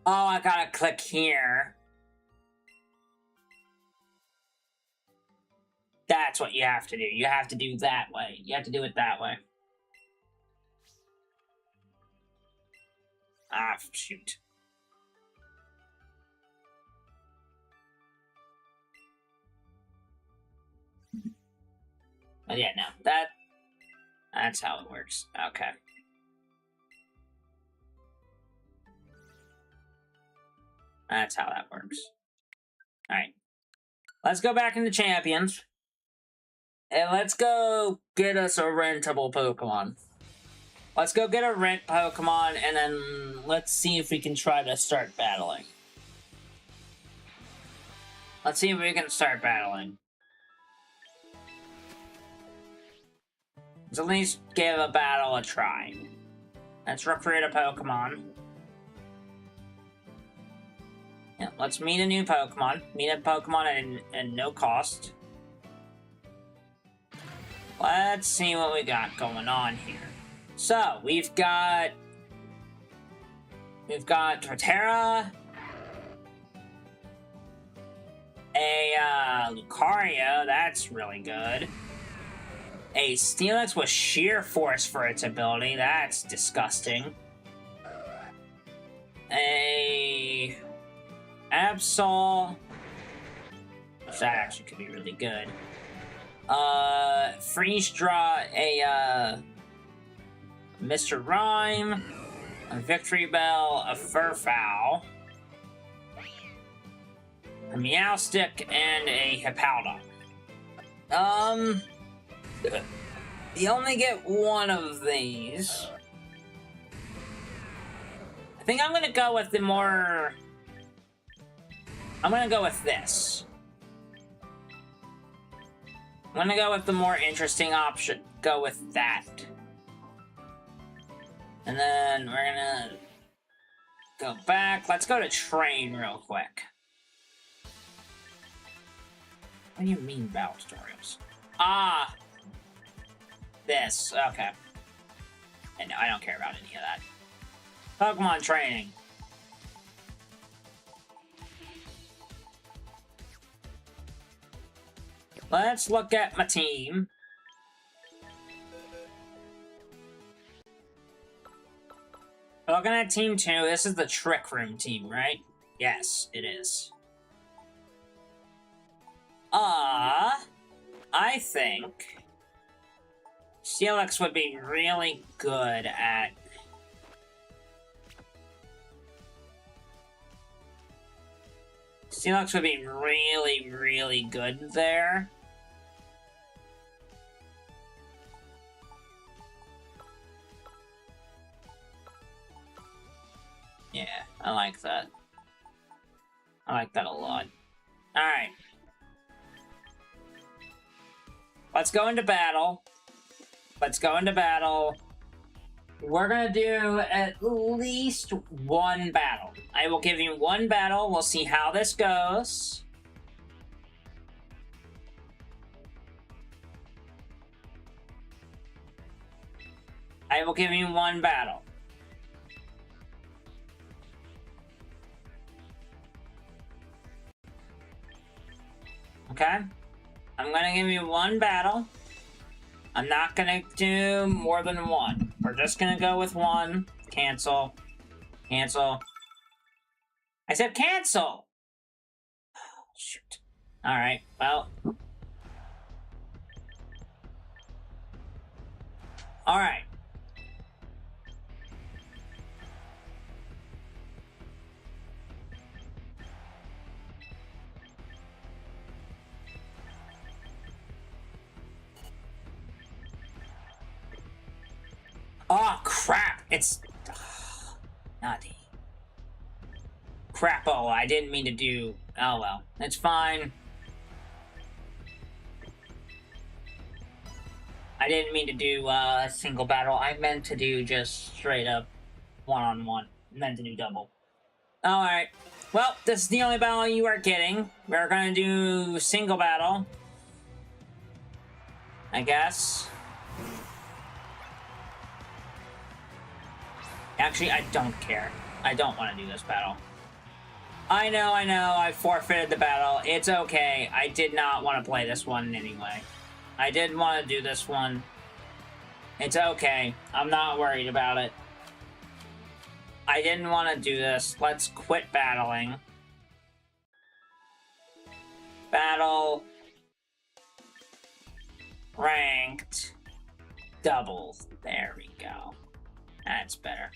Oh, I gotta click here. That's what you have to do. You have to do that way. You have to do it that way. Ah, shoot. But yeah, no. That's how it works. Okay. That's how that works. Alright. Let's go back into Champions. And let's go get us a rentable Pokemon. Let's go get a rent Pokemon, and then let's see if we can try to start battling. Let's see if we can start battling. Let's at least give a battle a try. Let's recruit a Pokemon. Yeah, let's meet a new Pokemon. Meet a Pokemon at no cost. Let's see what we got going on here. So, we've got Torterra, a Lucario, that's really good. A Steelix with Sheer Force for its ability, that's disgusting. A Absol, which that actually could be really good. Freeze Draw, a Mr. Rhyme, a Victory Bell, a Furfowl, a Meowstic, and a Hippowdon. You only get one of these. I think I'm gonna go with the more... I'm gonna go with this. I'm gonna go with the more interesting option. Go with that. And then we're gonna go back. Let's go to train real quick. What do you mean battle tutorials? Ah! This. Okay. And no, I don't care about any of that. Pokemon training. Let's look at my team. Looking at Team 2, this is the Trick Room team, right? Yes, it is. I think Steelix would be really good at... Steelix would be really, really good there. Yeah, I like that. I like that a lot. Alright. Let's go into battle. Let's go into battle. We're gonna do at least one battle. I will give you one battle. We'll see how this goes. I will give you one battle. Okay? I'm gonna give you one battle. I'm not gonna do more than one. We're just gonna go with one. Cancel. Cancel. I said cancel! Oh, shoot. Alright, well. Alright. It's... Nutty. Crap, oh, I didn't mean to do... Oh, well. It's fine. I didn't mean to do a single battle. I meant to do just straight up one-on-one. Meant to do double. Alright. Well, this is the only battle you are getting. We're gonna do single battle. I guess. Actually, I don't care. I don't want to do this battle. I know, I forfeited the battle. It's okay. I did not want to play this one anyway. I didn't want to do this one. It's okay. I'm not worried about it. I didn't want to do this. Let's quit battling. Battle. Ranked. Double. There we go. That's better.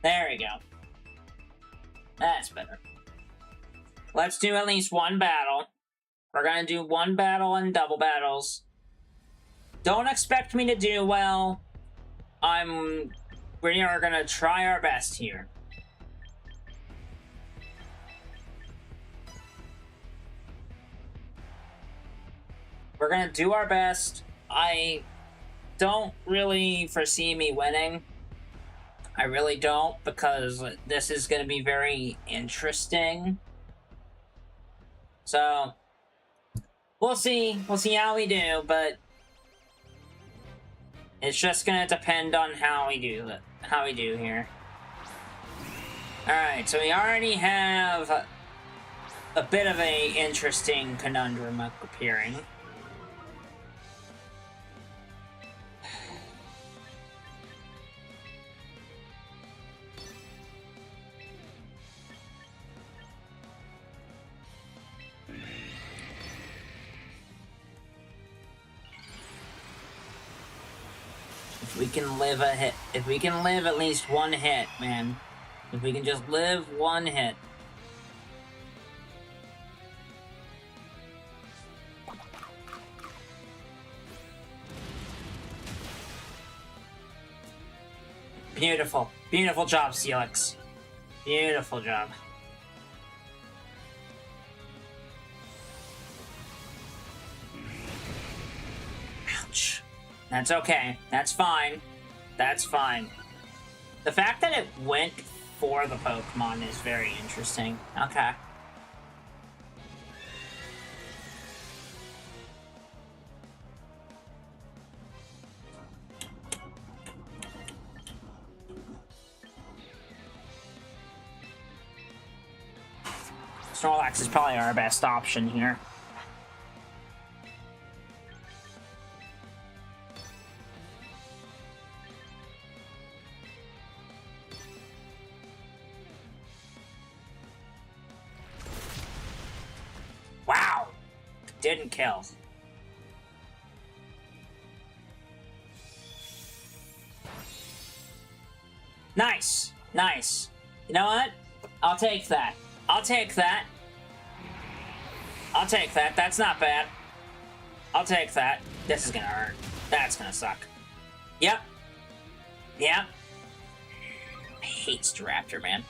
There we go. That's better. Let's do at least one battle. We're gonna do one battle and double battles. Don't expect me to do well. We are gonna try our best here. We're gonna do our best. I don't really foresee me winning. I really don't, because this is gonna be very interesting. So, we'll see. We'll see how we do, but it's just gonna depend on how we do here. Alright, so we already have a bit of a interesting conundrum appearing. If we can live a hit, if we can live at least one hit, man. If we can just live one hit. Beautiful. Beautiful job, Celix. Beautiful job. Ouch. That's okay. That's fine. That's fine. The fact that it went for the Pokemon is very interesting. Okay. Snorlax is probably our best option here. Wow! Didn't kill. Nice! Nice. You know what? I'll take that. I'll take that. I'll take that. That's not bad. I'll take that. This is gonna hurt. That's gonna suck. Yep. Yep. I hate Staraptor, man.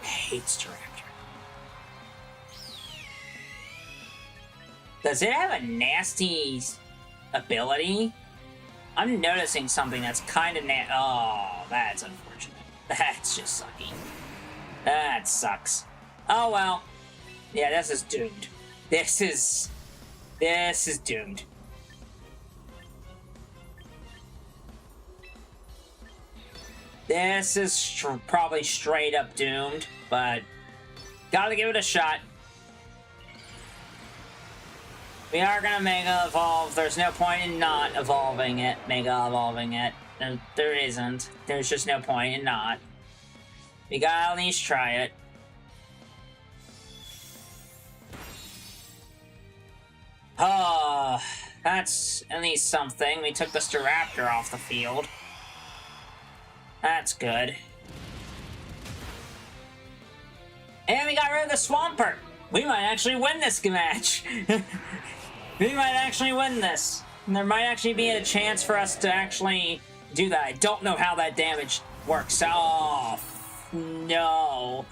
I hate Staraptor. Does it have a nasty ability? I'm noticing something that's kind of oh, that's unfortunate. That's just sucky. That sucks. Oh well. Yeah, this is doomed. This is doomed. This is probably straight up doomed, but gotta give it a shot. We are gonna Mega Evolve. There's no point in not evolving it, Mega Evolving it. There isn't. There's just no point in not. We gotta at least try it. Oh, that's at least something. We took the Staraptor off the field. That's good. And we got rid of the Swampert. We might actually win this match. We might actually win this. And there might actually be a chance for us to actually do that. I don't know how that damage works. Oh, no.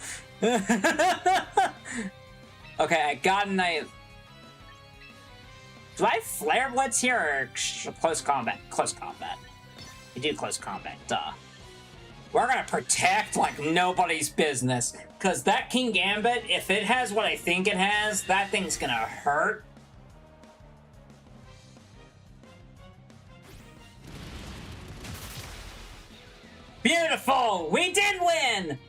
Okay, I got an idea. Do I Flare Blitz here or close combat? Close combat. We do close combat, duh. We're gonna protect like nobody's business. Because that King Gambit, if it has what I think it has, that thing's gonna hurt. Beautiful! We did win!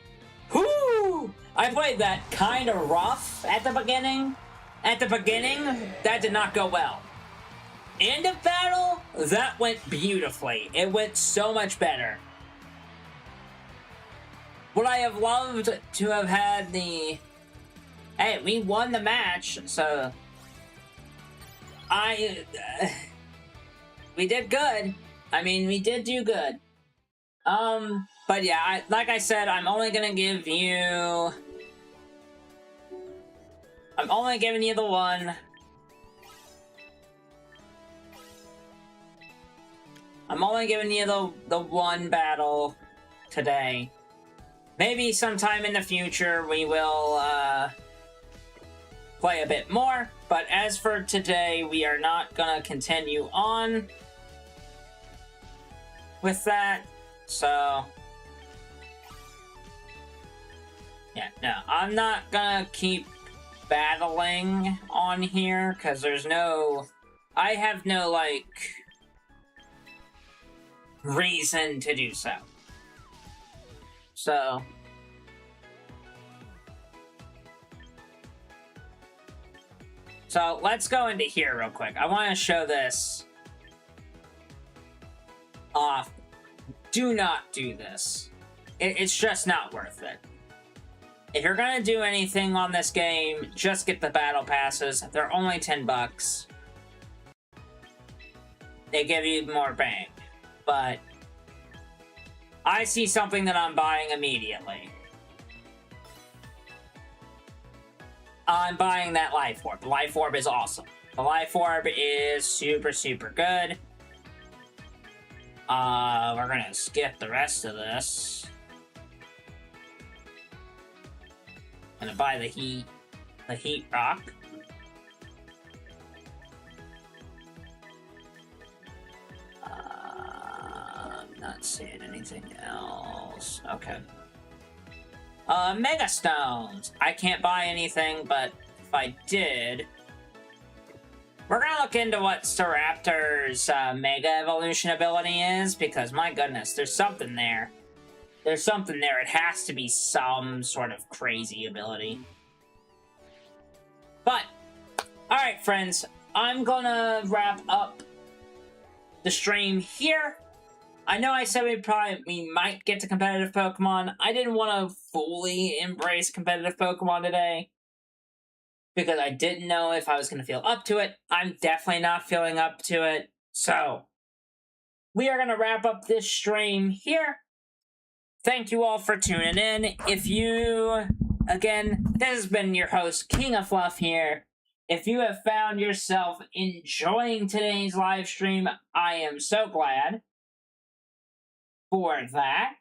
Whoo! I played that kind of rough at the beginning. At the beginning, that did not go well. End of battle, that went beautifully. It went so much better. Would I have loved to have had the... Hey, we won the match, so... We did good. I mean, we did do good. But yeah, like I said, I'm only gonna give you... I'm only giving you the one. I'm only giving you the one battle today. Maybe sometime in the future we will, play a bit more. But as for today, we are not gonna continue on with that. So... yeah, no, I'm not gonna keep battling on here, because there's no... I have no, like... reason to do so. So... so, let's go into here real quick. I want to show this off. Do not do this. It's just not worth it. If you're gonna do anything on this game, just get the battle passes. They're only $10. They give you more bang. But I see something that I'm buying immediately. I'm buying that Life Orb. The Life Orb is awesome. The Life Orb is super, super good. We're gonna skip the rest of this. Gonna buy the heat rock. I'm not seeing anything else. Okay. Mega Stones. I can't buy anything, but if I did... we're gonna look into what Staraptor's Mega Evolution ability is, because my goodness, there's something there. There's something there. It has to be some sort of crazy ability. But, alright friends, I'm gonna wrap up the stream here. I know I said we might get to competitive Pokemon. I didn't want to fully embrace competitive Pokemon today, because I didn't know if I was going to feel up to it. I'm definitely not feeling up to it. So, we are going to wrap up this stream here. Thank you all for tuning in. If you, again, this has been your host, King of Fluff here. If you have found yourself enjoying today's live stream, I am so glad for that.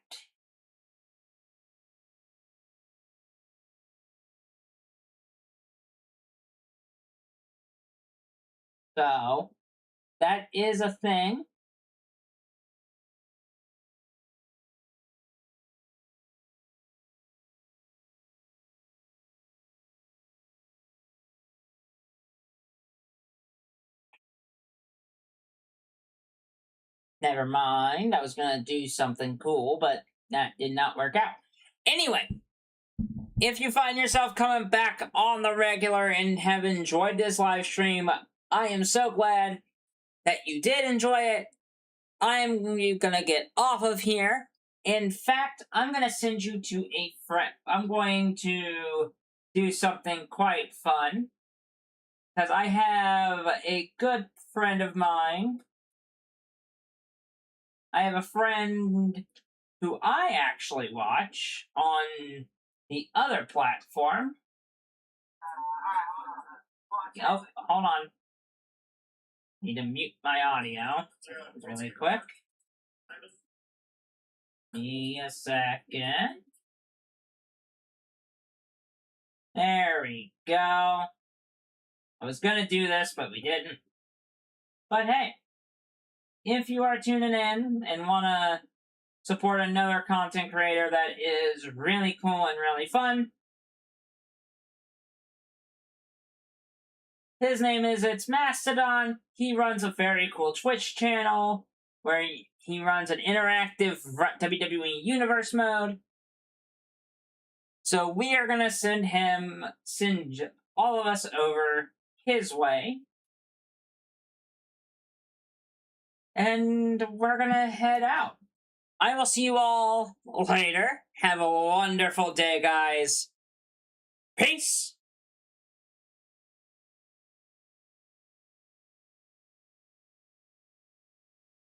So, that is a thing. Never mind. I was going to do something cool, but that did not work out. Anyway, if you find yourself coming back on the regular and have enjoyed this live stream, I am so glad that you did enjoy it. I'm going to get off of here. In fact, I'm going to send you to a friend. I'm going to do something quite fun, because I have a good friend of mine. I have a friend who I actually watch on the other platform. Oh, hold on. Need to mute my audio really quick. Give me a second. There we go. I was gonna do this, but we didn't. But hey, if you are tuning in and wanna support another content creator that is really cool and really fun, his name is It's Mastodon. He runs a very cool Twitch channel where he runs an interactive WWE Universe mode. So we are gonna send all of us over his way. And we're gonna head out. I will see you all later. Have a wonderful day, guys. Peace!